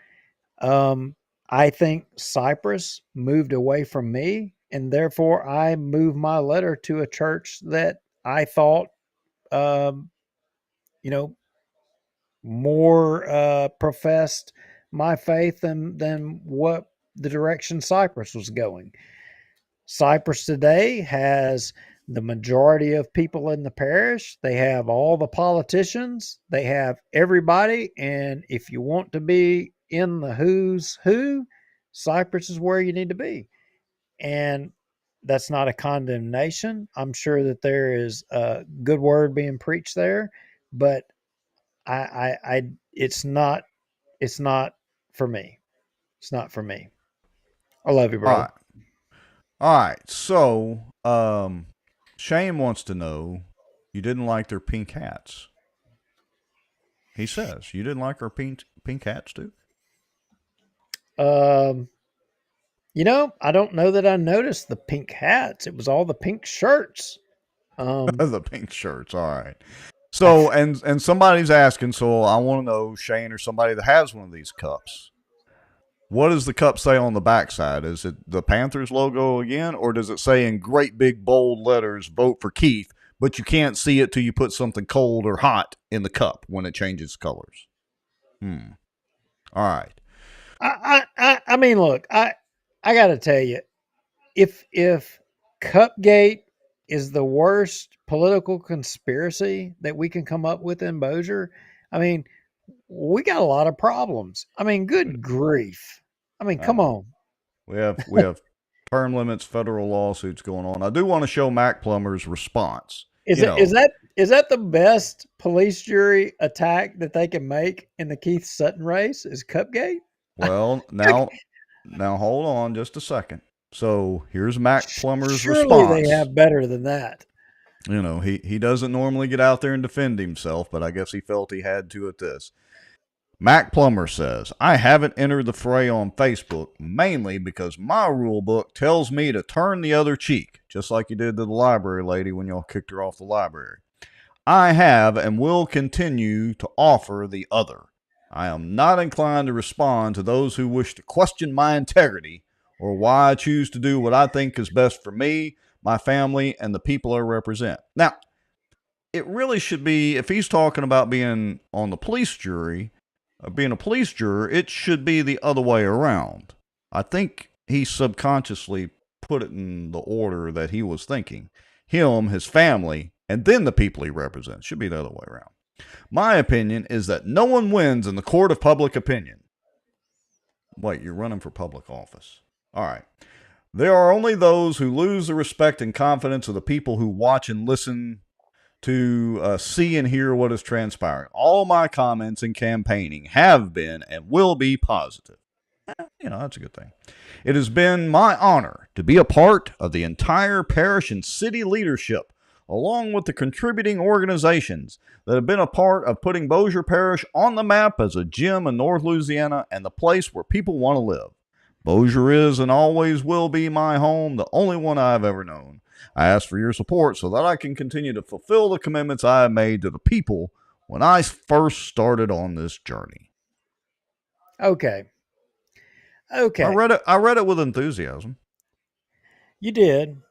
I think Cyprus moved away from me, and therefore I moved my letter to a church that I thought more professed my faith than what the direction Cyprus was going. Cyprus today has the majority of people in the parish. They have all the politicians. They have everybody. And if you want to be in the who's who, Cyprus is where you need to be. And that's not a condemnation. I'm sure that there is a good word being preached there, but it's not for me. It's not for me. I love you, bro. All right. So, Shane wants to know, you didn't like their pink hats. He says, you didn't like our pink hats, Duke? I don't know that I noticed the pink hats. It was all the pink shirts. The pink shirts. All right. So, and somebody's asking, so I want to know, Shane, or somebody that has one of these cups, what does the cup say on the backside? Is it the Panthers logo again, or does it say in great big bold letters, vote for Keith, but you can't see it till you put something cold or hot in the cup when it changes colors? All right. I mean, look, I got to tell you, if Cupgate is the worst political conspiracy that we can come up with in Bossier, I mean, we got a lot of problems. I mean, good grief. I mean, come on. We have term limits, federal lawsuits going on. I do want to show Mac Plummer's response. Is that the best police jury attack that they can make in the Keith Sutton race? Is Cupgate? Well, now hold on just a second. So here's Mac Plummer's Surely response. they have better than that. You know, he doesn't normally get out there and defend himself, but I guess he felt he had to at this. Mac Plummer says, I haven't entered the fray on Facebook, mainly because my rule book tells me to turn the other cheek, just like you did to the library lady when y'all kicked her off the library. I have and will continue to offer the other. I am not inclined to respond to those who wish to question my integrity or why I choose to do what I think is best for me, my family, and the people I represent. Now, it really should be, if he's talking about being on the police jury, being a police juror, it should be the other way around. I think he subconsciously put it in the order that he was thinking. Him, his family, and then the people he represents. Should be the other way around. My opinion is that no one wins in the court of public opinion. Wait, you're running for public office. All right. There are only those who lose the respect and confidence of the people who watch and listen to see and hear what is transpiring. All my comments in campaigning have been and will be positive. You know, that's a good thing. It has been my honor to be a part of the entire parish and city leadership, along with the contributing organizations that have been a part of putting Bossier Parish on the map as a gem in North Louisiana and the place where people want to live. Bossier is and always will be my home, the only one I've ever known. I ask for your support so that I can continue to fulfill the commitments I have made to the people when I first started on this journey. Okay. I read it with enthusiasm. You did.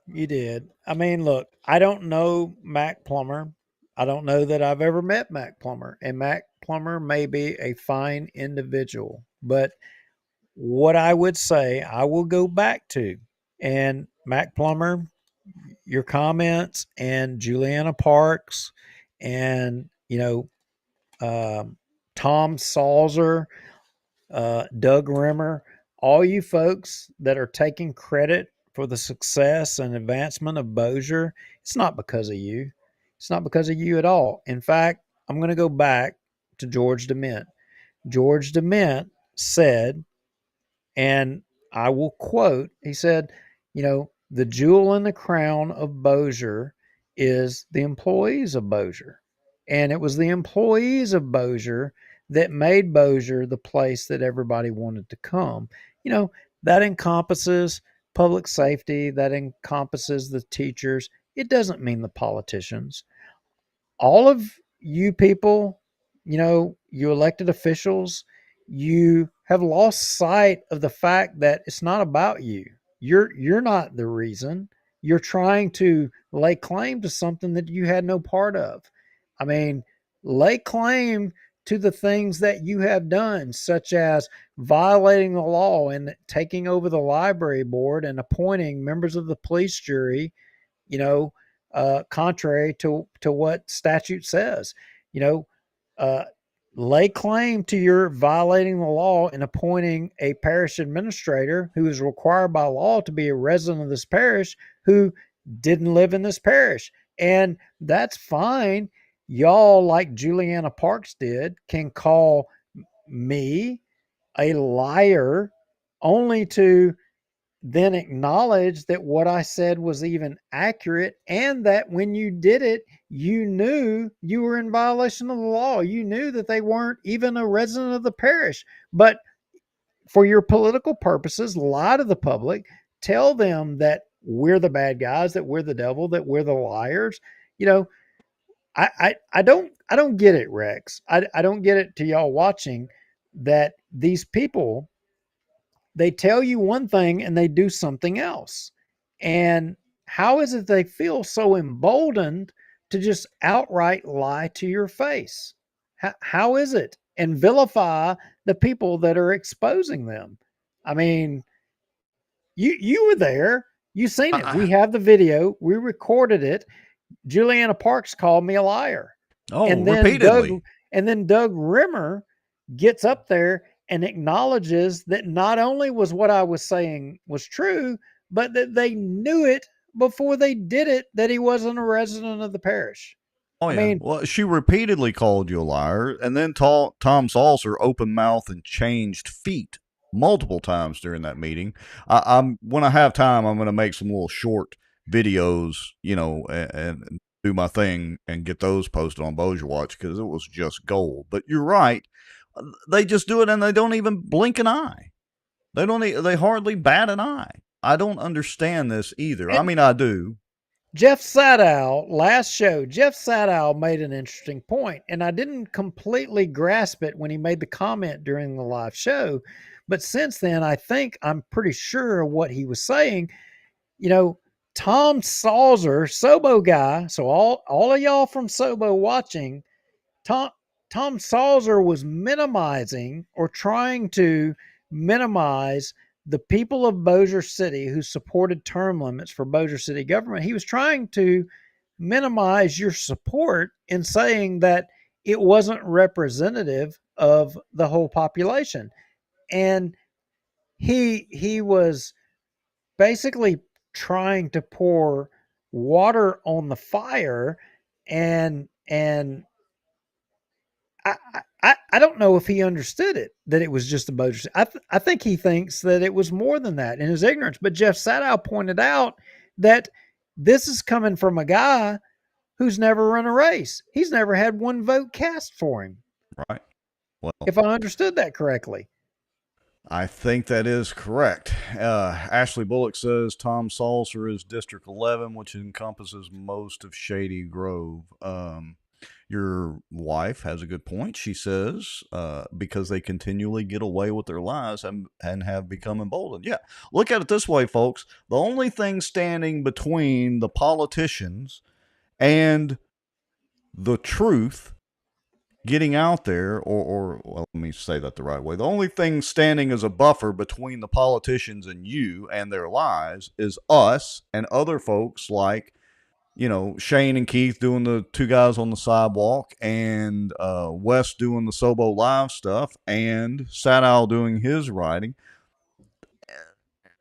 I mean, look, I don't know Mac Plummer. I don't know that I've ever met Mac Plummer, and Mac Plummer may be a fine individual, but what I would say, I will go back to, and Mac Plummer, your comments, and Juliana Parks, and Tom Salzer, Doug Rimmer, all you folks that are taking credit for the success and advancement of Bossier, it's not because of you. It's not because of you at all. In fact, I'm going to go back to George DeMint. George DeMint said, and I will quote, he said, the jewel in the crown of Bossier is the employees of Bossier. And it was the employees of Bossier that made Bossier the place that everybody wanted to come. That encompasses public safety, that encompasses the teachers. It doesn't mean the politicians. All of you people, you elected officials, you have lost sight of the fact that it's not about you. You're not the reason. You're trying to lay claim to something that you had no part of. I mean, lay claim to the things that you have done, such as violating the law and taking over the library board and appointing members of the police jury, contrary to what statute says. Lay claim to your violating the law in appointing a parish administrator who is required by law to be a resident of this parish who didn't live in this parish. And that's fine. Y'all, like Juliana Parks did, can call me a liar only to then acknowledge that what I said was even accurate, and that when you did it, you knew you were in violation of the law. You knew that they weren't even a resident of the parish. But for your political purposes, lie to the public, tell them that we're the bad guys, that we're the devil, that we're the liars. I don't get it, Rex. I don't get it to y'all watching that these people, they tell you one thing and they do something else. And how is it they feel so emboldened to just outright lie to your face? How is it? And vilify the people that are exposing them. I mean, you were there. You seen it. We have the video. We recorded it. Juliana Parks called me a liar. Oh, And then repeatedly. Doug Rimmer gets up there and acknowledges that not only was what I was saying was true, but that they knew it before they did it, that he wasn't a resident of the parish. Oh, I yeah. mean, Well, she repeatedly called you a liar, and then Tom Salser opened mouth and changed feet multiple times during that meeting. I'm when I have time, I'm going to make some little short videos, and do my thing and get those posted on Bossier Watch because it was just gold. But you're right. They just do it and they don't even blink an eye. They hardly bat an eye. I don't understand this either. I mean, I do. Jeff Sadow, last show, Jeff Sadow made an interesting point, and I didn't completely grasp it when he made the comment during the live show. But since then, I'm pretty sure of what he was saying. Tom Salzer, Sobo guy. So all of y'all from Sobo watching, Tom Salzer was minimizing or trying to minimize the people of Bossier City who supported term limits for Bossier City government. He was trying to minimize your support in saying that it wasn't representative of the whole population. And he was basically trying to pour water on the fire, and I don't know if he understood it, that it was just a Bossier. I think he thinks that it was more than that in his ignorance. But Jeff Sadow pointed out that this is coming from a guy who's never run a race. He's never had one vote cast for him. Right. Well, if I understood that correctly. I think that is correct. Ashley Bullock says Tom Salser is District 11, which encompasses most of Shady Grove. Your wife has a good point. She says, because they continually get away with their lies and have become emboldened. Yeah, look at it this way, folks. The only thing standing between the politicians and the truth getting out there, or well, let me say that the right way. The only thing standing as a buffer between the politicians and you and their lies is us and other folks like, Shane and Keith doing the Two Guys on the Sidewalk, and Wes doing the Sobo Live stuff, and Sadow doing his writing.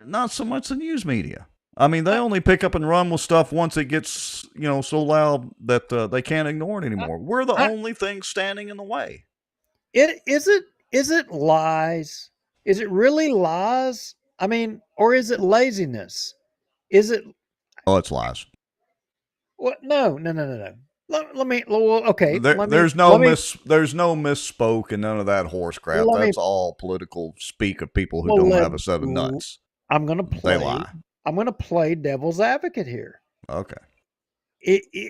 Not so much the news media. I mean, they only pick up and run with stuff once it gets, so loud that they can't ignore it anymore. We're the only thing standing in the way. Is it lies? Is it really lies? I mean, or is it laziness? Is it? Oh, it's lies. What? No. Let me. Well, okay. There's no misspoke and none of that horse crap. That's all political speak of people who don't have a set of nuts. I'm gonna play. They lie. I'm gonna play devil's advocate here. Okay.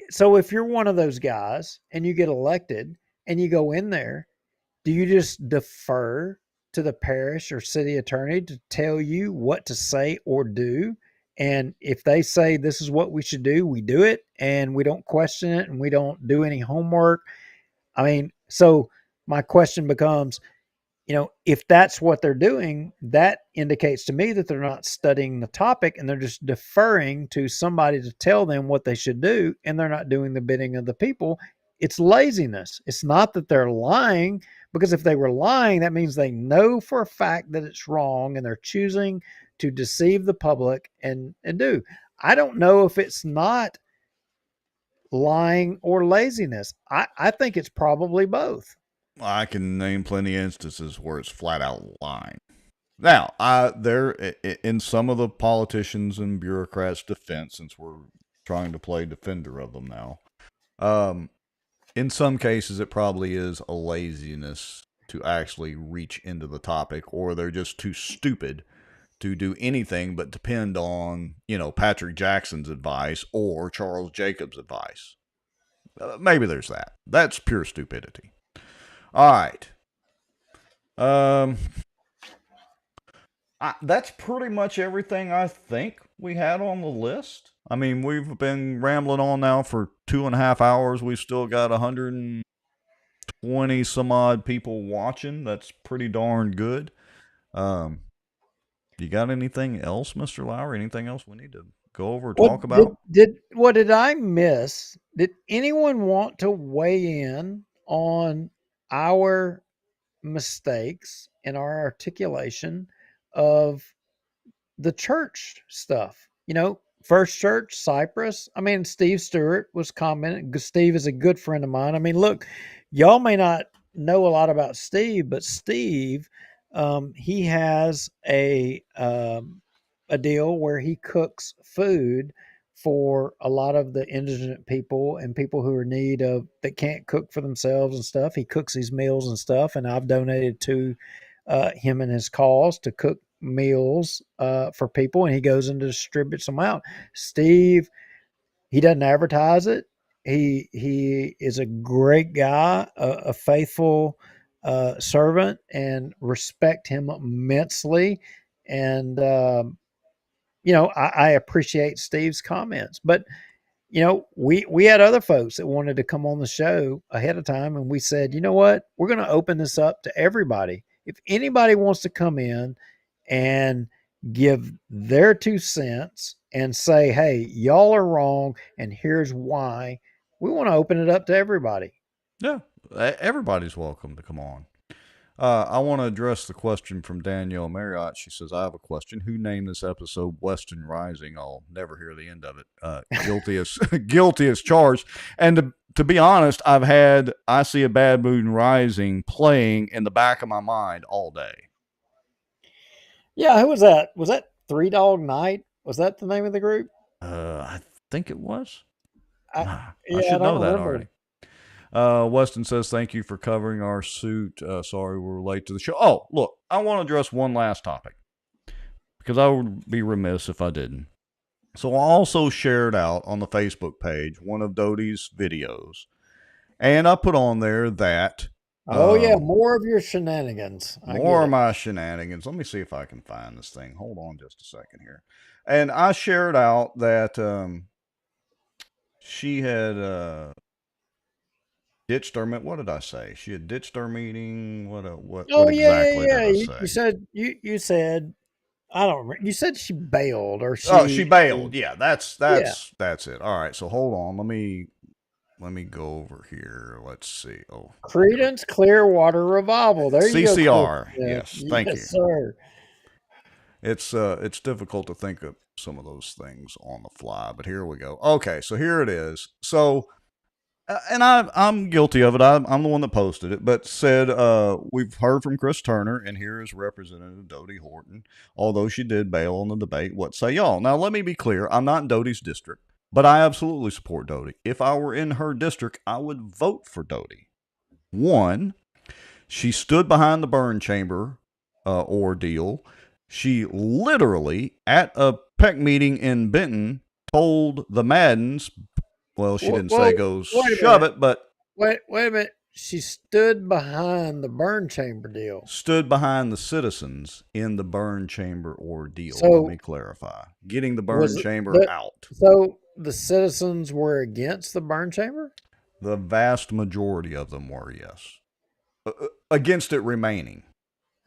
So if you're one of those guys and you get elected and you go in there, do you just defer to the parish or city attorney to tell you what to say or do? And if they say this is what we should do, we do it, and we don't question it, and we don't do any homework. I mean, so my question becomes, if that's what they're doing, that indicates to me that they're not studying the topic and they're just deferring to somebody to tell them what they should do, and they're not doing the bidding of the people. It's laziness. It's not that they're lying, because if they were lying, that means they know for a fact that it's wrong and they're choosing to deceive the public and do. I don't know if it's not lying or laziness. I think it's probably both. I can name plenty of instances where it's flat out lying. Now, there in some of the politicians and bureaucrats' defense, since we're trying to play defender of them now, in some cases it probably is a laziness to actually reach into the topic, or they're just too stupid to do anything but depend on, Patrick Jackson's advice or Charles Jacobs' advice. maybe there's that. That's pure stupidity. All right. That's pretty much everything I think we had on the list. I mean, we've been rambling on now for 2.5 hours. We've still got 120 some odd people watching. That's pretty darn good. You got anything else, Mr. Lowry? Anything else we need to go over, talk about? What did I miss? Did anyone want to weigh in on our mistakes in our articulation of the church stuff? First Church, Cypress. I mean, Steve Stewart was commenting. Steve is a good friend of mine. I mean, look, y'all may not know a lot about Steve, but Steve, he has a deal where he cooks food for a lot of the indigent people and people who are in need of that can't cook for themselves and stuff. He cooks these meals and stuff, and I've donated to him and his cause to cook meals for people, and he goes and distributes them out. Steve, he doesn't advertise it. He is a great guy, a faithful servant, and respect him immensely. And I appreciate Steve's comments, but we had other folks that wanted to come on the show ahead of time, and we said, you know what, we're going to open this up to everybody. If anybody wants to come in and give their 2 cents and say, hey, y'all are wrong, and here's why, we want to open it up to everybody. Yeah, everybody's welcome to come on. I want to address the question from Danielle Marriott. She says, I have a question. Who named this episode Weston Rising? I'll never hear the end of it. Guilty as charged. And to be honest, I See a Bad Moon Rising playing in the back of my mind all day. Yeah, who was that? Was that Three Dog Night? Was that the name of the group? I think it was. I I should know that remember. already. Weston says, thank you for covering our suit. Sorry we're late to the show. Oh, look, I want to address one last topic because I would be remiss if I didn't. So I also shared out on the Facebook page one of Doty's videos, and I put on there that more of your shenanigans. More of my shenanigans. Let me see if I can find this thing. Hold on just a second here. And I shared out that she had ditched our meeting. What did I say? She had ditched our meeting. What exactly did I say? You said I don't remember. You said she bailed or she bailed. Yeah, that's it. All right. So hold on. Let me go over here. Let's see. Oh, Creedence Clearwater Revival. There you go. CCR. Yes. Thank you. Sir. It's difficult to think of some of those things on the fly, but here we go. Okay, so here it is. So, and I'm guilty of it. I'm the one that posted it, but said we've heard from Chris Turner, and here is Representative Doty Horton. Although she did bail on the debate, what say y'all? Now, let me be clear. I'm not in Doty's district, but I absolutely support Doty. If I were in her district, I would vote for Doty. One, she stood behind the burn chamber ordeal. She literally, at a PEC meeting in Benton, told the Maddens, well, she didn't say go shove it, but... Wait a minute. She stood behind the burn chamber deal. Stood behind the citizens in the burn chamber ordeal. So, let me clarify. Getting the burn chamber out. So the citizens were against the burn chamber? The vast majority of them were, yes. Against it remaining.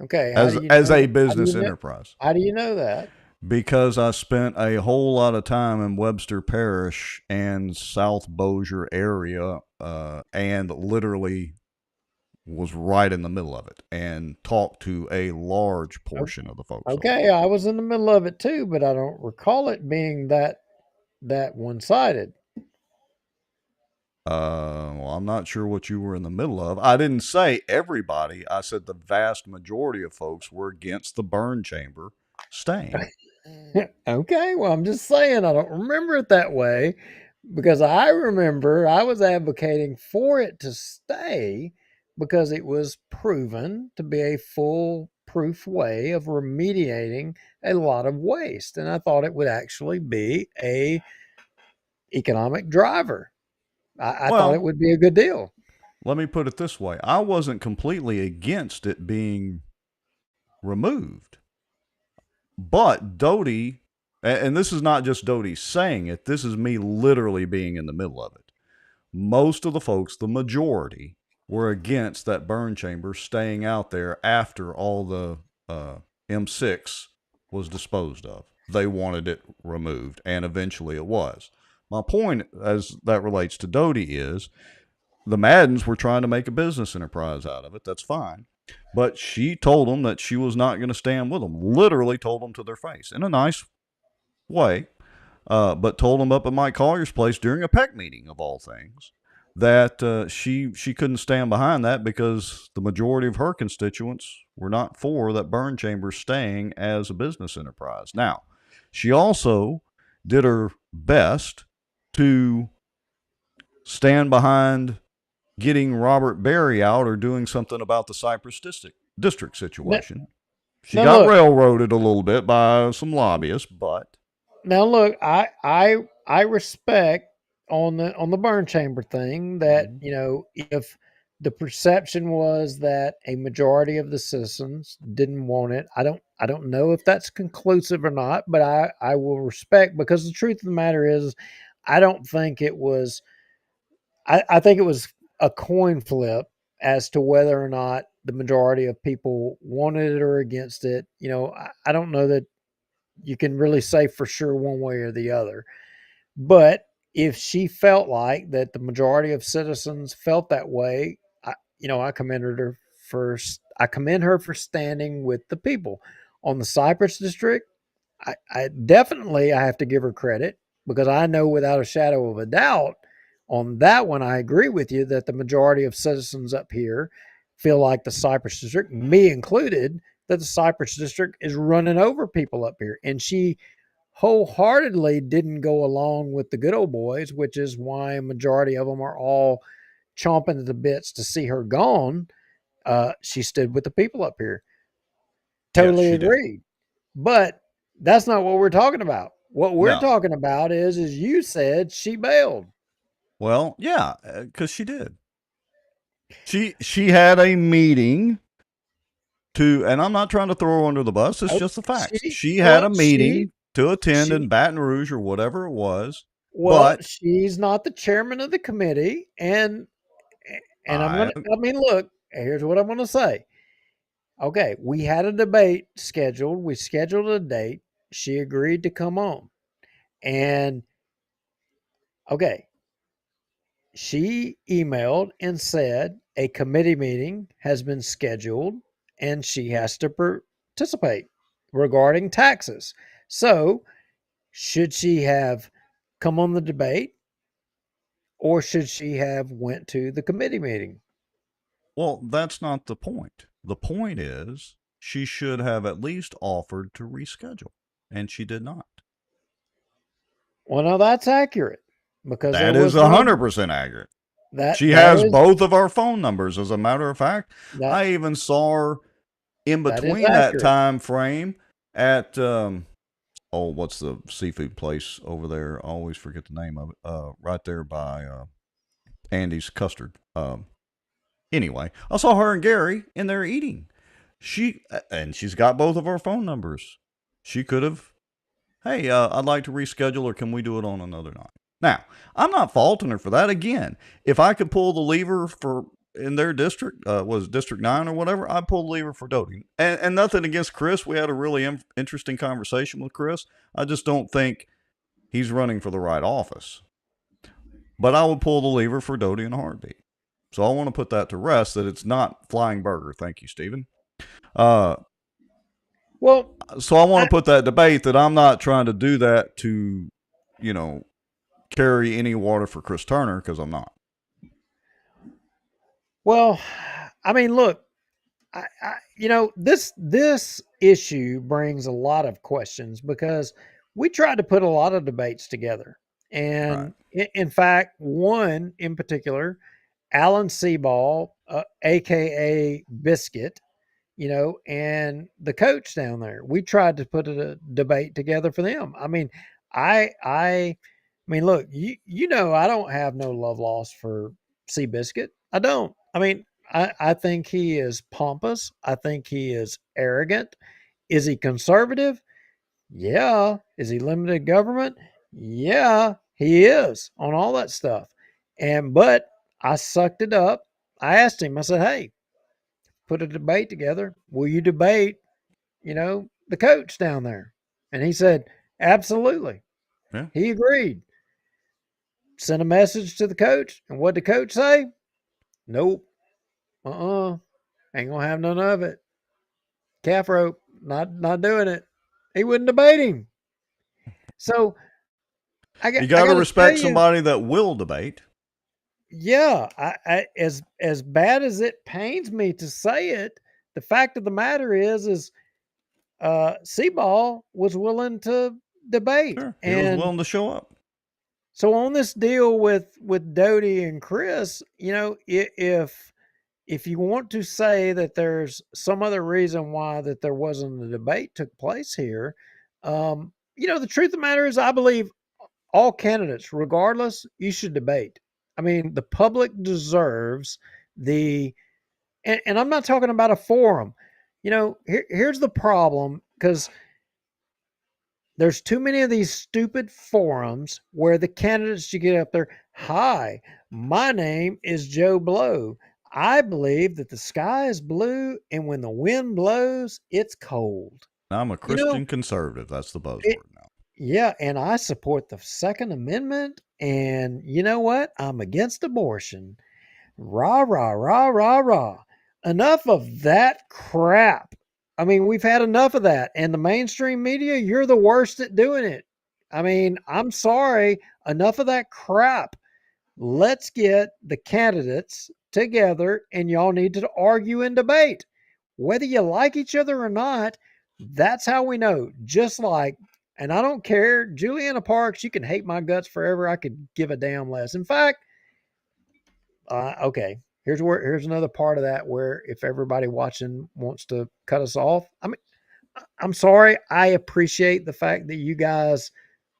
Okay. As a business enterprise. How do you know that? Because I spent a whole lot of time in Webster Parish and South Bossier area and literally was right in the middle of it and talked to a large portion of the folks. Okay, I was in the middle of it too, but I don't recall it being that one-sided. Well, I'm not sure what you were in the middle of. I didn't say everybody. I said the vast majority of folks were against the burn chamber staying. Okay, well, I'm just saying I don't remember it that way because I remember I was advocating for it to stay because it was proven to be a foolproof way of remediating a lot of waste, and I thought it would actually be a economic driver. I thought it Well, would be a good deal. let me put it this way. I wasn't completely against it being removed. But Doty, and this is not just Doty saying it, this is me literally being in the middle of it. Most of the folks, the majority, were against that burn chamber staying out there after all the M6 was disposed of. They wanted it removed, and eventually it was. My point, as that relates to Doty, is the Maddens were trying to make a business enterprise out of it. That's fine. But she told them that she was not going to stand with them. Literally told them to their face in a nice way, but told them up at Mike Collier's place during a PEC meeting, of all things, that she couldn't stand behind that because the majority of her constituents were not for that burn chamber staying as a business enterprise. Now, she also did her best to stand behind getting Robert Berry out or doing something about the Cypress district situation. She got look, railroaded a little bit by some lobbyists, but now look, I respect on the burn chamber thing that if the perception was that a majority of the citizens didn't want it, I don't know if that's conclusive or not, but I will respect, because the truth of the matter is I don't think it was. I think it was a coin flip as to whether or not the majority of people wanted it or against it. I don't know that you can really say for sure one way or the other. But if she felt like that the majority of citizens felt that way, I commend her for standing with the people. On the Cypress district, I definitely I have to give her credit, because I know without a shadow of a doubt on that one, I agree with you that the majority of citizens up here feel like the Cypress district, me included, that the Cypress district is running over people up here. And she wholeheartedly didn't go along with the good old boys, which is why a majority of them are all chomping at the bits to see her gone. She stood with the people up here. yes, Totally she did. agreed. But that's not what we're talking about. What we're No. talking about is you said she bailed. Well, yeah, because she did. She had a meeting to, and I'm not trying to throw her under the bus. It's just the facts. She had a meeting to attend in Baton Rouge or whatever it was. Well, But she's not the chairman of the committee, and look, here's what I'm gonna say. Okay, we had a debate scheduled. We scheduled a date. She agreed to come on. And okay, she emailed and said a committee meeting has been scheduled and she has to participate regarding taxes. So, should she have come on the debate, or should she have went to the committee meeting? well, that's not the point. The point is she should have at least offered to reschedule, and she did not. Well, no, that's accurate, because That is 100% accurate. She that has is, both of our phone numbers. As a matter of fact, that, I even saw her in that is between that accurate. time frame at what's the seafood place over there? I always forget the name of it. Right there by Andy's Custard. Anyway, I saw her and Gary in there eating. She's got both of our phone numbers. She could have, hey, I'd like to reschedule, or can we do it on another night? Now, I'm not faulting her for that. Again, if I could pull the lever for in their district, was District 9 or whatever, I'd pull the lever for Doty. And nothing against Chris. We had a really interesting conversation with Chris. I just don't think he's running for the right office. But I would pull the lever for Doty in a heartbeat. So I want to put that to rest, that it's not flying burger. Thank you, Stephen. Well, so I want to put that debate that I'm not trying to do that to, carry any water for Chris Turner, because I'm not. Well, I mean, look, this issue brings a lot of questions, because we tried to put a lot of debates together, and in fact, one in particular, Alan Seaball, aka Biscuit, and the coach down there, we tried to put a debate together for them. I mean, I I mean, look, you know I don't have no love lost for Seabiscuit. I don't. I mean, I think he is pompous. I think he is arrogant. Is he conservative? Yeah. Is he limited government? Yeah, he is on all that stuff. But I sucked it up. I asked him, I said, hey, put a debate together. Will you debate, the coach down there? And he said, absolutely. Yeah. He agreed. Sent a message to the coach. And what did the coach say? Nope. Ain't gonna have none of it. Calf rope. Not doing it. He wouldn't debate him. So You got to gotta tell respect you, somebody that will debate. yeah, as bad as it pains me to say it, the fact of the matter is Seaball was willing to debate. Sure. He was And willing to show up. so on this deal with Doty and Chris, if you want to say that there's some other reason why that there wasn't a debate took place here, the truth of the matter is I believe all candidates, regardless, you should debate. I mean, the public deserves and I'm not talking about a forum. Here's the problem, because there's too many of these stupid forums where the candidates you get up there, hi, my name is Joe Blow. I believe that the sky is blue, and when the wind blows, it's cold. I'm a Christian conservative. That's the buzzword now. Yeah, and I support the Second Amendment, and you know what? I'm against abortion. Rah, rah, rah, rah, rah. Enough of that crap. I mean, we've had enough of that. And the mainstream media, you're the worst at doing it. I mean, I'm sorry. Enough of that crap. Let's get the candidates together, and y'all need to argue and debate. Whether you like each other or not, that's how we know. Just like, and I don't care, Juliana Parks, you can hate my guts forever. I could give a damn less. In fact, okay, here's another part of that where if everybody watching wants to cut us off, I mean, I'm sorry. I appreciate the fact that you guys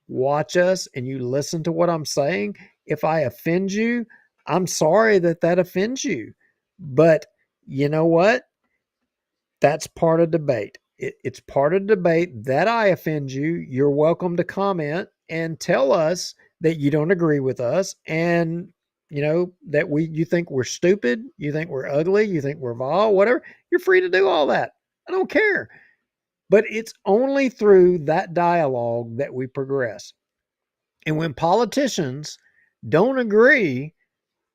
watch us and you listen to what I'm saying. If I offend you, I'm sorry that offends you. But you know what? That's part of debate. It's part of debate that I offend you. You're welcome to comment and tell us that you don't agree with us, and that you think we're stupid, you think we're ugly, you think we're vile, whatever. You're free to do all that. I don't care. But it's only through that dialogue that we progress. And when politicians don't agree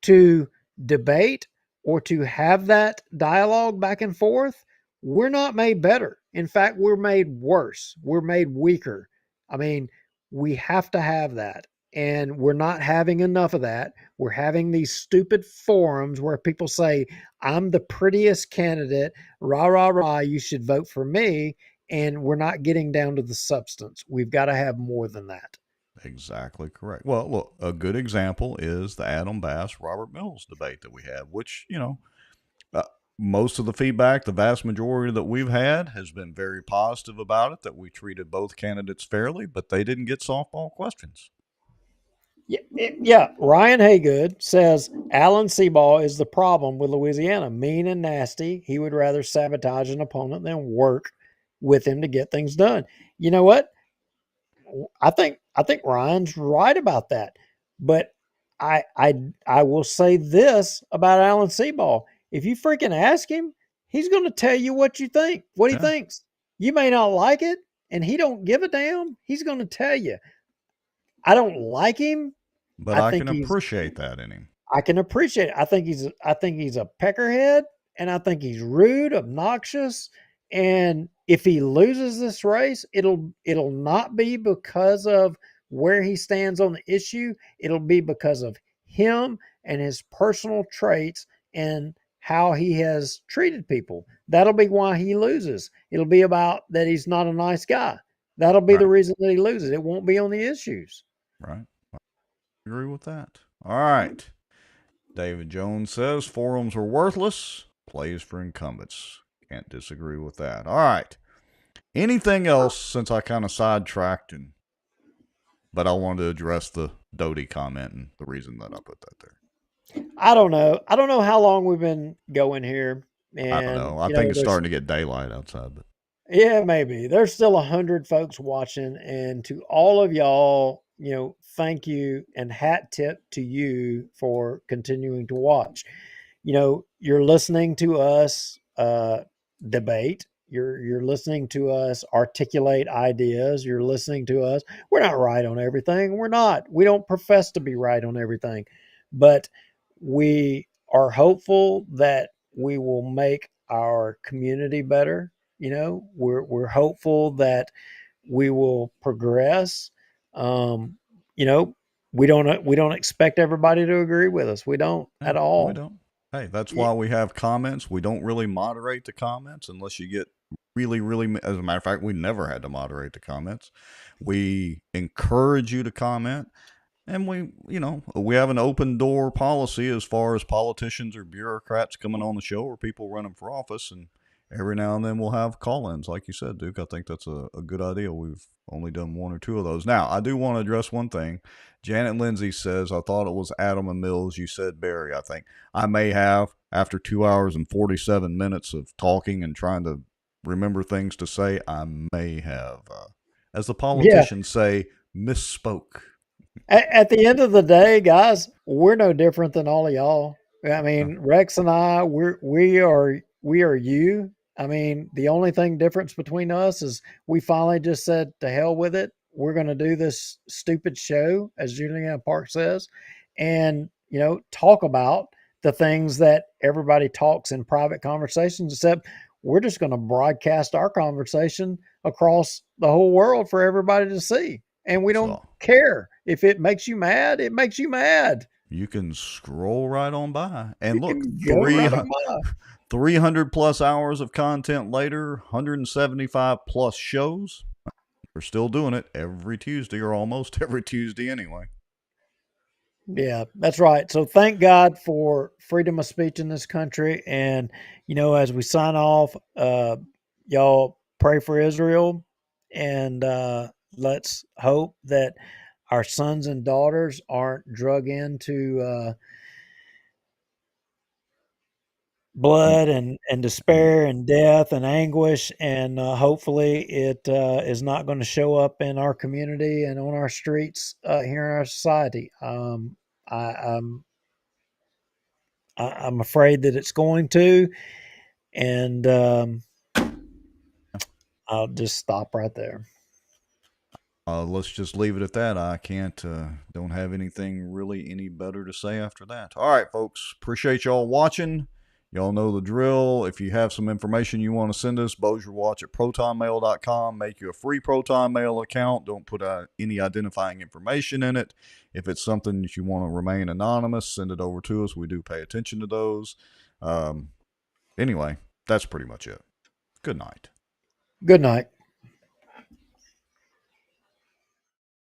to debate or to have that dialogue back and forth, we're not made better. In fact, we're made worse. We're made weaker. I mean, we have to have that. And we're not having enough of that. We're having these stupid forums where people say, I'm the prettiest candidate, rah, rah, rah, you should vote for me. And we're not getting down to the substance. We've got to have more than that. Exactly correct. Well, look, a good example is the Adam Bass Robert Mills debate that we had, which, most of the feedback, the vast majority that we've had has been very positive about it, that we treated both candidates fairly, but they didn't get softball questions. Yeah. Ryan Haygood says Alan Seaball is the problem with Louisiana. Mean and nasty. He would rather sabotage an opponent than work with him to get things done. You know what? I think Ryan's right about that. But I will say this about Alan Seaball. If you freaking ask him, he's going to tell you what he thinks. You may not like it, and he don't give a damn. He's going to tell you. I don't like him, but I can appreciate that in him. I can appreciate it. I think he's a peckerhead, and I think he's rude, obnoxious. And if he loses this race, it'll not be because of where he stands on the issue. It'll be because of him and his personal traits and how he has treated people. That'll be why he loses. It'll be about that he's not a nice guy. That'll be the reason that he loses. It won't be on the issues. Right. I agree with that. All right. David Jones says forums are worthless. Plays for incumbents. Can't disagree with that. All right. Anything else, since I kind of sidetracked and but I wanted to address the Doty comment and the reason that I put that there. I don't know. I don't know how long we've been going here, and I don't know. I think it's starting to get daylight outside, but yeah, maybe there's still 100 folks watching, and to all of y'all, thank you and hat tip to you for continuing to watch. You're listening to us debate. You're listening to us articulate ideas. You're listening to us. We're not right on everything. We're not. We don't profess to be right on everything, but we are hopeful that we will make our community better. We're hopeful that we will progress. Um, we don't expect everybody to agree with us. We don't at all. we don't. Hey, that's why we have comments. We don't really moderate the comments unless you get really, really. As a matter of fact, we never had to moderate the comments. We encourage you to comment. And we have an open door policy as far as politicians or bureaucrats coming on the show or people running for office. And every now and then we'll have call-ins. Like you said, Duke, I think that's a good idea. We've only done one or two of those. Now, I do want to address one thing. Janet Lindsay says, I thought it was Adam and Mills. You said Barry, I think. I may have, after 2 hours and 47 minutes of talking and trying to remember things to say, I may have, as the politicians say, misspoke. At the end of the day, guys, we're no different than all of y'all. I mean, Rex and I, we are you. I mean, the only difference between us is we finally just said to hell with it. We're going to do this stupid show, as Juliana Park says, and talk about the things that everybody talks in private conversations. Except we're just going to broadcast our conversation across the whole world for everybody to see. And we don't care. If it makes you mad, it makes you mad. You can scroll right on by. And look, 300 plus hours of content later, 175 plus shows. We're still doing it every Tuesday, or almost every Tuesday anyway. Yeah, that's right. So thank God for freedom of speech in this country. And, as we sign off, y'all pray for Israel, and let's hope that our sons and daughters aren't drug into blood and despair and death and anguish. And hopefully it is not going to show up in our community and on our streets here in our society. I'm afraid that it's going to, and I'll just stop right there. Let's just leave it at that. I don't have anything really any better to say after that. All right, folks. Appreciate y'all watching. Y'all know the drill. If you have some information you want to send us, bossierwatch@protonmail.com. Make you a free Proton Mail account. Don't put any identifying information in it. If it's something that you want to remain anonymous, send it over to us. We do pay attention to those. Anyway, that's pretty much it. Good night. Good night.